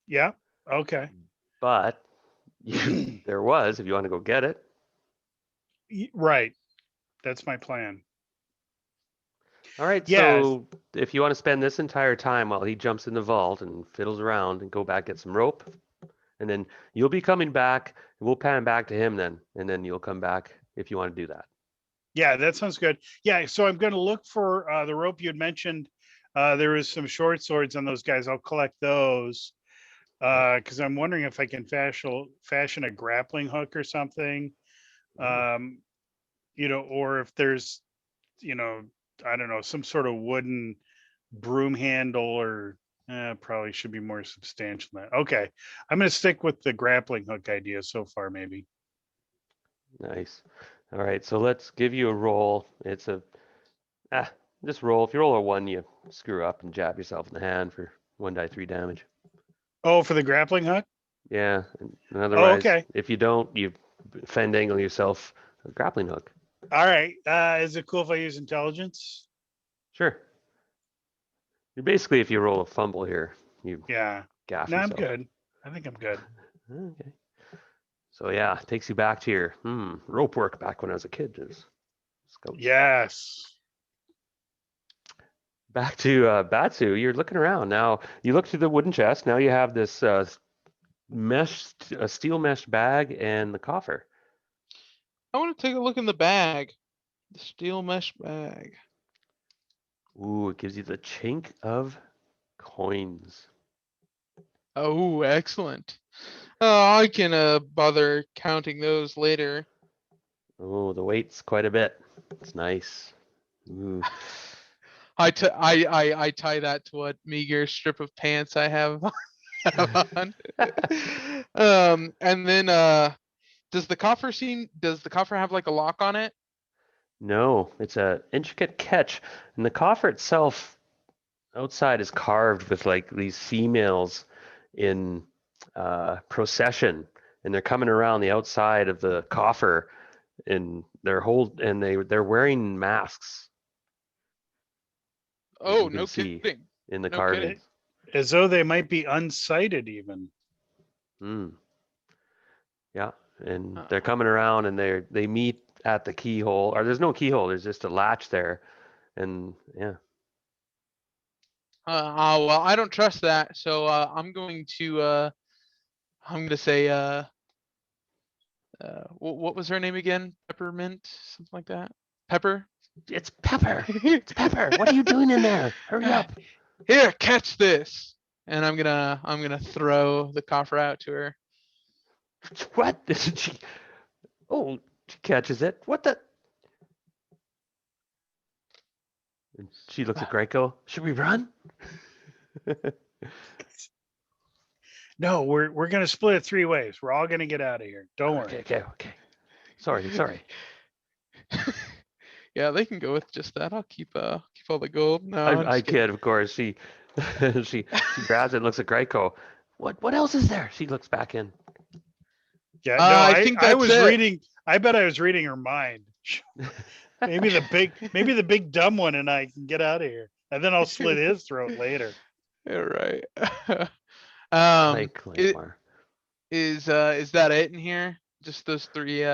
Speaker 2: Yeah. Okay.
Speaker 1: But there was, if you want to go get it.
Speaker 2: Right. That's my plan.
Speaker 1: All right,
Speaker 2: Yes.
Speaker 1: so if you want to spend this entire time while he jumps in the vault and fiddles around and go back get some rope, and then you'll be coming back, and we'll pan back to him then, and then you'll come back if you want to do that.
Speaker 2: Yeah, that sounds good. Yeah, so I'm going to look for the rope you had mentioned. There was some short swords on those guys. I'll collect those
Speaker 1: Okay.
Speaker 2: because I'm wondering if I can fashion a grappling hook or something.
Speaker 1: Ooh.
Speaker 2: Um, or if there's, you know, I don't know, some sort of wooden broom handle or probably should be more substantial than that. Okay, I'm going to stick with the grappling hook idea so far, maybe.
Speaker 1: Nice. All right, so let's give you a roll. It's a ah, just roll. If you roll a 1, you screw up and jab yourself in the hand for 1 die 3 damage.
Speaker 2: Oh, for the grappling hook?
Speaker 1: Yeah. And
Speaker 2: Oh,
Speaker 1: otherwise,
Speaker 2: okay.
Speaker 1: if you don't, you fandangle yourself a grappling hook.
Speaker 2: All right. Is it cool if I use intelligence?
Speaker 1: Sure. You're basically, if you roll a fumble here, you
Speaker 2: Yeah.
Speaker 1: gaff
Speaker 2: No, I'm
Speaker 1: yourself.
Speaker 2: good. I think I'm good.
Speaker 1: Okay. So yeah, takes you back to your rope work back when I was a kid. Just scouts.
Speaker 2: Yes.
Speaker 1: Back to Batsu. You're looking around now. You look through the wooden chest. Now you have this steel mesh bag and the coffer.
Speaker 3: I want to take a look in the bag. The steel mesh bag.
Speaker 1: Ooh, it gives you the chink of coins.
Speaker 3: Oh, excellent. Oh, I can bother counting those later.
Speaker 1: Oh, the weight's quite a bit. It's nice. Ooh.
Speaker 3: I tie that to what meager strip of pants I have, have on. And then does the coffer have like a lock on it?
Speaker 1: No, it's a intricate catch, and the coffer itself outside is carved with like these females in procession, and they're coming around the outside of the coffer, and they're wearing masks.
Speaker 3: Oh,
Speaker 1: You can
Speaker 3: no
Speaker 1: see
Speaker 3: kidding.
Speaker 1: in the
Speaker 3: No kidding.
Speaker 1: carvings.
Speaker 2: As though they might be unsighted even.
Speaker 1: Mm, yeah, and they're
Speaker 3: Uh,
Speaker 1: coming around, and they meet at the keyhole, or there's no keyhole. There's just a latch there, and yeah.
Speaker 3: well, I don't trust that, so I'm going to say what was her name again? Peppermint, something like that. Pepper.
Speaker 1: It's Pepper. It's Pepper. What are you doing in there? Hurry up.
Speaker 3: Here, catch this. And I'm gonna throw the coffer out to her.
Speaker 1: What? She, oh, she catches it. What the? And she looks at Greco. Should we run?
Speaker 2: No, we're gonna split it 3 ways. We're all gonna get out of here. Don't worry.
Speaker 1: Okay. Sorry.
Speaker 3: Yeah, they can go with just that. I'll keep all the gold. No, I'm
Speaker 1: I
Speaker 3: just kidding.
Speaker 1: kid, of course. She she grabs it and looks at Greco. What else is there? She looks back in.
Speaker 2: Yeah, no,
Speaker 3: I think
Speaker 2: I
Speaker 3: that's
Speaker 2: was
Speaker 3: it.
Speaker 2: reading. I bet I was reading her mind. Maybe the big dumb one and I can get out of here, and then I'll slit his throat later.
Speaker 3: Yeah, right.
Speaker 1: Like
Speaker 3: It
Speaker 1: Lankhmar.
Speaker 3: is that it in here? Just those three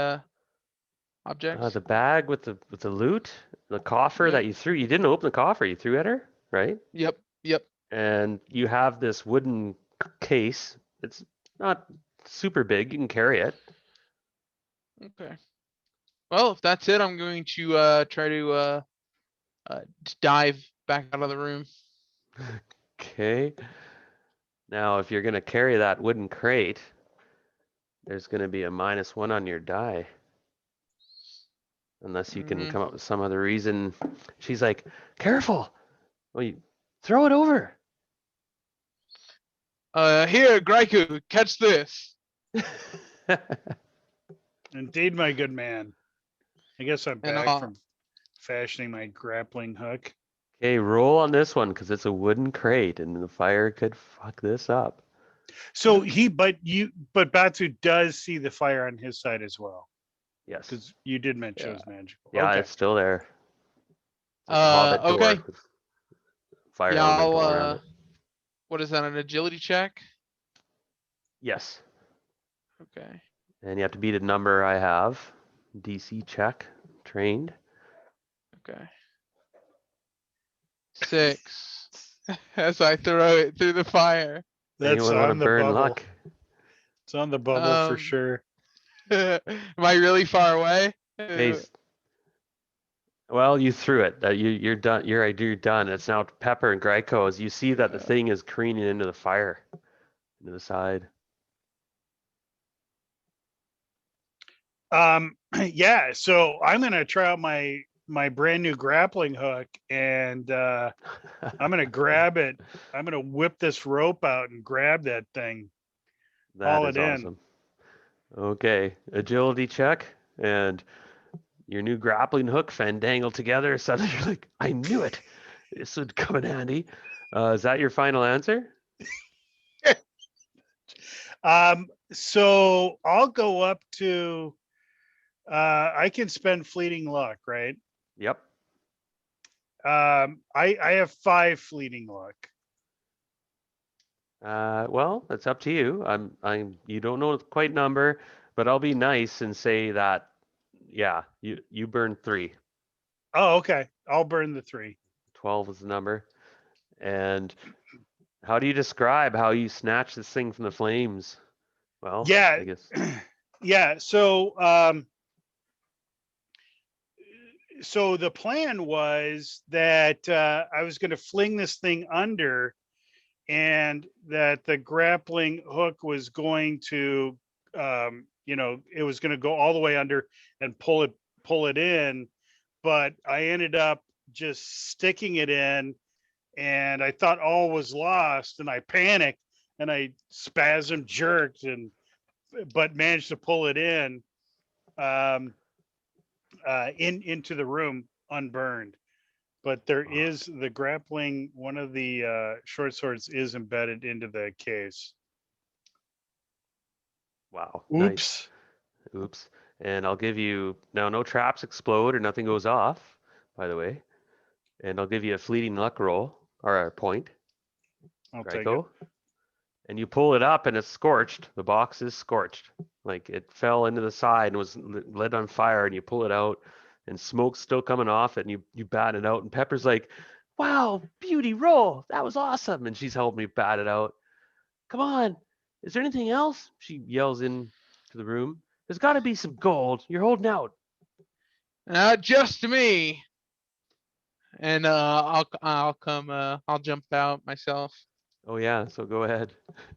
Speaker 3: objects?
Speaker 1: The bag with the loot, the coffer
Speaker 3: Yep.
Speaker 1: that you threw. You didn't open the coffer. You threw at her, right?
Speaker 3: Yep.
Speaker 1: And you have this wooden case. It's not super big. You can carry it.
Speaker 3: Okay. Well, if that's it, I'm going to try to dive back out of the room.
Speaker 1: Okay. Now, if you're going to carry that wooden crate, there's going to be a -1 on your die. Unless you can come up with some other reason. She's like, careful. Well, you throw it over.
Speaker 3: Here, Graiku, catch this.
Speaker 2: Indeed, my good man. I guess I'm
Speaker 3: And
Speaker 2: back from fashioning my grappling hook.
Speaker 1: Okay, roll on this one because it's a wooden crate and the fire could fuck this up.
Speaker 2: So but Batsu does see the fire on his side as well,
Speaker 1: Yes.
Speaker 2: because you did mention it was magical.
Speaker 1: Yeah,
Speaker 2: Okay.
Speaker 1: it's still there. It's like a hobbit door
Speaker 3: okay.
Speaker 1: with fire
Speaker 3: Yeah,
Speaker 1: element all around it.
Speaker 3: what is that, an agility check?
Speaker 1: Yes.
Speaker 3: Okay.
Speaker 1: And you have to beat a number I have. DC check. Trained.
Speaker 3: Okay. 6. As I throw it through the fire.
Speaker 2: That's
Speaker 1: Anyone want to
Speaker 2: on the
Speaker 1: burn
Speaker 2: bubble.
Speaker 1: luck?
Speaker 2: It's on the bubble for sure.
Speaker 3: Am I really far away?
Speaker 1: Hey, well, you threw it. You're done. You're done. It's now Pepper and Greco as you see that the thing is careening into the fire, into the side.
Speaker 2: Yeah, so I'm gonna try out my brand new grappling hook, and I'm gonna grab it. I'm gonna whip this rope out and grab that thing.
Speaker 1: That
Speaker 2: haul
Speaker 1: is
Speaker 2: it in.
Speaker 1: awesome. Okay, agility check and your new grappling hook fandangle together. Suddenly you're like, I knew it. This would come in handy. Is that your final answer?
Speaker 2: So I'll go up to, I can spend fleeting luck, right?
Speaker 1: Yep.
Speaker 2: I have 5 fleeting luck.
Speaker 1: Well, it's up to you. You don't know the quite number, but I'll be nice and say that, yeah, you burned 3.
Speaker 2: Oh, okay. I'll burn the 3.
Speaker 1: 12 is the number. And how do you describe how you snatch this thing from the flames? Well,
Speaker 2: Yeah.
Speaker 1: I guess.
Speaker 2: Yeah. So the plan was that I was going to fling this thing under, and that the grappling hook was going to, it was going to go all the way under and pull it in. But I ended up just sticking it in, and I thought all was lost, and I panicked and I spasm jerked, and but managed to pull it in, um, into the room unburned. But there is the grappling. One of the short swords is embedded into the case.
Speaker 1: Wow, nice.
Speaker 2: Oops.
Speaker 1: Oops. And I'll give you now, no traps explode or nothing goes off, by the way. And I'll give you a fleeting luck roll or a point,
Speaker 2: I'll take it.
Speaker 1: Gryko. And you pull it up and it's scorched. The box is scorched. Like it fell into the side and was lit on fire, and you pull it out and smoke's still coming off it, and you bat it out. And Pepper's like, wow, beauty roll. That was awesome. And she's helping me bat it out. Come on. Is there anything else? She yells into the room. There's got to be some gold. You're holding out.
Speaker 3: Just me. And I'll jump out myself.
Speaker 1: Oh, yeah. So go ahead.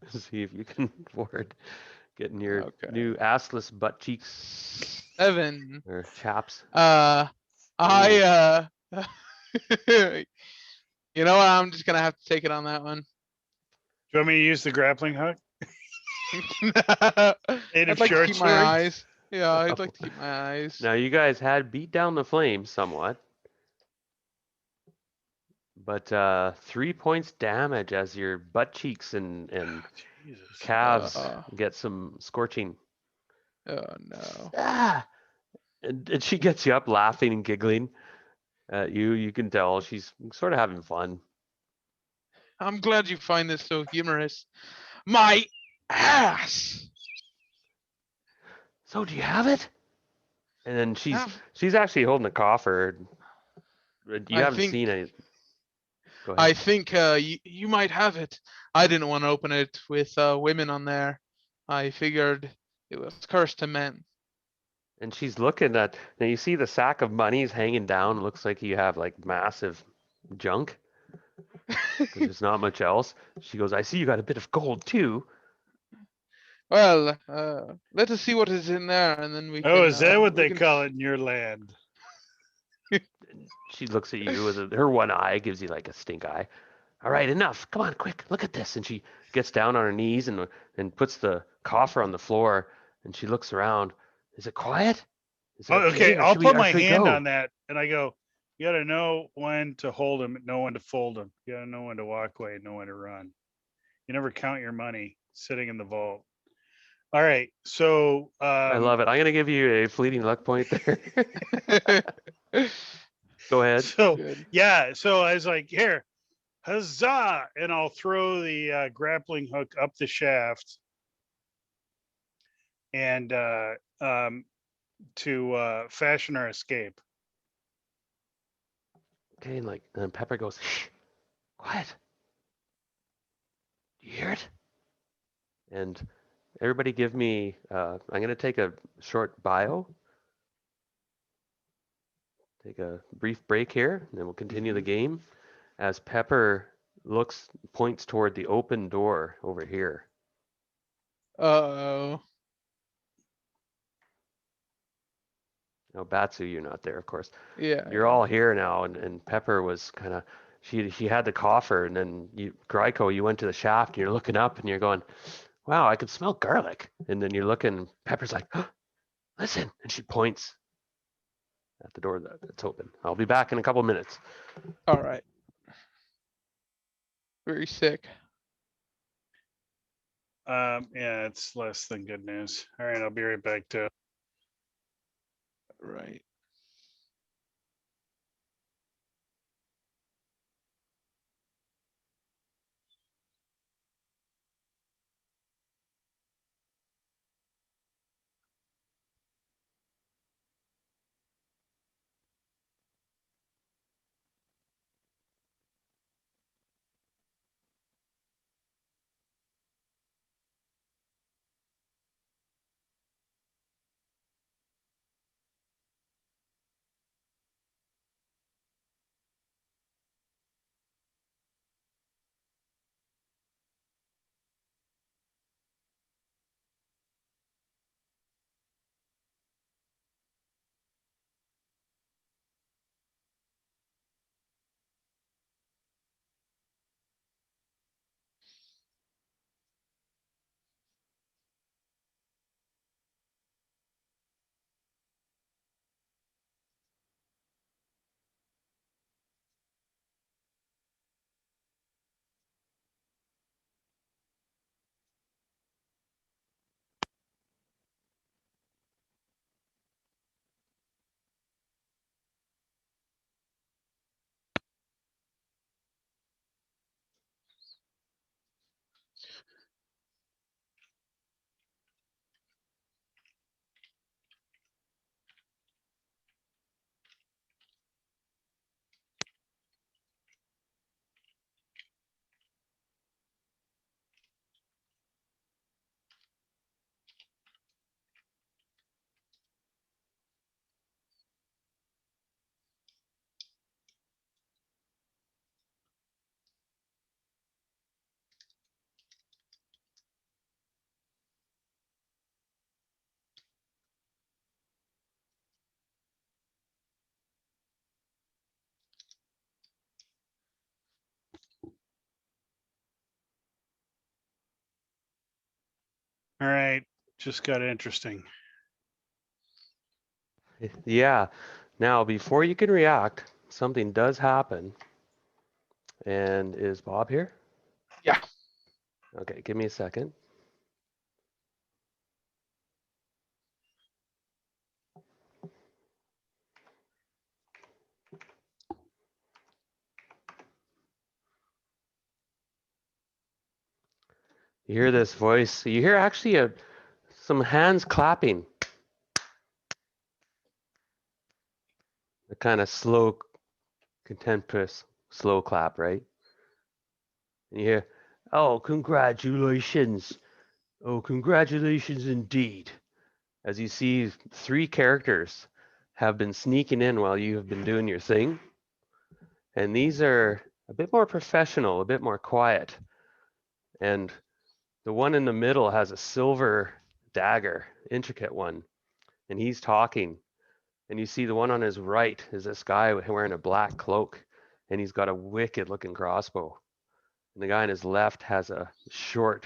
Speaker 1: See if you can afford getting your
Speaker 3: Okay.
Speaker 1: new assless butt cheeks
Speaker 3: 7.
Speaker 1: or chaps.
Speaker 3: I you know what? I'm just gonna have to take it on that one.
Speaker 2: Do you want me to use the grappling hook?
Speaker 3: I'd like to keep my eyes. Yeah, I'd like to keep my eyes.
Speaker 1: Now, you guys had beat down the flames somewhat, but 3 points damage as your butt cheeks and
Speaker 2: Jesus.
Speaker 1: calves get some scorching.
Speaker 3: Oh no.
Speaker 1: Ah! And she gets you up laughing and giggling at you. You can tell she's sort of having fun.
Speaker 3: I'm glad you find this so humorous. My ass.
Speaker 1: So do you have it? And then
Speaker 3: Have-
Speaker 1: she's actually holding a coffer. You
Speaker 3: I
Speaker 1: haven't
Speaker 3: think
Speaker 1: seen any. Go
Speaker 3: I
Speaker 1: ahead.
Speaker 3: think you might have it. I didn't want to open it with women on there. I figured it was cursed to men.
Speaker 1: And she's looking at. Now you see the sack of money is hanging down. It looks like you have like massive junk because there's not much else. She goes, I see you got a bit of gold too.
Speaker 3: Well, let us see what is in there, and then we
Speaker 2: Oh,
Speaker 3: can.
Speaker 2: is that what
Speaker 3: We
Speaker 2: they
Speaker 3: can.
Speaker 2: call it in your land?
Speaker 1: She looks at you with her one eye, gives you like a stink eye. All right, enough. Come on, quick. Look at this. And she gets down on her knees and puts the coffer on the floor. And she looks around. Is it quiet? Is it
Speaker 2: Oh,
Speaker 1: okay?
Speaker 2: okay.
Speaker 1: Or
Speaker 2: I'll
Speaker 1: should we
Speaker 2: put
Speaker 1: or
Speaker 2: my
Speaker 1: should we
Speaker 2: hand
Speaker 1: go?
Speaker 2: on that, and I go, you got to know when to hold them, know when to fold them. You got to know when to walk away, know when to run. You never count your money sitting in the vault. All right. So,
Speaker 1: I love it. I'm gonna give you a fleeting luck point there. Go ahead.
Speaker 2: so
Speaker 3: Good.
Speaker 2: yeah. So I was like, here, huzzah, and I'll throw the grappling hook up the shaft, and to fashion our escape.
Speaker 1: Okay, and like and then Pepper goes, shh, quiet. Do you hear it? And everybody give me I'm gonna take a short bio. Take a brief break here, and then we'll continue the game as Pepper points toward the open door over here.
Speaker 3: Oh.
Speaker 1: Now, Batsu, you're not there, of course.
Speaker 3: Yeah.
Speaker 1: You're
Speaker 3: Yeah.
Speaker 1: all here now, and Pepper was kind of, she had the coffer, and then Gryko, you went to the shaft, and you're looking up, and you're going, wow, I can smell garlic. And then you're looking, Pepper's like, oh, listen, and she points at the door that's open. I'll be back in a couple minutes.
Speaker 3: All right. Very sick.
Speaker 2: Yeah, it's less than good news. All right, I'll be right back to.
Speaker 3: Right.
Speaker 2: All right, just got interesting.
Speaker 1: Yeah. Now, before you can react, something does happen. And is Bob here?
Speaker 3: Yeah.
Speaker 1: Okay, give me a second. You hear this voice. You hear actually some hands clapping. A kind of slow, contemptuous, slow clap, right? And you hear, oh, congratulations. Oh, congratulations indeed. As you see, 3 characters have been sneaking in while you have been doing your thing. And these are a bit more professional, a bit more quiet. And the one in the middle has a silver dagger, intricate one, and he's talking. And you see the one on his right is this guy wearing a black cloak, and he's got a wicked looking crossbow. And the guy on his left has a short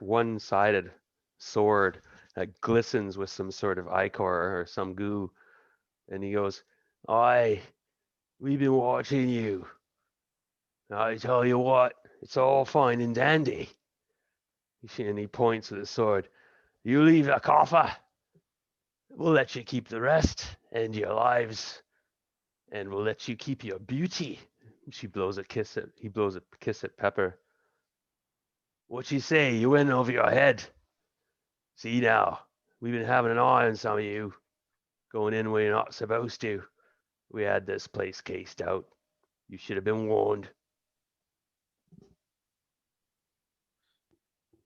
Speaker 1: one-sided sword that glistens with some sort of ichor or some goo. And he goes, "Aye, we've been watching you. I tell you what, it's all fine and dandy." And he points with his sword. "You leave the coffer. We'll let you keep the rest and your lives, and we'll let you keep your beauty." She blows a kiss at. He blows a kiss at Pepper. "What you say? You went over your head. See now, we've been having an eye on some of you, going in where you're not supposed to. We had this place cased out. You should have been warned."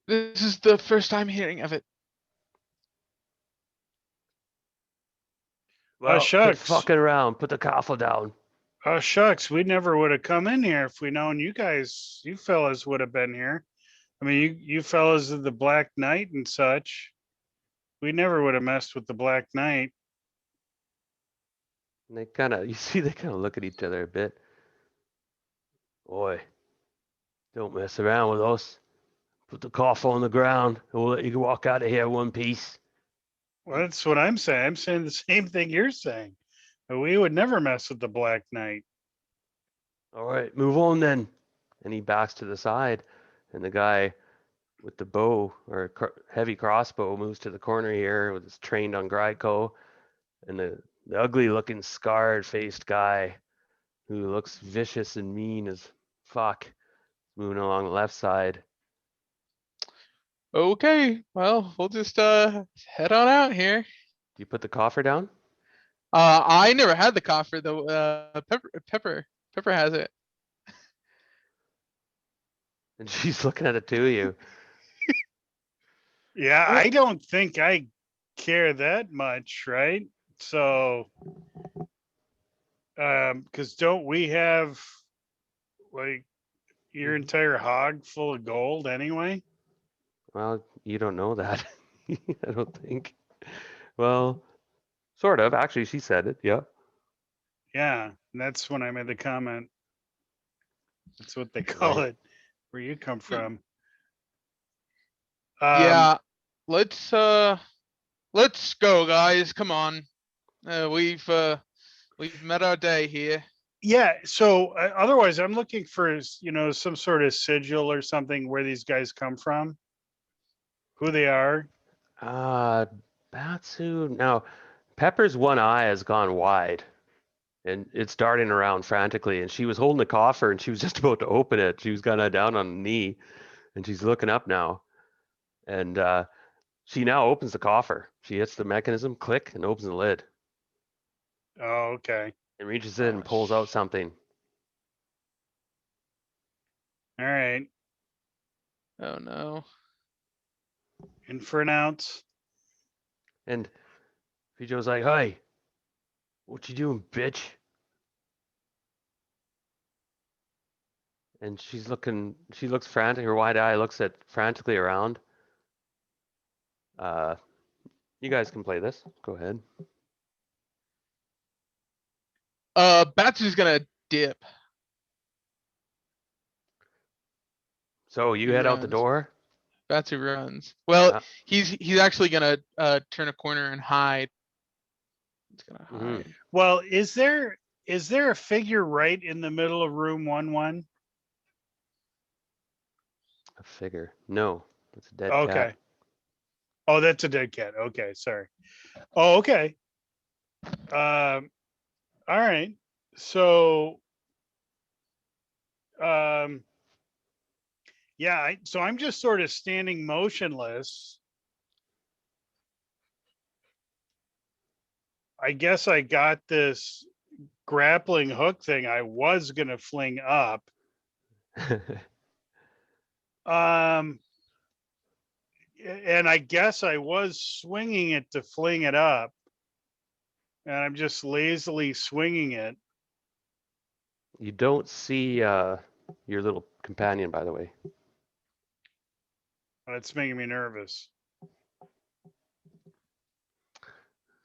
Speaker 3: This is the first time hearing of it.
Speaker 2: Oh
Speaker 1: "Well, quit
Speaker 2: shucks.
Speaker 1: fucking around. Put the coffer down."
Speaker 2: Oh shucks. We never would have come in here if we known you guys, you fellas would have been here. I mean, you fellas of the Black Knight and such. We never would have messed with the Black Knight.
Speaker 1: And they kind of, you see, they kind of look at each other a bit. "Boy, don't mess around with us. Put the coffer on the ground, and we'll let you walk out of here one piece."
Speaker 2: Well, that's what I'm saying. I'm saying the same thing you're saying. But we would never mess with the Black Knight.
Speaker 1: "All right, move on then." And he backs to the side, and the guy with the bow or heavy crossbow moves to the corner here with his trained on Gryko, and the ugly looking scarred faced guy who looks vicious and mean as fuck moving along the left side.
Speaker 3: Okay, well, we'll just head on out here.
Speaker 1: Do you put the coffer down?
Speaker 3: I never had the coffer though. Pepper has it.
Speaker 1: And she's looking at the two of you.
Speaker 2: Yeah,
Speaker 3: Well,
Speaker 2: I don't think I care that much, right? So, because don't we have like your entire hog full of gold anyway?
Speaker 1: Well, you don't know that. I don't think. Well, sort of. Actually, she said it. Yeah.
Speaker 2: Yeah, and that's when I made the comment. That's what they call
Speaker 1: Right.
Speaker 2: it. Where you come
Speaker 3: y-
Speaker 2: from?
Speaker 3: yeah, let's go, guys. Come on. We've met our day here.
Speaker 2: Yeah. So otherwise, I'm looking for some sort of sigil or something where these guys come from, who they are.
Speaker 1: Uh, Batsu. Now, Pepper's one eye has gone wide and it's darting around frantically. And she was holding the coffer and she was just about to open it. She was kind of down on a knee and she's looking up now. And she now opens the coffer. She hits the mechanism, click, and opens the lid
Speaker 2: Oh, okay.
Speaker 1: and reaches in
Speaker 3: Oh,
Speaker 1: and pulls out something.
Speaker 2: All right.
Speaker 3: oh no.
Speaker 2: In for an ounce.
Speaker 1: And Fijo's like, "Hey, what you doing, bitch?" And she looks frantic, her wide eye looks at frantically around. Uh, you guys can play this. Go ahead.
Speaker 3: Batsu's gonna dip.
Speaker 1: So you
Speaker 3: He
Speaker 1: head out the
Speaker 3: runs.
Speaker 1: door.
Speaker 3: Batsu runs. Well,
Speaker 1: Uh,
Speaker 3: he's actually gonna turn a corner and hide. He's gonna
Speaker 1: mhm.
Speaker 3: hide.
Speaker 2: Well, is there a figure right in the middle of room 1-1?
Speaker 1: A figure. No, it's a dead cat.
Speaker 2: Okay. Oh, that's a dead cat. Okay, sorry. Oh, okay. All right. So, um, yeah. So I'm just sort of standing motionless. I guess I got this grappling hook thing I was gonna fling up. Um, and I guess I was swinging it to fling it up, and I'm just lazily swinging it.
Speaker 1: You don't see your little companion, by the way.
Speaker 2: And it's making me nervous.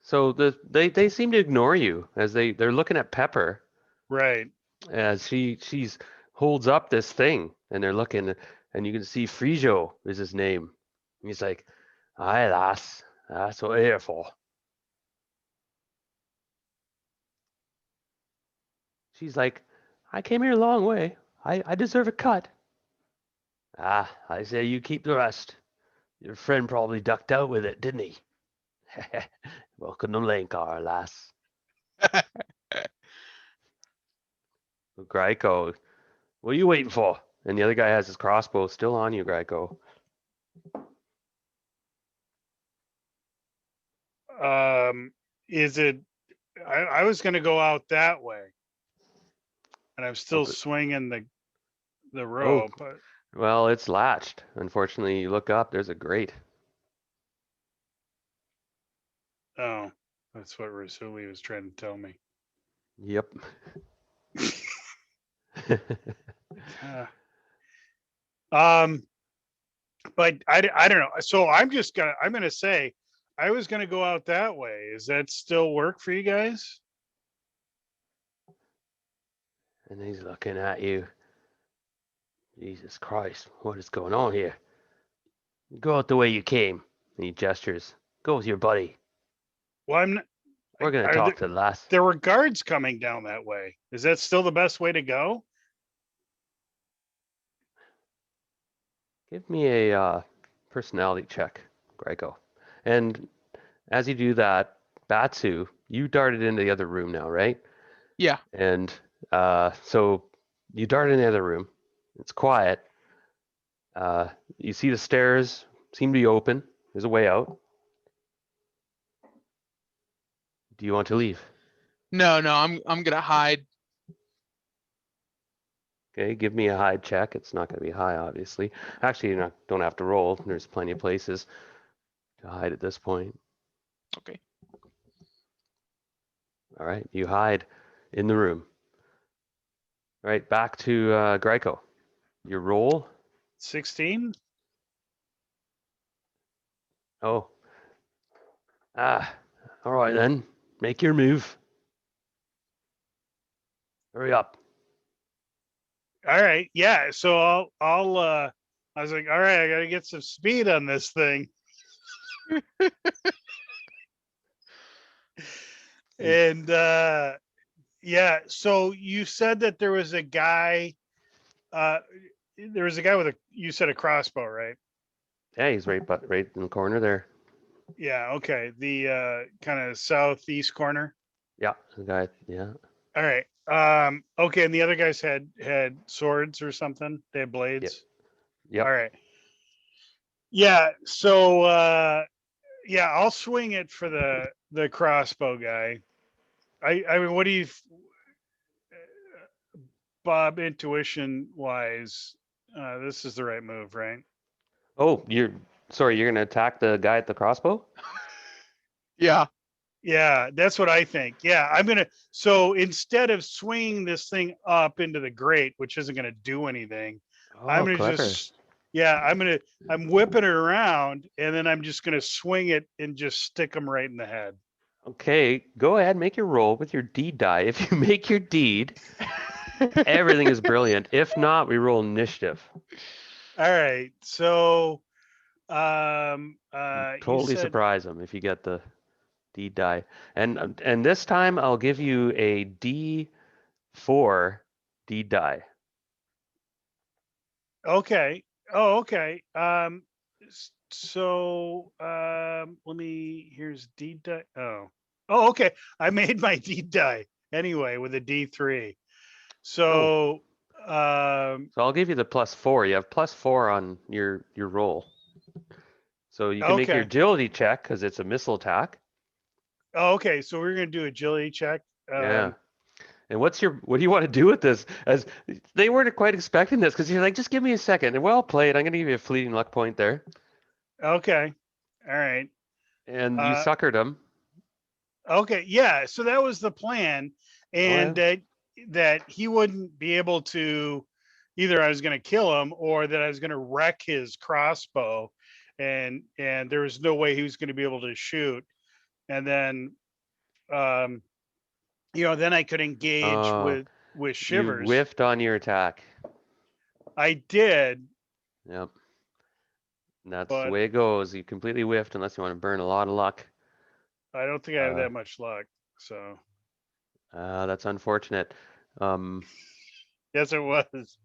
Speaker 1: So they seem to ignore you as they're looking at Pepper
Speaker 2: Right.
Speaker 1: as she's holds up this thing and they're looking and you can see Frijo is his name. And he's like, "Aye, lass, that's what we're here for." She's like, "I came here a long way. I deserve a cut." "Ah, I say you keep the rest. Your friend probably ducked out with it, didn't he?" "Welcome to Lankhmar, lass." Gryko, "What are you waiting for?" And the other guy has his crossbow still on you, Gryko.
Speaker 2: Is it? I was gonna go out that way, and I'm still
Speaker 1: Okay.
Speaker 2: swinging the
Speaker 1: Oh,
Speaker 2: rope.
Speaker 1: well, it's latched. Unfortunately, you look up, there's a grate.
Speaker 2: Oh, that's what Rasuli was trying to tell me.
Speaker 1: Yep.
Speaker 2: Uh, um, but I don't know. So I'm gonna say I was gonna go out that way. Is that still work for you guys?
Speaker 1: And he's looking at you. Jesus Christ, what is going on here? Go out the way you came. And he gestures. Go with your buddy.
Speaker 2: Well, I'm not,
Speaker 1: We're going to
Speaker 2: are
Speaker 1: talk to the lass.
Speaker 2: there were guards coming down that way. Is that still the best way to go?
Speaker 1: Give me a personality check, Greco. And as you do that, Batsu, you darted into the other room now, right?
Speaker 3: Yeah.
Speaker 1: And so you dart in the other room. It's quiet. You see the stairs seem to be open. There's a way out. Do you want to leave?
Speaker 3: No, I'm gonna hide.
Speaker 1: Okay, give me a hide check. It's not going to be high, obviously. Actually, you don't have to roll. There's plenty of places to hide at this point.
Speaker 3: Okay.
Speaker 1: All right, you hide in the room. All right, back to Greco. Your roll.
Speaker 2: 16.
Speaker 1: Oh, all right then. Make your move. Hurry up.
Speaker 2: All right. Yeah. So I was like, all right, I got to get some speed on this thing. And yeah, so you said that there was a guy with you said a crossbow, right?
Speaker 1: Yeah, he's right in the corner there.
Speaker 2: Yeah, okay. The kind of southeast corner.
Speaker 1: Yeah, the guy. Yeah.
Speaker 2: All right. Okay, and the other guys had swords or something. They had
Speaker 1: Yep.
Speaker 2: blades.
Speaker 1: Yep.
Speaker 2: All right. Yeah, so yeah, I'll swing it for the crossbow guy. I mean, what do you Bob, intuition wise, this is the right move, right?
Speaker 1: Oh, you're gonna attack the guy at the crossbow?
Speaker 3: Yeah.
Speaker 2: Yeah, that's what I think. Yeah, I'm gonna. So instead of swinging this thing up into the grate, which isn't gonna do anything, I'm
Speaker 1: Oh,
Speaker 2: gonna
Speaker 1: clever.
Speaker 2: just. Yeah, I'm whipping it around, and then I'm just gonna swing it and just stick them right in the head.
Speaker 1: Okay, go ahead, make your roll with your deed die. If you make your deed, everything is brilliant. If not, we roll initiative.
Speaker 2: All right. So, you
Speaker 1: Totally
Speaker 2: said
Speaker 1: surprise them if you get the deed die. And this time I'll give you a D4 deed die.
Speaker 2: okay. Oh, okay. So let me. Here's D die. Oh, okay. I made my D die anyway with a D3.
Speaker 1: Oh,
Speaker 2: So
Speaker 1: so I'll give you the +4. You have +4 on your roll. So you can make your
Speaker 2: okay.
Speaker 1: agility check because it's a missile attack.
Speaker 2: Oh, okay. So we're gonna do agility check.
Speaker 1: Yeah. And what do you want to do with this? As they weren't quite expecting this because you're like, just give me a second. And well played. I'm going to give you a fleeting luck point there.
Speaker 2: Okay. All right.
Speaker 1: And you
Speaker 2: Uh,
Speaker 1: suckered him.
Speaker 2: okay. Yeah. So that was the plan,
Speaker 1: Oh,
Speaker 2: and
Speaker 1: yeah.
Speaker 2: that he wouldn't be able to. Either I was going to kill him, or that I was going to wreck his crossbow, and there was no way he was going to be able to shoot. And then, um, then I could engage
Speaker 1: Uh,
Speaker 2: with
Speaker 1: you
Speaker 2: Shivers.
Speaker 1: whiffed on your attack.
Speaker 2: I did,
Speaker 1: Yep. And that's the
Speaker 2: but
Speaker 1: way it goes. You completely whiffed unless you want to burn a lot of luck.
Speaker 2: I don't think I have
Speaker 1: Uh,
Speaker 2: that much luck. So
Speaker 1: that's unfortunate. Um,
Speaker 2: yes, it was.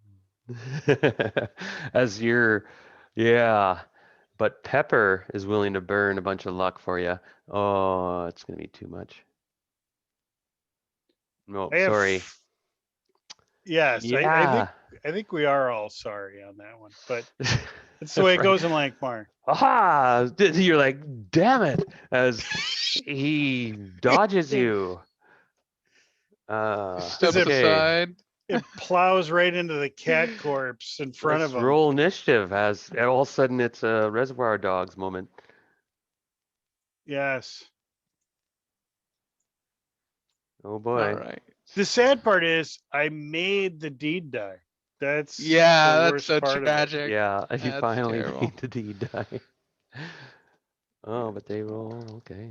Speaker 1: as you're, yeah. But Pepper is willing to burn a bunch of luck for you. Oh, it's going to be too much. No,
Speaker 2: I have.
Speaker 1: sorry.
Speaker 2: Yes,
Speaker 1: Yeah.
Speaker 2: I think we are all sorry on that one, but it's the way it
Speaker 1: Right.
Speaker 2: goes in Lankmar.
Speaker 1: Aha! You're like, damn it! As he dodges you.
Speaker 2: Is
Speaker 3: Step
Speaker 2: it
Speaker 1: Okay.
Speaker 3: aside.
Speaker 2: it plows right into the cat corpse in front of
Speaker 1: Let's
Speaker 2: him.
Speaker 1: roll initiative as all of a sudden it's a Reservoir Dogs moment.
Speaker 2: Yes.
Speaker 1: Oh
Speaker 3: All
Speaker 1: boy.
Speaker 3: right.
Speaker 2: The sad part is I made the deed die. That's the
Speaker 3: Yeah, that's
Speaker 2: worst
Speaker 3: so
Speaker 2: part of it.
Speaker 3: tragic.
Speaker 1: Yeah, you
Speaker 3: That's
Speaker 1: finally
Speaker 3: terrible.
Speaker 1: made the D die. Oh, but they roll. Okay.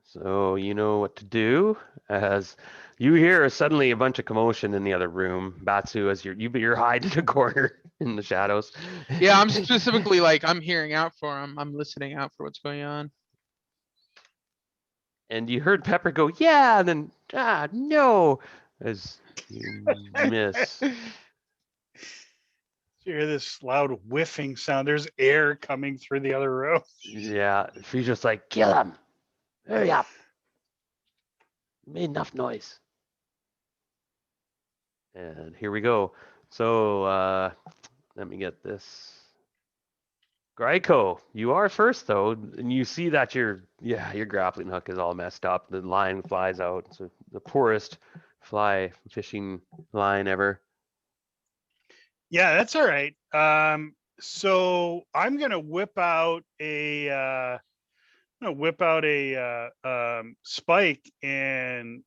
Speaker 1: So you know what to do as you hear suddenly a bunch of commotion in the other room. Batsu, as you're hiding in a corner in the shadows.
Speaker 3: Yeah, I'm specifically like I'm hearing out for him. I'm listening out for what's going on.
Speaker 1: And you heard Pepper go, yeah, and then no, as you miss.
Speaker 2: You hear this loud whiffing sound. There's air coming through the other room.
Speaker 1: Yeah, she's just like, kill him. Hurry up. Made enough noise. And here we go. So let me get this. Gryko, you are first though, and you see that your grappling hook is all messed up. The line flies out. It's the poorest fly fishing line ever.
Speaker 2: Yeah, that's all right. So I'm gonna whip out a spike and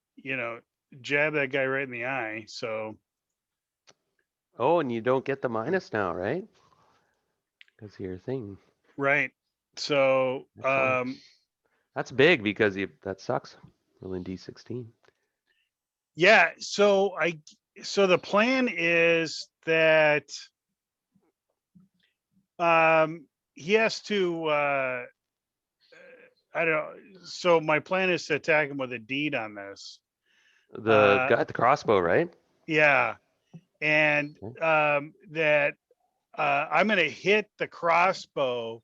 Speaker 2: jab that guy right in the eye. So
Speaker 1: Oh, and you don't get the minus now, right? That's your thing.
Speaker 2: right. So
Speaker 1: Excellent. That's big because that sucks. Rolling D16.
Speaker 2: yeah. So the plan is that he has to I don't know. So my plan is to attack him with a deed on this.
Speaker 1: The got the crossbow, right?
Speaker 2: Yeah, and that I'm going to hit the crossbow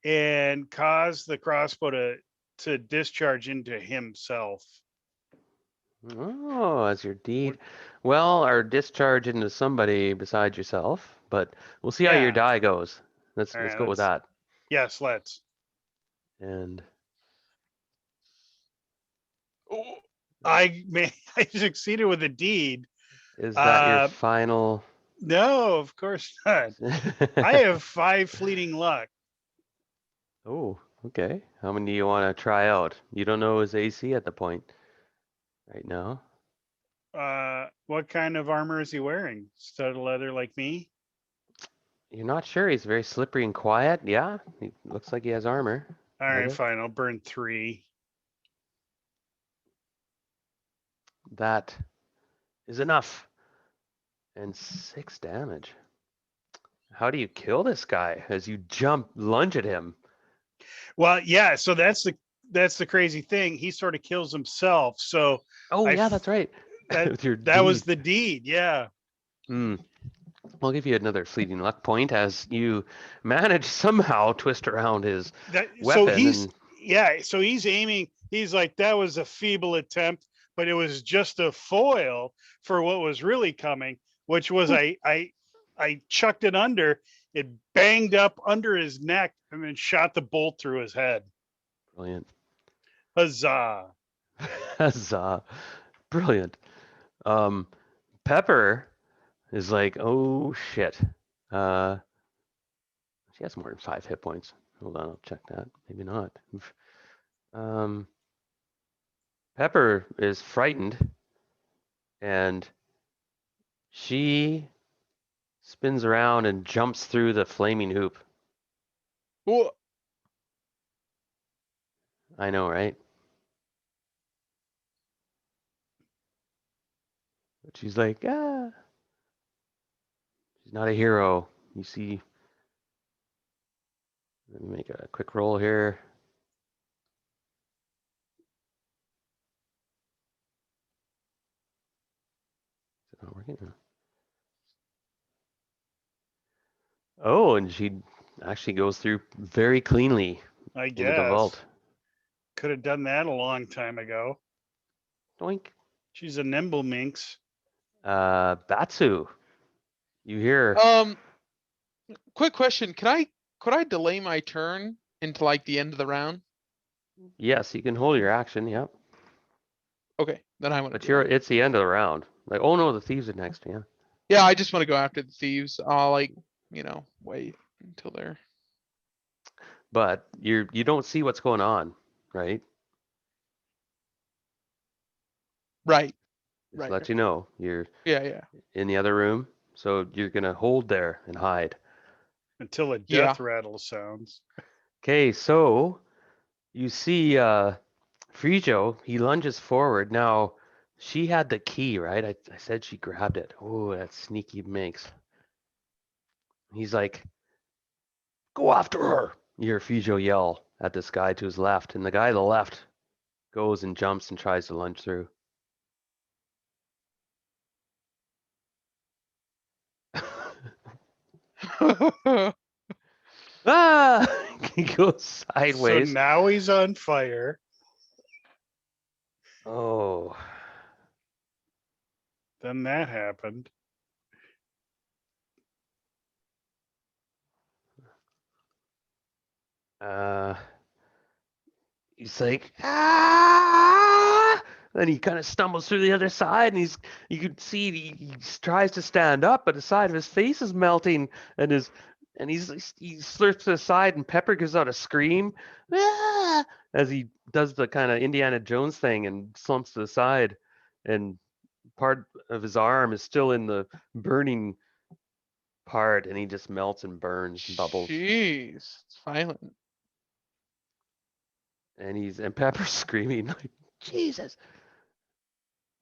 Speaker 2: and cause the crossbow to discharge into himself.
Speaker 1: Oh, as your deed. Well, or discharge into somebody besides yourself, but we'll see how your
Speaker 2: Yeah.
Speaker 1: die goes. Let's
Speaker 2: All right.
Speaker 1: go with that.
Speaker 2: Yes, let's.
Speaker 1: And
Speaker 2: I succeeded with a deed.
Speaker 1: is that your
Speaker 2: Uh,
Speaker 1: final?
Speaker 2: no, of course not. I have 5 fleeting luck.
Speaker 1: Oh, okay. How many do you want to try out? You don't know his AC at the point right now.
Speaker 2: What kind of armor is he wearing? Studded leather like me?
Speaker 1: You're not sure. He's very slippery and quiet. Yeah, he looks like he has armor.
Speaker 2: All right,
Speaker 1: Leather.
Speaker 2: fine. I'll burn 3.
Speaker 1: That is enough. And 6 damage. How do you kill this guy as you lunge at him?
Speaker 2: Well, yeah. So that's the crazy thing. He sort of kills himself. So
Speaker 1: Oh, yeah, that's right. With your
Speaker 2: that was
Speaker 1: deed.
Speaker 2: the deed. Yeah.
Speaker 1: I'll give you another fleeting luck point as you manage somehow twist around his
Speaker 2: So
Speaker 1: weapon.
Speaker 2: so he's aiming. He's like, that was a feeble attempt, but it was just a foil for what was really coming, which was I chucked it under. It banged up under his neck and then shot the bolt through his head.
Speaker 1: Brilliant.
Speaker 2: Huzzah.
Speaker 1: Huzzah. Brilliant. Pepper is like, oh shit. She has more than 5 hit points. Hold on, I'll check that. Maybe not. Pepper is frightened and she spins around and jumps through the flaming hoop.
Speaker 3: Whoa.
Speaker 1: I know, right? But she's like, ah. She's not a hero. You see, let me make a quick roll here. Is it not working? Oh, and she actually goes through very cleanly
Speaker 2: I
Speaker 1: into the
Speaker 2: guess.
Speaker 1: vault.
Speaker 2: Could have done that a long time ago.
Speaker 1: Doink.
Speaker 2: She's a nimble minx.
Speaker 1: Batsu. You hear?
Speaker 3: Quick question. Could I delay my turn into like the end of the round?
Speaker 1: Yes, you can hold your action. Yep.
Speaker 3: Okay, then I want to
Speaker 1: But
Speaker 3: do that.
Speaker 1: it's the end of the round. Like, oh no, the thieves are next. Yeah.
Speaker 3: Yeah, I just want to go after the thieves. I'll wait until they're
Speaker 1: But you don't see what's going on, right?
Speaker 3: right.
Speaker 1: Just
Speaker 3: Right.
Speaker 1: let you know you're
Speaker 3: Yeah.
Speaker 1: in the other room, so you're gonna hold there and hide.
Speaker 2: Until a
Speaker 3: Yeah.
Speaker 2: death rattle sounds.
Speaker 1: Okay, so you see Frijo, he lunges forward. Now, she had the key, right? I said she grabbed it. Oh, that sneaky minx. He's like, go after her. You hear Frijo yell at this guy to his left, and the guy to the left goes and jumps and tries to lunge through. Ah! He goes
Speaker 2: So
Speaker 1: sideways.
Speaker 2: now he's on fire.
Speaker 1: Oh.
Speaker 2: Then that happened.
Speaker 1: Uh, he's like, ah! Then he kind of stumbles through the other side, and you can see he tries to stand up, but the side of his face is melting, and he slurps to the side, and Pepper gives out a scream, ah! As he does the kind of Indiana Jones thing and slumps to the side, and part of his arm is still in the burning part, and he just melts and burns and bubbles,
Speaker 3: Jeez, it's violent.
Speaker 1: and Pepper's screaming like, Jesus.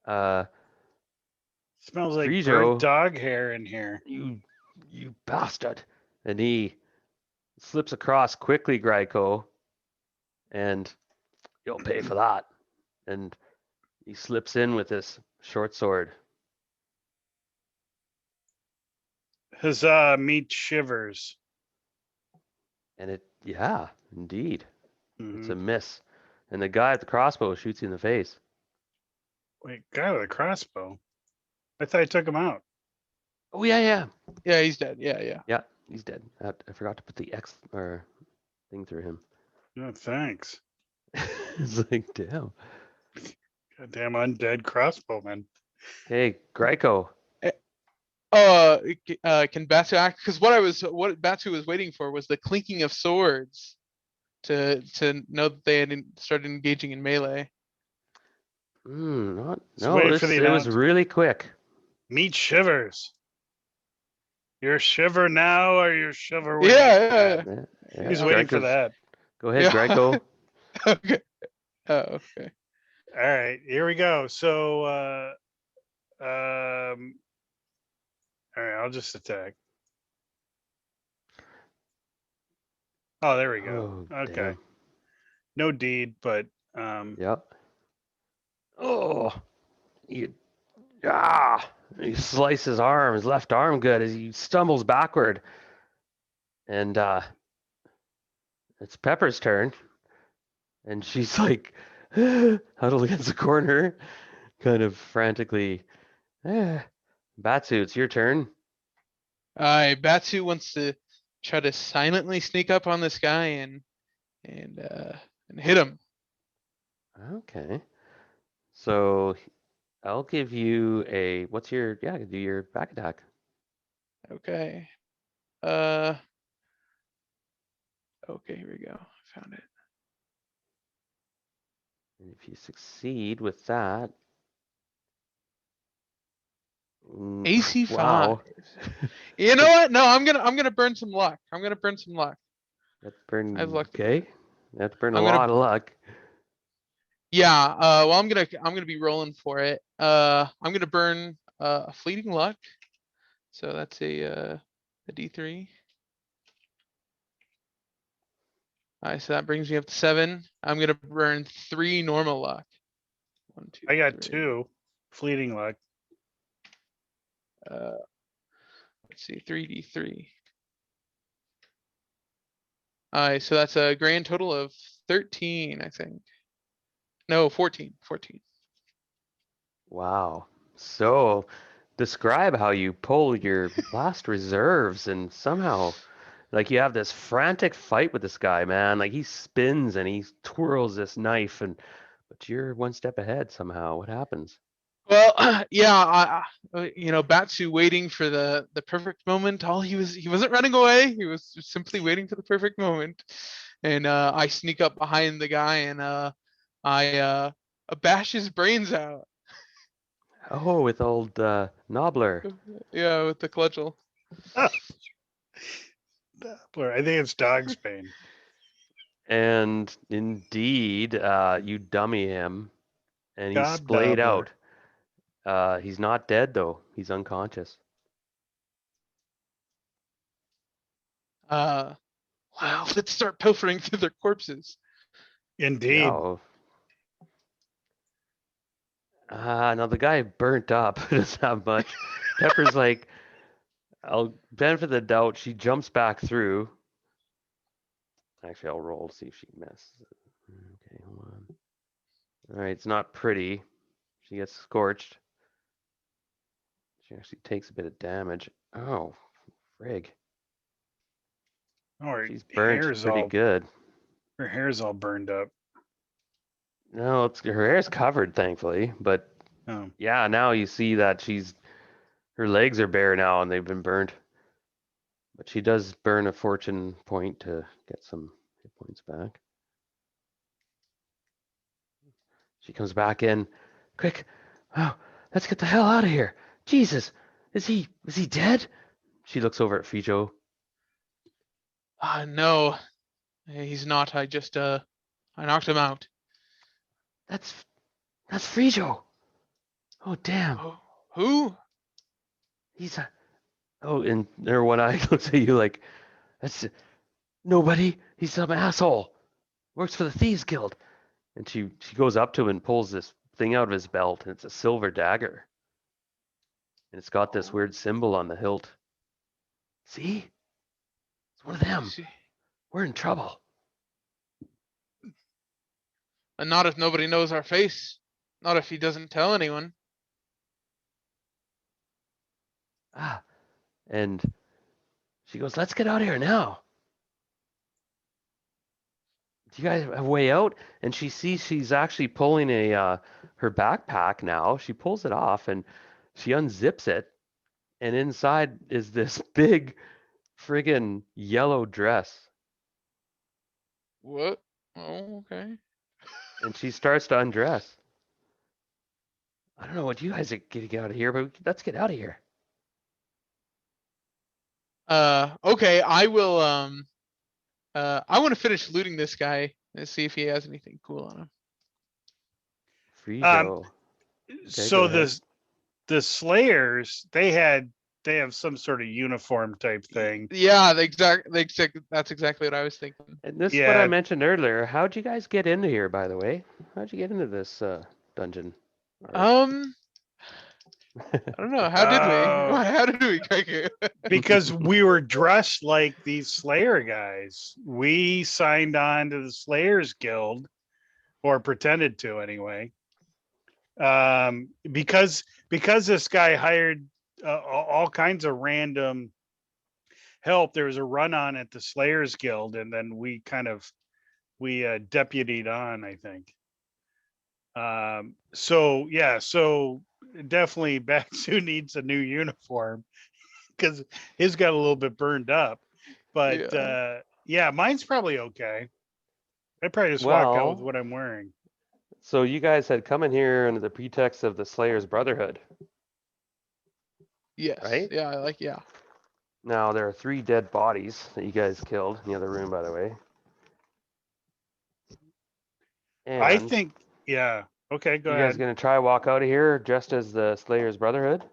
Speaker 1: Uh,
Speaker 2: Smells like burnt
Speaker 1: Frijo,
Speaker 2: dog hair in here.
Speaker 1: you bastard. And he slips across quickly, Gryko, and you'll pay for that. And he slips in with this short sword.
Speaker 2: Huzzah, meat shivers.
Speaker 1: And yeah, indeed. It's
Speaker 2: Mhm.
Speaker 1: a miss. And the guy at the crossbow shoots you in the face.
Speaker 2: Wait, guy with a crossbow. I thought I took him out.
Speaker 1: Oh, yeah.
Speaker 3: Yeah, he's dead. Yeah.
Speaker 1: Yeah, he's dead. I forgot to put the X or thing through him.
Speaker 2: No, thanks.
Speaker 1: It's like, damn.
Speaker 2: Goddamn undead crossbowman.
Speaker 1: Hey, Gryko.
Speaker 3: Can Batu act? Because what Batu was waiting for was the clinking of swords to know that they had started engaging in melee.
Speaker 1: No,
Speaker 2: waiting for the
Speaker 1: it was
Speaker 2: announcement.
Speaker 1: really quick.
Speaker 2: Meat shivers. You're shiver now or you're shiver when
Speaker 3: Yeah.
Speaker 1: Yeah,
Speaker 2: He's
Speaker 3: Yeah.
Speaker 2: waiting for
Speaker 1: Gryko's-
Speaker 2: that.
Speaker 1: Go ahead,
Speaker 3: Yeah.
Speaker 1: Gryko.
Speaker 3: Okay. Oh, okay.
Speaker 2: All right, here we go. So all right, I'll just attack. Oh, there we go.
Speaker 1: Oh,
Speaker 2: Okay.
Speaker 1: damn.
Speaker 2: No deed, but
Speaker 1: Yep. Oh, you, he slices his left arm good as he stumbles backward. And it's Pepper's turn. And she's like huddled against the corner, kind of frantically. Batsu, it's your turn.
Speaker 3: Batu wants to try to silently sneak up on this guy and hit him.
Speaker 1: Okay. So I'll give you do your back attack.
Speaker 3: Okay. Okay, here we go. Found it.
Speaker 1: And if you succeed with that,
Speaker 3: AC
Speaker 1: wow,
Speaker 3: 5. You know what? No, I'm gonna burn some luck. I'm gonna burn some luck.
Speaker 1: that's
Speaker 3: I have
Speaker 1: burn.
Speaker 3: luck.
Speaker 1: Okay, that's burn a
Speaker 3: I'm gonna
Speaker 1: lot of luck.
Speaker 3: Yeah, well I'm gonna be rolling for it. I'm gonna burn a fleeting luck. So that's a D3. Alright, so that brings me up to 7. I'm gonna burn 3 normal luck. 1, 2,
Speaker 2: I got
Speaker 3: 3.
Speaker 2: 2 fleeting luck.
Speaker 3: Let's see, 3D3. Alright, so that's a grand total of 13, I think. No, 14.
Speaker 1: Wow. So describe how you pull your last reserves and somehow like you have this frantic fight with this guy, man. Like he spins and he twirls this knife but you're one step ahead somehow. What happens?
Speaker 3: Well, yeah, Batsu waiting for the perfect moment. He wasn't running away. He was just simply waiting for the perfect moment. And I sneak up behind the guy and I bash his brains out.
Speaker 1: Oh, with old Nobbler.
Speaker 3: Yeah, with the cudgel.
Speaker 2: I think it's dog's bane.
Speaker 1: And indeed, you dummy him and he's
Speaker 2: Gob
Speaker 1: splayed
Speaker 2: Dobbler.
Speaker 1: out. He's not dead though. He's unconscious.
Speaker 3: Well, let's start pilfering through their corpses.
Speaker 2: Indeed.
Speaker 1: No. Now the guy burnt up. Doesn't have much. Pepper's like, I'll benefit the doubt. She jumps back through. Actually, I'll roll to see if she misses. Okay, hold on. All right, it's not pretty. She gets scorched. She actually takes a bit of damage. Oh, frig.
Speaker 2: Oh, her
Speaker 1: She's burnt pretty good.
Speaker 2: hair's all burned up.
Speaker 1: No, it's her hair's covered, thankfully. But
Speaker 2: Oh,
Speaker 1: yeah, now you see that her legs are bare now and they've been burned. But she does burn a fortune point to get some hit points back. She comes back in. Quick. Oh, let's get the hell out of here. Jesus. Is he dead? She looks over at Fijo.
Speaker 3: No, he's not. I just I knocked him out.
Speaker 1: That's Fijo. Oh damn.
Speaker 3: Oh, who?
Speaker 1: He's a Oh, and her one eye looks at you like, that's nobody. He's some asshole. Works for the Thieves Guild. And she goes up to him and pulls this thing out of his belt, and it's a silver dagger. And it's got this weird symbol on the hilt. See? It's one of them. We're in trouble.
Speaker 3: And not if nobody knows our face. Not if he doesn't tell anyone.
Speaker 1: Ah. And she goes, let's get out of here now. Do you guys have a way out? And she sees she's actually pulling her backpack now. She pulls it off and she unzips it. And inside is this big friggin' yellow dress.
Speaker 3: What? Oh, okay.
Speaker 1: And she starts to undress. I don't know what you guys are getting out of here, but let's get out of here.
Speaker 3: Okay, I will I want to finish looting this guy and see if he has anything cool on him.
Speaker 1: Frijo.
Speaker 2: so
Speaker 1: go ahead.
Speaker 2: the Slayers, they have some sort of uniform type thing.
Speaker 3: Yeah, that's exactly what I was thinking.
Speaker 1: And this is what I mentioned earlier. How'd you guys get into here, by the way? How'd you get into this dungeon?
Speaker 3: I don't know. How did we? How did we get here?
Speaker 2: Because we were dressed like these Slayer guys. We signed on to the Slayers Guild, or pretended to anyway. Because this guy hired all kinds of random help. There was a run on at the Slayers Guild, and then we deputied on, I think. So definitely Baxu needs a new uniform because his got a little bit burned up. But mine's probably okay. I'd probably just walk out with what I'm wearing.
Speaker 1: So you guys had come in here under the pretext of the Slayers Brotherhood.
Speaker 3: Yes.
Speaker 1: Right?
Speaker 3: Yeah.
Speaker 1: Now there are 3 dead bodies that you guys killed in the other room, by the way. And
Speaker 2: I think, yeah. Okay, go ahead.
Speaker 1: You guys gonna try walk out of here dressed as the Slayers Brotherhood?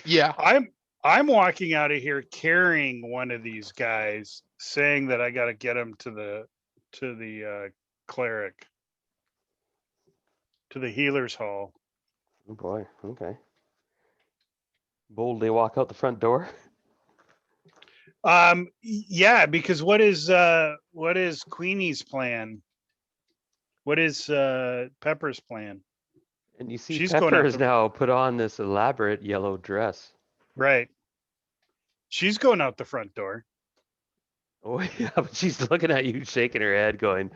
Speaker 3: Yeah.
Speaker 2: I'm walking out of here carrying one of these guys, saying that I got to get him to the cleric, to the healer's hall.
Speaker 1: Oh boy. Okay. Boldly walk out the front door.
Speaker 2: Yeah, because what is Queenie's plan? What is Pepper's plan?
Speaker 1: And you see Pepper has now put on this elaborate yellow dress.
Speaker 2: Right. She's going out the front door.
Speaker 1: Oh yeah, but she's looking at you, shaking her head, going,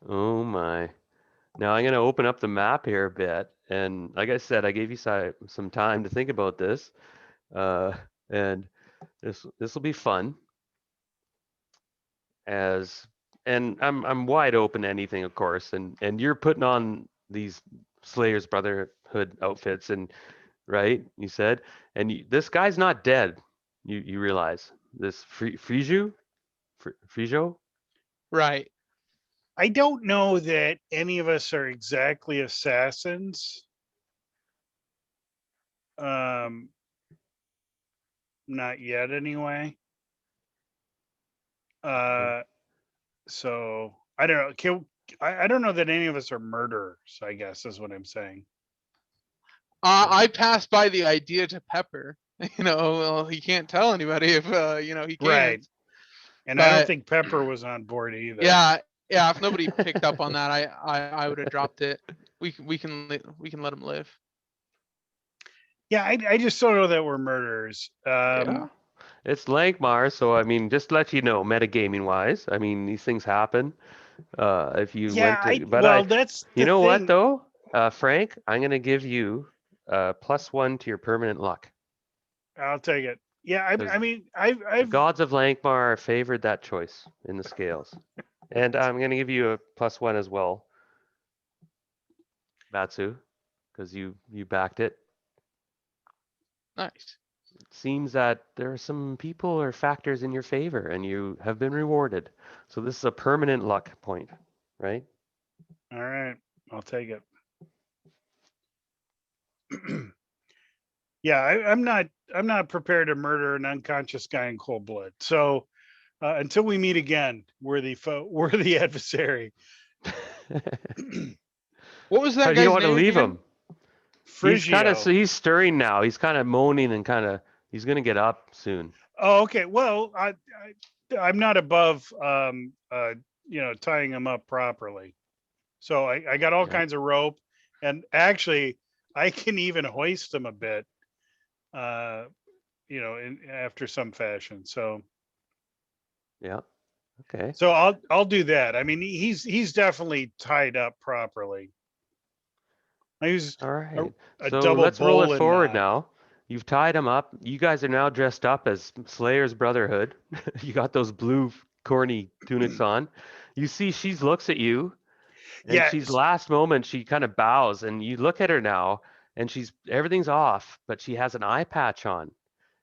Speaker 1: "Oh my." Now I'm gonna open up the map here a bit, and like I said, I gave you some time to think about this, and this will be fun. And I'm wide open to anything, of course, and you're putting on these Slayers Brotherhood outfits, and right, you said, and this guy's not dead. You realize this Frijo?
Speaker 3: Right.
Speaker 2: I don't know that any of us are exactly assassins. Not yet anyway. So I don't know. I don't know that any of us are murderers, I guess is what I'm saying.
Speaker 3: I passed by the idea to Pepper. Well, he can't tell anybody if he can't.
Speaker 2: Right. And I don't
Speaker 3: But
Speaker 2: think Pepper was on board either.
Speaker 3: yeah, if nobody picked up on that, I would have dropped it. We can let him live.
Speaker 2: Yeah, I just don't know that we're murderers.
Speaker 1: Yeah. It's Lankmar, so I mean, just to let you know, metagaming wise, I mean, these things happen. If you
Speaker 2: Yeah,
Speaker 1: went
Speaker 2: I
Speaker 1: to, but
Speaker 2: well, that's
Speaker 1: you
Speaker 2: the
Speaker 1: know what
Speaker 2: thing.
Speaker 1: though, Frank, I'm gonna give you +1 to your permanent luck
Speaker 2: I'll take it. Yeah, I
Speaker 1: because
Speaker 2: mean,
Speaker 1: the
Speaker 2: I've
Speaker 1: gods of Lankmar favored that choice in the scales, and I'm gonna give you a +1 as well, Batsu, because you backed it.
Speaker 3: Nice.
Speaker 1: It seems that there are some people or factors in your favor, and you have been rewarded. So this is a permanent luck point, right?
Speaker 2: all right. I'll take it. Yeah, I'm not prepared to murder an unconscious guy in cold blood. So until we meet again, worthy adversary.
Speaker 3: What was
Speaker 1: How
Speaker 3: that
Speaker 1: do you
Speaker 3: guy's
Speaker 1: want to
Speaker 3: name
Speaker 1: leave
Speaker 3: again?
Speaker 1: him?
Speaker 2: Frigio.
Speaker 1: He's stirring now. He's kind of moaning and he's gonna get up soon.
Speaker 2: Oh, okay. Well, I'm not above tying him up properly. So I got all
Speaker 1: Yeah,
Speaker 2: kinds of rope, and actually I can even hoist him a bit. Uh, after some fashion.
Speaker 1: yeah. Okay.
Speaker 2: So I'll do that. I mean, he's definitely tied up properly. I use
Speaker 1: All
Speaker 2: a,
Speaker 1: right.
Speaker 2: a
Speaker 1: So
Speaker 2: double
Speaker 1: let's roll it
Speaker 2: bowline
Speaker 1: forward
Speaker 2: knot.
Speaker 1: now. You've tied him up. You guys are now dressed up as Slayer's Brotherhood. You got those blue corny tunics on. You see, she looks at you, and
Speaker 2: Yeah,
Speaker 1: she's last moment she kind of bows, and you look at her now, and she's everything's off, but she has an eye patch on,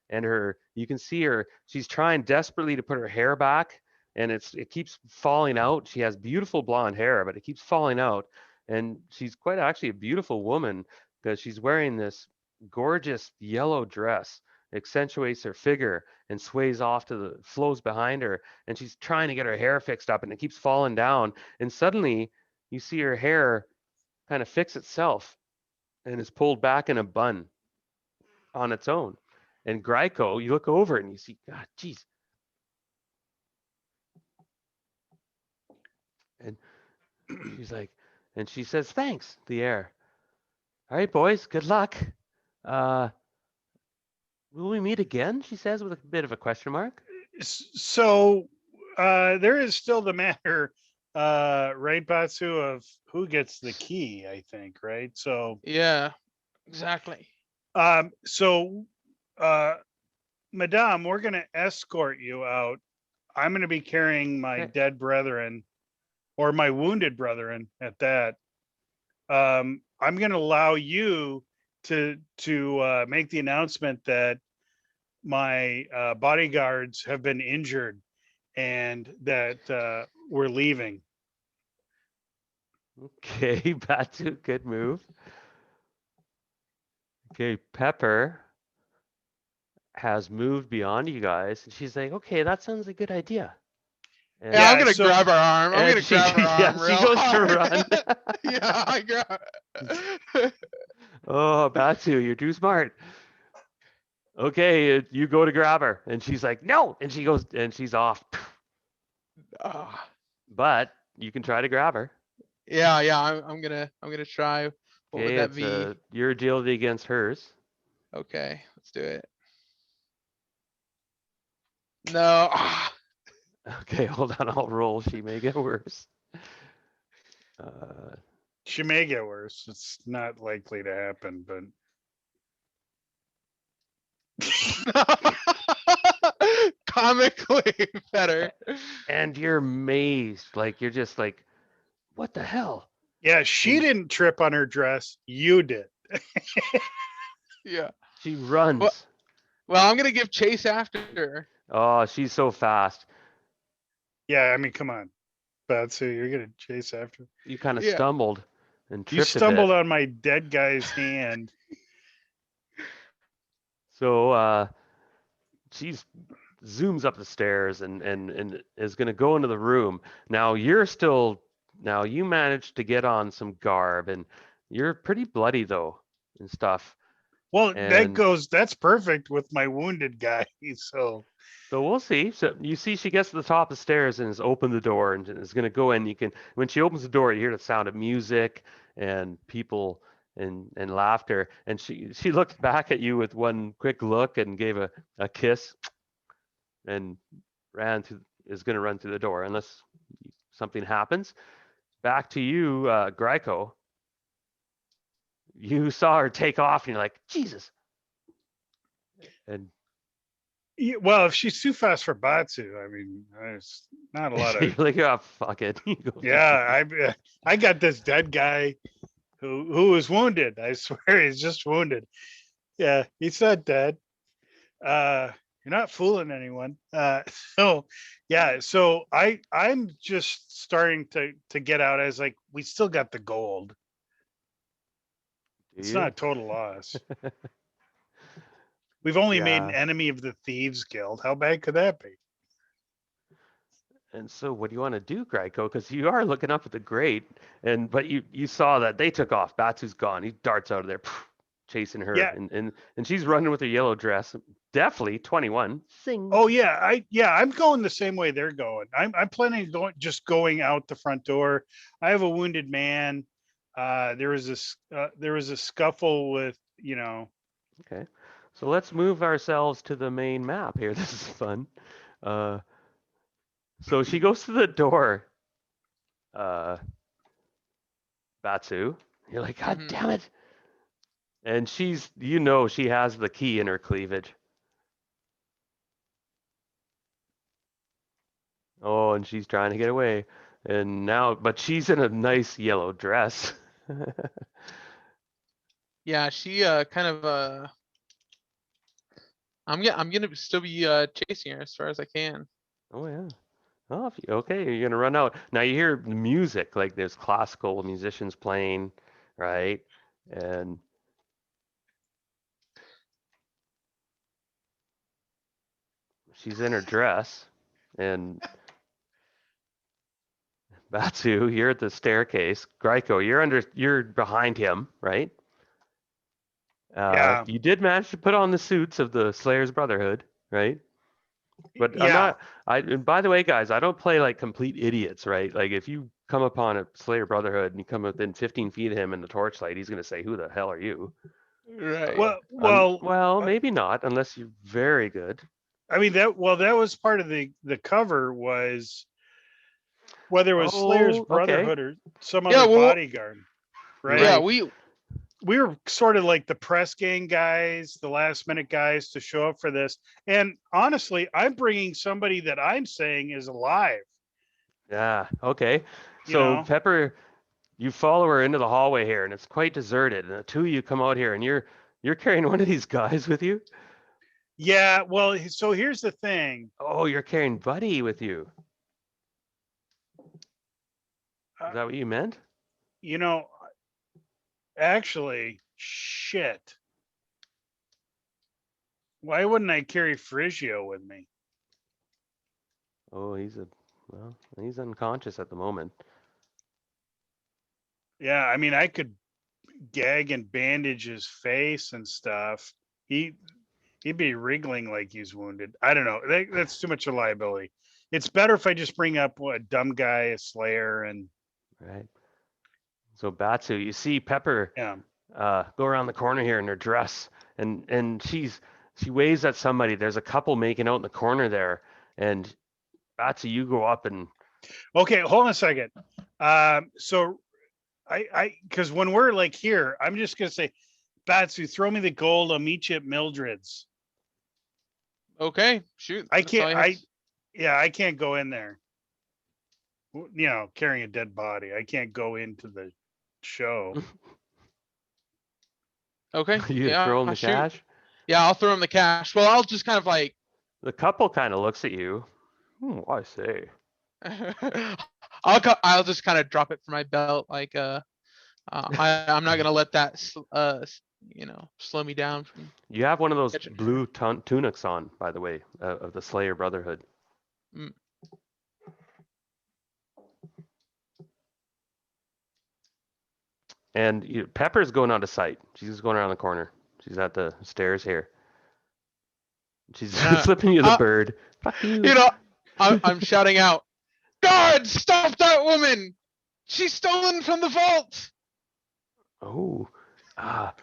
Speaker 1: and her you can see her. She's trying desperately to put her hair back, and it keeps falling out. She has beautiful blonde hair, but it keeps falling out, and she's quite actually a beautiful woman because she's wearing this gorgeous yellow dress, accentuates her figure and sways off to the flows behind her, and she's trying to get her hair fixed up, and it keeps falling down, and suddenly you see her hair kind of fix itself and is pulled back in a bun on its own. And Gryko, you look over and you see, God, geez. And she's like, and she says, thanks, the air. All right, boys, good luck. Uh, will we meet again? She says with a bit of a question mark.
Speaker 2: so there is still the matter, right, Batsu, of who gets the key. I think, right? So,
Speaker 3: Yeah, exactly.
Speaker 2: so, uh, Madame, we're going to escort you out. I'm going to be carrying my
Speaker 1: Okay.
Speaker 2: dead brethren, or my wounded brethren at that. I'm going to allow you to make the announcement that my bodyguards have been injured and that we're leaving.
Speaker 1: Okay, Batu, good move. Okay, Pepper has moved beyond you guys. And she's like, okay, that sounds a good idea.
Speaker 3: Yeah, I'm
Speaker 2: Yeah.
Speaker 1: And
Speaker 3: gonna
Speaker 2: So
Speaker 3: grab her arm. I'm
Speaker 1: and
Speaker 3: gonna
Speaker 1: she
Speaker 3: grab her
Speaker 1: yeah,
Speaker 3: arm
Speaker 1: she
Speaker 3: real
Speaker 1: goes to
Speaker 3: hard.
Speaker 1: run.
Speaker 3: Yeah, I grab.
Speaker 1: Oh, Batu, you're too smart. Okay, you go to grab her. And she's like, no. And she goes, and she's off.
Speaker 3: Ah,
Speaker 1: But you can try to grab her.
Speaker 3: yeah. I'm gonna try. What would
Speaker 1: Okay,
Speaker 3: that
Speaker 1: it's
Speaker 3: be?
Speaker 1: your agility against hers.
Speaker 3: Okay, let's do it. No. Ah,
Speaker 1: Okay, hold on, I'll roll. She may get worse. Uh,
Speaker 2: she may get worse. It's not likely to happen, but
Speaker 3: comically better.
Speaker 1: and you're amazed. Like, you're just like, what the hell?
Speaker 2: yeah, she
Speaker 1: And
Speaker 2: didn't trip on her dress. You did.
Speaker 3: Yeah.
Speaker 1: she
Speaker 3: Well,
Speaker 1: runs.
Speaker 3: well, I'm gonna give chase after her.
Speaker 1: Oh, she's so fast.
Speaker 2: Yeah, I mean, come on, Batsu, you're gonna chase after.
Speaker 1: You kind of
Speaker 3: Yeah.
Speaker 1: stumbled and
Speaker 2: You
Speaker 1: tripped a bit.
Speaker 2: stumbled on my dead guy's hand.
Speaker 1: So she's zooms up the stairs and is going to go into the room. Now you managed to get on some garb and you're pretty bloody though and stuff.
Speaker 2: Well,
Speaker 1: And
Speaker 2: that's perfect with my wounded guy. So
Speaker 1: so we'll see. So you see, she gets to the top of the stairs and has opened the door and is going to go in. You can, when she opens the door, you hear the sound of music and people and laughter. And she looked back at you with one quick look and gave a kiss and is going to run through the door unless something happens. Back to you, Gryko. You saw her take off and you're like, Jesus. And
Speaker 2: yeah, well, if she's too fast for Batsu, I mean, there's not a lot
Speaker 1: you're
Speaker 2: of.
Speaker 1: like, oh, fuck it.
Speaker 2: Yeah, I got this dead guy who was wounded. I swear he's just wounded. Yeah, he's not dead. You're not fooling anyone. So yeah, so I'm just starting to get out as like we still got the gold.
Speaker 1: Do
Speaker 2: It's not
Speaker 1: you?
Speaker 2: a total loss. We've only made an
Speaker 1: Yeah.
Speaker 2: enemy of the Thieves Guild. How bad could that be?
Speaker 1: And so what do you want to do, Gryko? Because you are looking up at the grate, but you saw that they took off. Batsu's gone. He darts out of there, chasing her,
Speaker 2: Yeah.
Speaker 1: and she's running with her yellow dress. Definitely 21. Sing.
Speaker 2: Oh yeah, I'm going the same way they're going. I'm planning on going out the front door. I have a wounded man. There was a scuffle with,
Speaker 1: Okay. So let's move ourselves to the main map here. This is fun. Uh, so she goes to the door, uh, Batsu. You're like, God
Speaker 3: Mhm.
Speaker 1: damn it. And she has the key in her cleavage. Oh, and she's trying to get away. And now, but she's in a nice yellow dress.
Speaker 3: Yeah, she kind of I'm gonna still be chasing her as far as I can.
Speaker 1: Oh yeah. Oh, okay, you're gonna run out. Now you hear music, like there's classical musicians playing, right? And she's in her dress, and Batsu, you're at the staircase. Gryko, you're behind him, right?
Speaker 2: yeah,
Speaker 1: You did manage to put on the suits of the Slayer's Brotherhood, right? But I'm
Speaker 2: yeah,
Speaker 1: not. And by the way, guys, I don't play like complete idiots, right? Like if you come upon a Slayer Brotherhood and you come within 15 feet of him in the torchlight, he's gonna say, "Who the hell are you?"
Speaker 3: Right.
Speaker 1: Well,
Speaker 2: uh,
Speaker 1: maybe not, unless you're very good.
Speaker 2: I mean that was part of the cover was whether it was Slayer's
Speaker 1: Oh, okay.
Speaker 2: Brotherhood or some
Speaker 3: Yeah,
Speaker 2: other
Speaker 3: well,
Speaker 2: bodyguard,
Speaker 1: You're
Speaker 2: right?
Speaker 3: yeah,
Speaker 1: right.
Speaker 2: We were sort of like the press gang guys, the last minute guys to show up for this. And honestly, I'm bringing somebody that I'm saying is alive,
Speaker 1: Yeah, okay.
Speaker 2: you
Speaker 1: So
Speaker 2: know?
Speaker 1: Pepper, you follow her into the hallway here, and it's quite deserted. And the two of you come out here, and you're carrying one of these guys with you.
Speaker 2: Yeah. Well, so here's the thing.
Speaker 1: Oh, you're carrying Buddy with you. Is
Speaker 2: Uh,
Speaker 1: that what you meant?
Speaker 2: you know, actually, shit. Why wouldn't I carry Frigio with me?
Speaker 1: Oh, he's unconscious at the moment.
Speaker 2: Yeah. I mean, I could gag and bandage his face and stuff. He he'd be wriggling like he's wounded. I don't know. That's too much of a liability. It's better if I just bring up a dumb guy, a Slayer, and
Speaker 1: Right. So Batsu, you see Pepper
Speaker 2: yeah.
Speaker 1: go around the corner here in her dress, and she waves at somebody. There's a couple making out in the corner there, and Batsu, you go up and
Speaker 2: Okay, hold on a second. So because when we're like here, I'm just gonna say, Batsu, throw me the gold. I'll meet you at Mildred's.
Speaker 3: okay, shoot.
Speaker 2: I
Speaker 3: That's all
Speaker 2: can't.
Speaker 3: I have to
Speaker 2: Yeah, I can't go in there. Carrying a dead body. I can't go into the show.
Speaker 3: Okay,
Speaker 1: you throw him
Speaker 3: yeah,
Speaker 1: the
Speaker 3: shoot.
Speaker 1: cash.
Speaker 3: Yeah, I'll throw him the cash. Well, I'll just kind of like
Speaker 1: The couple kind of looks at you. I say.
Speaker 3: I'll just kind of drop it from my belt like I'm not gonna let that slow me down from
Speaker 1: You have one of those
Speaker 3: catching her.
Speaker 1: blue tunics on, by the way, of the Slayer Brotherhood.
Speaker 3: Mm.
Speaker 1: And Pepper's going out of sight. She's going around the corner. She's at the stairs here. She's
Speaker 3: Uh,
Speaker 1: flipping you the
Speaker 3: uh,
Speaker 1: bird. Fuck you.
Speaker 3: you know, I'm shouting out, "Guards, stop that woman! She's stolen from the vault!"
Speaker 1: Oh. Ah.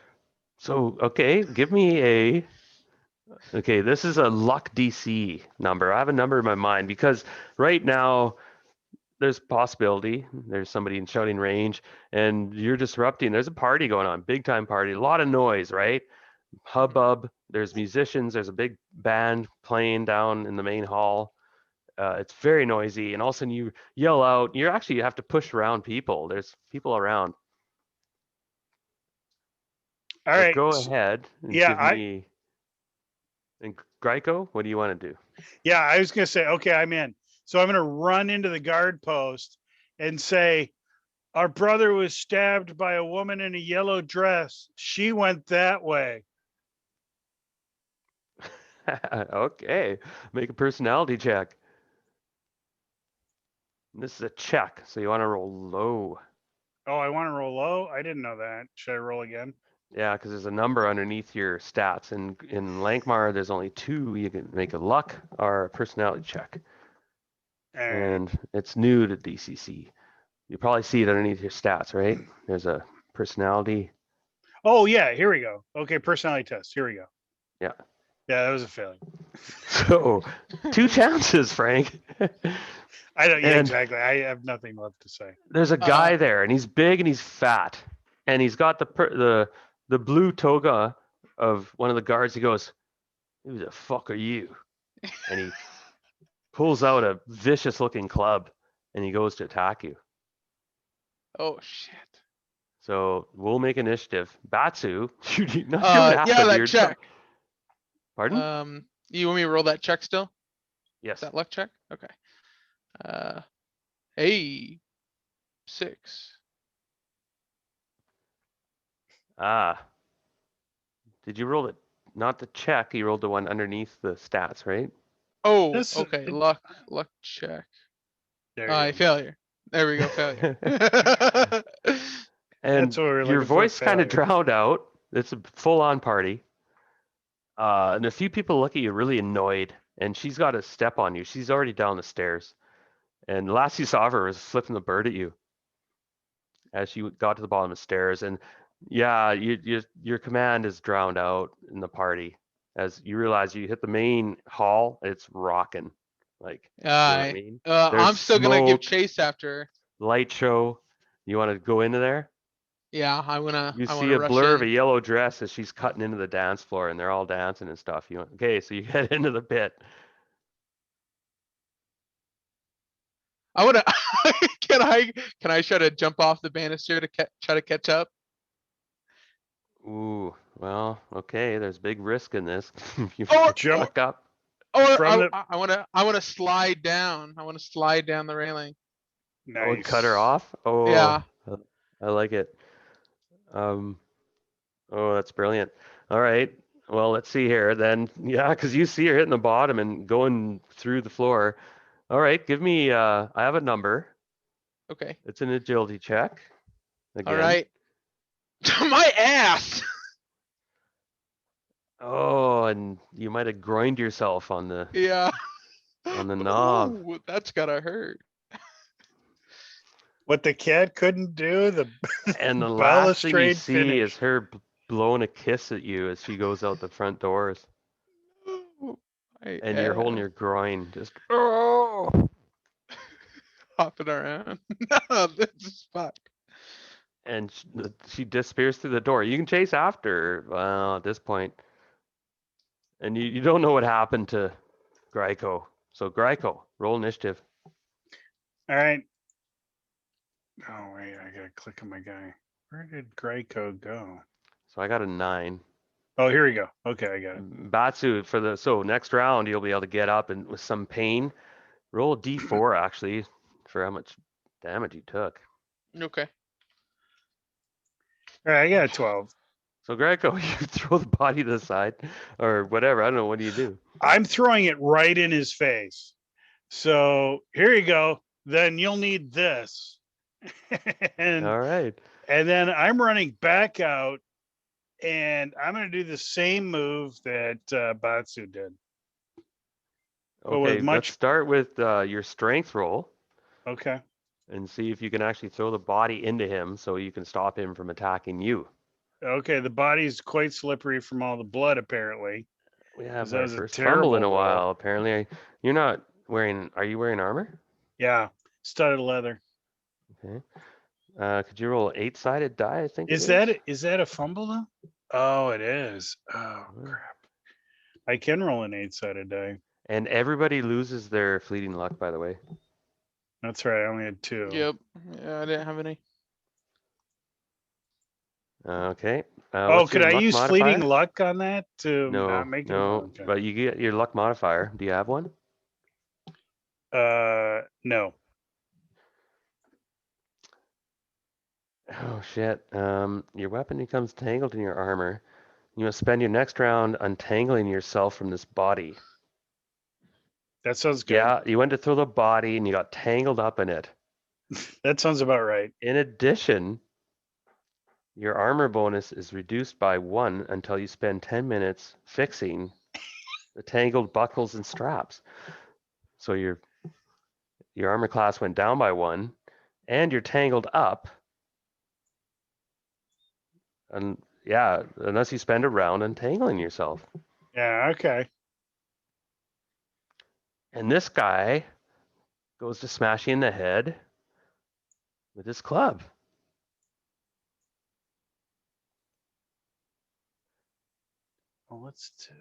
Speaker 1: So okay, give me a. Okay, this is a luck DC number. I have a number in my mind because right now there's possibility. There's somebody in shouting range, and you're disrupting. There's a party going on, big time party, a lot of noise, right? Hubbub. There's musicians. There's a big band playing down in the main hall. It's very noisy, and all of a sudden you yell out. You have to push around people. There's people around.
Speaker 2: All
Speaker 1: So
Speaker 2: right.
Speaker 1: go ahead and
Speaker 2: Yeah,
Speaker 1: give me. And Gryko, what do you want to do?
Speaker 2: I was gonna say, okay, I'm in. So I'm gonna run into the guard post and say, our brother was stabbed by a woman in a yellow dress. She went that way.
Speaker 1: Okay, make a personality check. This is a check, so you want to roll low.
Speaker 2: Oh, I want to roll low. I didn't know that. Should I roll again?
Speaker 1: Yeah, because there's a number underneath your stats. And in Lankmar, there's only two. You can make a luck or a personality check.
Speaker 2: All right.
Speaker 1: And it's new to DCC. You probably see it underneath your stats, right? There's a personality.
Speaker 2: Oh yeah, here we go. Okay, personality test. Here we go.
Speaker 1: Yeah.
Speaker 2: Yeah, that was a failure.
Speaker 1: So, two chances, Frank.
Speaker 2: I don't. Yeah,
Speaker 1: And
Speaker 2: exactly. I have nothing left to say.
Speaker 1: there's a guy there, and he's big and he's fat, and he's got the blue toga of one of the guards. He goes, "Who the fuck are you?" And he pulls out a vicious-looking club, and he goes to attack you.
Speaker 3: Oh shit.
Speaker 1: So we'll make initiative. Batsu, not sure what
Speaker 3: Yeah,
Speaker 1: happened.
Speaker 3: that check.
Speaker 1: Pardon?
Speaker 3: You want me to roll that check still?
Speaker 1: Yes.
Speaker 3: That luck check? Okay. Hey, 6.
Speaker 1: Ah. Did you roll it? Not the check. You rolled the one underneath the stats, right?
Speaker 3: Oh,
Speaker 2: This-
Speaker 3: okay. Luck check.
Speaker 2: There you go.
Speaker 3: Failure. There we go, failure.
Speaker 1: And
Speaker 2: That's what we were
Speaker 1: your
Speaker 2: looking for,
Speaker 1: voice kind of
Speaker 2: failure.
Speaker 1: drowned out. It's a full-on party. And a few people look at you really annoyed, and she's got to step on you. She's already down the stairs. And the last you saw of her was flipping the bird at you as she got to the bottom of the stairs. And yeah, your command is drowned out in the party as you realize you hit the main hall. It's rocking, like, you know what I mean? There's
Speaker 3: I'm still gonna give
Speaker 1: smoke,
Speaker 3: chase after.
Speaker 1: light show. You want to go into there?
Speaker 3: Yeah, I wanna
Speaker 1: See a
Speaker 3: rush
Speaker 1: blur of a
Speaker 3: in.
Speaker 1: yellow dress as she's cutting into the dance floor, and they're all dancing and stuff. Okay? So you head into the pit.
Speaker 3: I wanna. Can I try to jump off the banister to try to catch up?
Speaker 1: Ooh, well, okay. There's big risk in this. You
Speaker 3: Or
Speaker 2: Jump
Speaker 1: fuck up.
Speaker 3: or
Speaker 2: from the
Speaker 3: I wanna slide down. I wanna slide down the railing.
Speaker 1: Oh, and cut her
Speaker 2: nice.
Speaker 1: off. Oh,
Speaker 3: Yeah.
Speaker 1: I like it. Um, oh, that's brilliant. All right. Well, let's see here then. Yeah, because you see her hitting the bottom and going through the floor. All right, give me. I have a number.
Speaker 3: Okay.
Speaker 1: It's an agility check.
Speaker 3: All
Speaker 1: Again.
Speaker 3: right. My ass.
Speaker 1: Oh, and you might have groined yourself on the
Speaker 3: Yeah.
Speaker 1: knob.
Speaker 3: Ooh, that's gotta hurt.
Speaker 2: What the cat couldn't do, the
Speaker 1: And the last thing you
Speaker 2: balustrade
Speaker 1: see
Speaker 2: finish.
Speaker 1: is her blowing a kiss at you as she goes out the front doors,
Speaker 3: My
Speaker 1: and you're holding
Speaker 3: ass.
Speaker 1: your groin, just oh.
Speaker 3: Hopping around. No, this is fucked.
Speaker 1: And she disappears through the door. You can chase after her, well, at this point, and you don't know what happened to Gryko. So Gryko, roll initiative.
Speaker 2: All right. Oh wait, I gotta click on my guy. Where did Greyco go?
Speaker 1: So I got a 9.
Speaker 2: Oh, here we go. Okay, I got it.
Speaker 1: Batsu so next round you'll be able to get up and with some pain, roll a d4 actually for how much damage you took.
Speaker 3: Okay.
Speaker 2: All right, I got a 12.
Speaker 1: So Greco, you throw the body to the side or whatever. I don't know. What do you do?
Speaker 2: I'm throwing it right in his face. So here you go. Then you'll need this. and
Speaker 1: All right.
Speaker 2: and then I'm running back out and I'm going to do the same move that Batsu did. But with
Speaker 1: Okay, let's
Speaker 2: much
Speaker 1: start with your strength roll
Speaker 2: okay.
Speaker 1: and see if you can actually throw the body into him so you can stop him from attacking you.
Speaker 2: Okay, the body's quite slippery from all the blood, apparently.
Speaker 1: We
Speaker 2: 'Cause
Speaker 1: have
Speaker 2: that
Speaker 1: our
Speaker 2: was a
Speaker 1: first fumble in
Speaker 2: terrible
Speaker 1: a
Speaker 2: roll.
Speaker 1: while. Apparently, you're not wearing. Are you wearing armor?
Speaker 2: Yeah, studded leather.
Speaker 1: Okay. Could you roll 8-sided die? I think it
Speaker 2: Is
Speaker 1: is.
Speaker 2: that a fumble though? Oh, it is. Oh
Speaker 1: Yeah.
Speaker 2: crap! I can roll an 8-sided die.
Speaker 1: And everybody loses their fleeting luck, by the way.
Speaker 2: That's right. I only had 2.
Speaker 3: Yep. Yeah, I didn't have any.
Speaker 1: Okay.
Speaker 2: Oh,
Speaker 1: What's
Speaker 2: could
Speaker 1: your
Speaker 2: I
Speaker 1: luck
Speaker 2: use fleeting
Speaker 1: modifier?
Speaker 2: luck on that to not
Speaker 1: No,
Speaker 2: make it? Oh,
Speaker 1: no.
Speaker 2: okay.
Speaker 1: But you get your luck modifier. Do you have one?
Speaker 2: No.
Speaker 1: Oh shit. Your weapon becomes tangled in your armor. You must spend your next round untangling yourself from this body.
Speaker 2: That sounds good.
Speaker 1: Yeah, you went to throw the body and you got tangled up in it.
Speaker 2: That sounds about right.
Speaker 1: In addition, your armor bonus is reduced by 1 until you spend 10 minutes fixing the tangled buckles and straps. So your armor class went down by 1 and you're tangled up. And yeah, unless you spend a round untangling yourself.
Speaker 2: Yeah. Okay.
Speaker 1: And this guy goes to smash you in the head with his club.
Speaker 2: Well, let's do.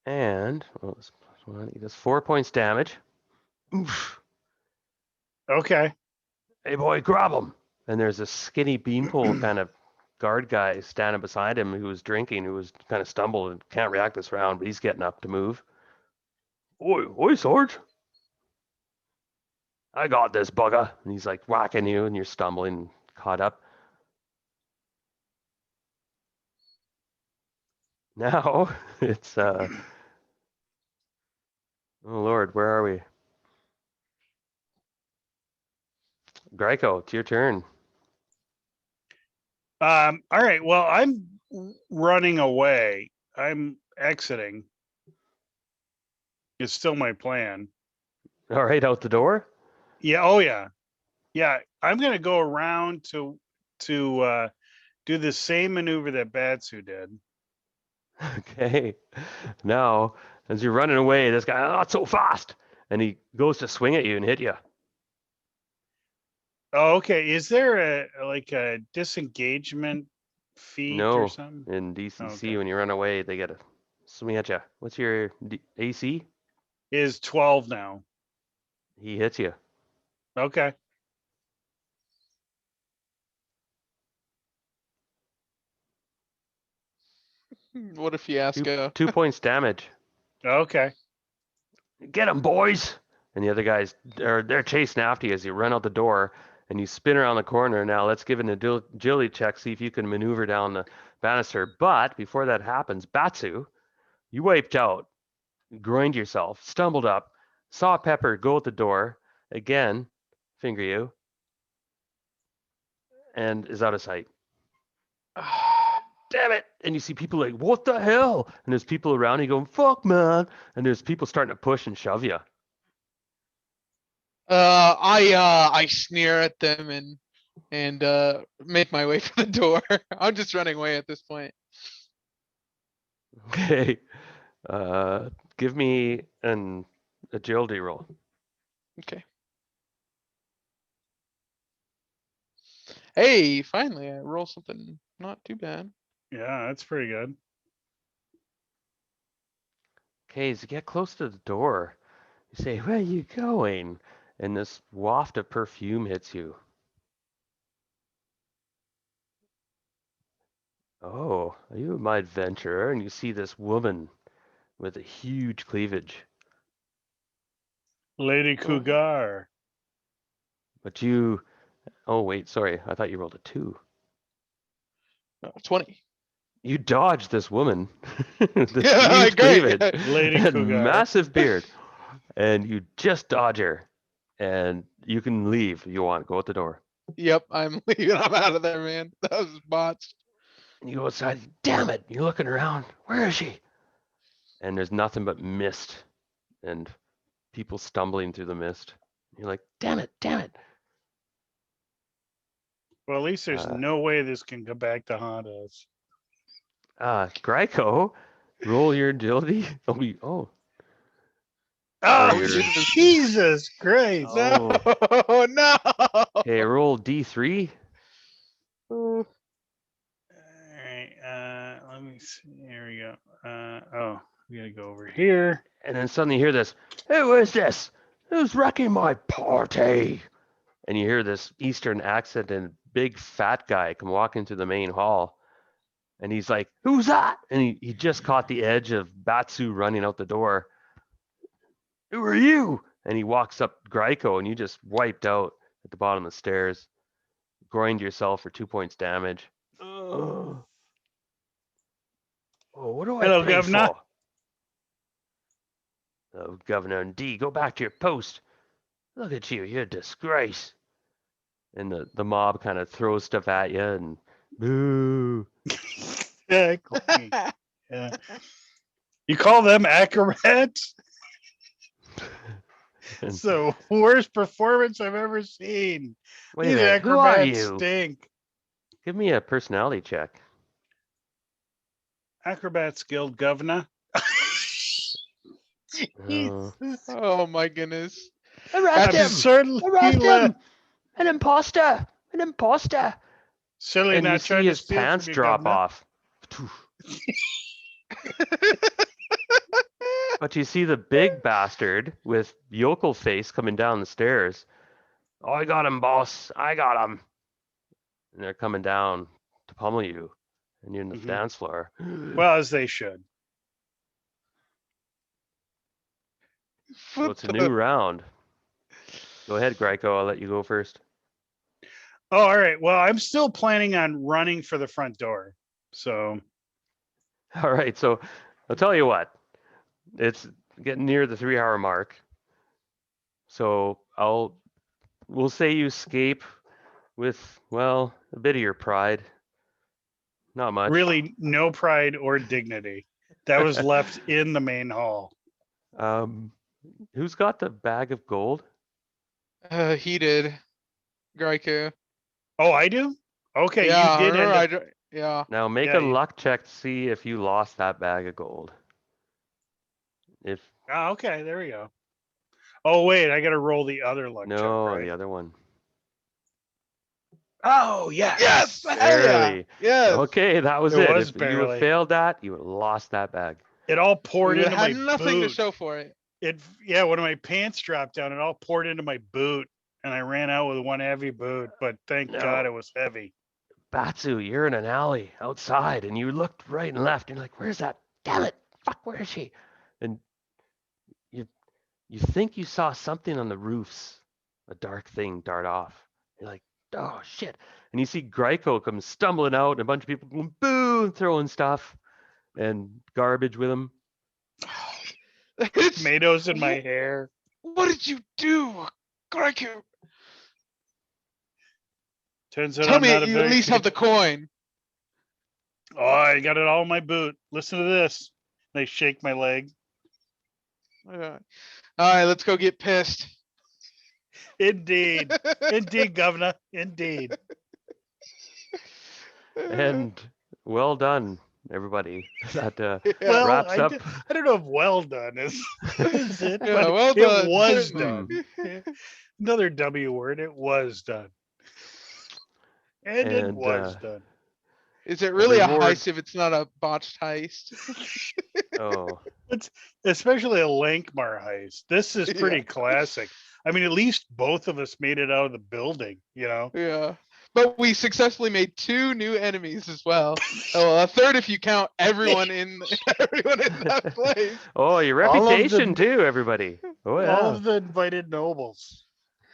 Speaker 1: And he does 4 points damage. Oof.
Speaker 2: Okay.
Speaker 1: Hey boy, grab him. And there's a skinny beanpole kind of guard guy standing beside him who was drinking, who was kind of stumbled and can't react this round, but he's getting up to move. Oi, oi, Sarge. I got this bugger. And he's like whacking you and you're stumbling, caught up. Now it's oh Lord, where are we? Gryko, it's your turn.
Speaker 2: All right. Well, I'm running away. I'm exiting. It's still my plan.
Speaker 1: All right, out the door.
Speaker 2: Yeah. Oh, yeah. Yeah. I'm gonna go around to do the same maneuver that Batsu did.
Speaker 1: Okay. Now, as you're running away, this guy, not so fast. And he goes to swing at you and hit you.
Speaker 2: Oh, okay. Is there a disengagement feat or
Speaker 1: No,
Speaker 2: something?
Speaker 1: in DCC,
Speaker 2: Okay.
Speaker 1: when you run away, they get a swing at you. What's your AC?
Speaker 2: Is 12 now?
Speaker 1: He hits you.
Speaker 2: Okay.
Speaker 3: What if you ask?
Speaker 1: 2 points damage.
Speaker 2: Okay.
Speaker 1: Get him, boys! And the other guys, they're chasing after you as you run out the door and you spin around the corner. Now let's give an agility check, see if you can maneuver down the banister. But before that happens, Batsu, you wiped out, groined yourself, stumbled up, saw Pepper go at the door, again, finger you, and is out of sight. Damn it! And you see people like, what the hell? And there's people around you going, fuck, man. And there's people starting to push and shove you.
Speaker 3: I sneer at them and make my way for the door. I'm just running away at this point.
Speaker 1: Okay. Give me an agility roll.
Speaker 3: Okay. Hey, finally I roll something not too bad.
Speaker 2: Yeah, that's pretty good.
Speaker 1: Okay, as you get close to the door, you say, where are you going? And this waft of perfume hits you. Oh, are you my adventurer? And you see this woman with a huge cleavage.
Speaker 2: Lady Cougar.
Speaker 1: But you, oh wait, sorry, I thought you rolled a 2.
Speaker 3: 20.
Speaker 1: You dodge this woman, this
Speaker 3: Yeah,
Speaker 1: huge
Speaker 3: great.
Speaker 1: cleavage
Speaker 2: Lady
Speaker 1: and
Speaker 2: Cougar.
Speaker 1: massive beard, and you just dodge her, and you can leave if you want. Go out the door.
Speaker 3: Yep, I'm leaving. I'm out of there, man. That was botched.
Speaker 1: And you go outside. Damn it! You're looking around. Where is she? And there's nothing but mist and people stumbling through the mist. You're like, damn it, damn it.
Speaker 2: Well, at least there's
Speaker 1: Uh,
Speaker 2: no way this can go back to haunt us.
Speaker 1: Gryko, roll your agility. Oh, or
Speaker 2: Oh,
Speaker 3: We
Speaker 1: your,
Speaker 3: did this.
Speaker 2: Jesus Christ.
Speaker 3: No,
Speaker 1: oh.
Speaker 3: no.
Speaker 1: Okay, roll D3.
Speaker 2: All right. Let me see. Here we go. Oh, we gotta go over here.
Speaker 1: And then suddenly you hear this, who is this? Who's wrecking my party? And you hear this Eastern accent and big fat guy come walking through the main hall. And he's like, who's that? And he just caught the edge of Batsu running out the door. Who are you? And he walks up Gryko and you just wiped out at the bottom of the stairs. Groined yourself for 2 points damage. Oh, what do I
Speaker 2: Hello,
Speaker 1: pay
Speaker 2: Governor.
Speaker 1: for? Oh, Governor D, go back to your post. Look at you, you're a disgrace. And the mob kind of throws stuff at you and boo.
Speaker 2: Exactly. Yeah. You call them acrobats? It's the worst performance I've ever seen.
Speaker 1: Wait a
Speaker 2: These
Speaker 1: minute, who are
Speaker 2: acrobats
Speaker 1: you?
Speaker 2: stink.
Speaker 1: Give me a personality check.
Speaker 2: Acrobats Guild Governor.
Speaker 1: Oh.
Speaker 2: Jesus.
Speaker 3: Oh my goodness.
Speaker 1: Arrest
Speaker 2: I'm
Speaker 1: him!
Speaker 2: certainly,
Speaker 1: Arrest him! An imposter! An imposter!
Speaker 2: certainly
Speaker 1: And you
Speaker 2: not
Speaker 1: see
Speaker 2: trying to
Speaker 1: his
Speaker 2: steal
Speaker 1: pants
Speaker 2: from you,
Speaker 1: drop
Speaker 2: Governor.
Speaker 1: off. But you see the big bastard with yokel face coming down the stairs. Oh, I got him, boss. I got him. And they're coming down to pummel you. And you're in the
Speaker 2: Mhm.
Speaker 1: dance floor.
Speaker 2: Well, as they should.
Speaker 1: So it's a new round. Go ahead, Gryko. I'll let you go first.
Speaker 2: Oh, all right. Well, I'm still planning on running for the front door. So,
Speaker 1: All right. So I'll tell you what. It's getting near the 3 hour mark. So we'll say you escape with, well, a bit of your pride. Not much.
Speaker 2: really, no pride or dignity. That was left in the main hall.
Speaker 1: Um, who's got the bag of gold?
Speaker 3: He did. Gryko.
Speaker 2: Oh, I do? Okay, you
Speaker 3: Yeah,
Speaker 2: did end
Speaker 3: remember
Speaker 2: up.
Speaker 3: yeah.
Speaker 1: Now make
Speaker 2: Yeah,
Speaker 1: a luck check to see if you lost that bag of gold. If
Speaker 2: Oh, okay, there we go. Oh, wait, I got to roll the other luck check,
Speaker 1: no,
Speaker 2: right?
Speaker 1: the other one.
Speaker 2: Oh, yes.
Speaker 3: Yes, hell yeah.
Speaker 1: Barely.
Speaker 3: Yes.
Speaker 1: Okay, that was
Speaker 2: It
Speaker 1: it.
Speaker 2: was
Speaker 1: If you had
Speaker 2: barely.
Speaker 1: failed that, you would have lost that bag.
Speaker 2: It all
Speaker 3: We
Speaker 2: poured
Speaker 3: would
Speaker 2: into
Speaker 3: have
Speaker 2: my
Speaker 3: had nothing to
Speaker 2: boot.
Speaker 3: show for it.
Speaker 2: Yeah, when my pants dropped down, it all poured into my boot, and I ran out with one heavy boot. But thank God
Speaker 1: No.
Speaker 2: it was heavy.
Speaker 1: Batsu, you're in an alley outside, and you looked right and left. And you're like, "Where's that? Damn it! Fuck, where is she?" And you you think you saw something on the roofs, a dark thing dart off. You're like, "Oh shit!" And you see Gryko come stumbling out, and a bunch of people going boo, throwing stuff and garbage with him.
Speaker 3: It's-
Speaker 2: Tomatoes in my hair.
Speaker 3: What did you do, Gryko?
Speaker 2: Turns out
Speaker 3: Tell
Speaker 2: I'm
Speaker 3: me
Speaker 2: not a
Speaker 3: you at
Speaker 2: very
Speaker 3: least have the coin.
Speaker 2: Oh, I got it all in my boot. Listen to this. They shake my leg.
Speaker 3: All right, let's go get pissed.
Speaker 2: Indeed. Indeed, Governor. Indeed.
Speaker 1: And well done, everybody. That
Speaker 2: Well,
Speaker 1: wraps up.
Speaker 2: I don't know if well done is it,
Speaker 3: Yeah,
Speaker 2: but
Speaker 3: well
Speaker 2: it
Speaker 3: done,
Speaker 2: was
Speaker 3: certainly.
Speaker 2: done. Another W word. It was done. And it
Speaker 1: And
Speaker 2: was done.
Speaker 3: Is it really a
Speaker 1: reward-
Speaker 3: heist if it's not a botched heist?
Speaker 1: oh,
Speaker 2: It's especially a Lankmar heist. This is pretty
Speaker 3: Yeah.
Speaker 2: classic. I mean, at least both of us made it out of the building, you know?
Speaker 3: Yeah. But we successfully made 2 new enemies as well. Oh, a third if you count everyone in everyone in that place.
Speaker 1: oh, your
Speaker 2: All of the-
Speaker 1: reputation too, everybody. Oh yeah.
Speaker 2: All of the invited nobles.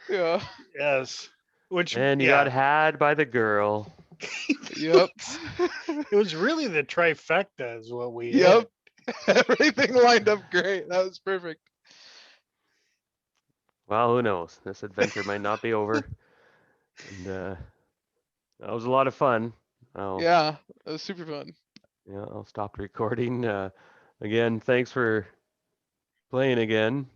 Speaker 3: Yeah.
Speaker 2: Yes. Which
Speaker 1: And you got had by the girl.
Speaker 3: Yep.
Speaker 2: it was really the trifecta is what we
Speaker 3: Yep.
Speaker 2: hit.
Speaker 3: Everything lined up great. That was perfect.
Speaker 1: Well, who knows? This adventure might not be over. And that was a lot of fun. I'll
Speaker 3: Yeah, it was super fun.
Speaker 1: yeah, I'll stop recording. Again, thanks for playing again.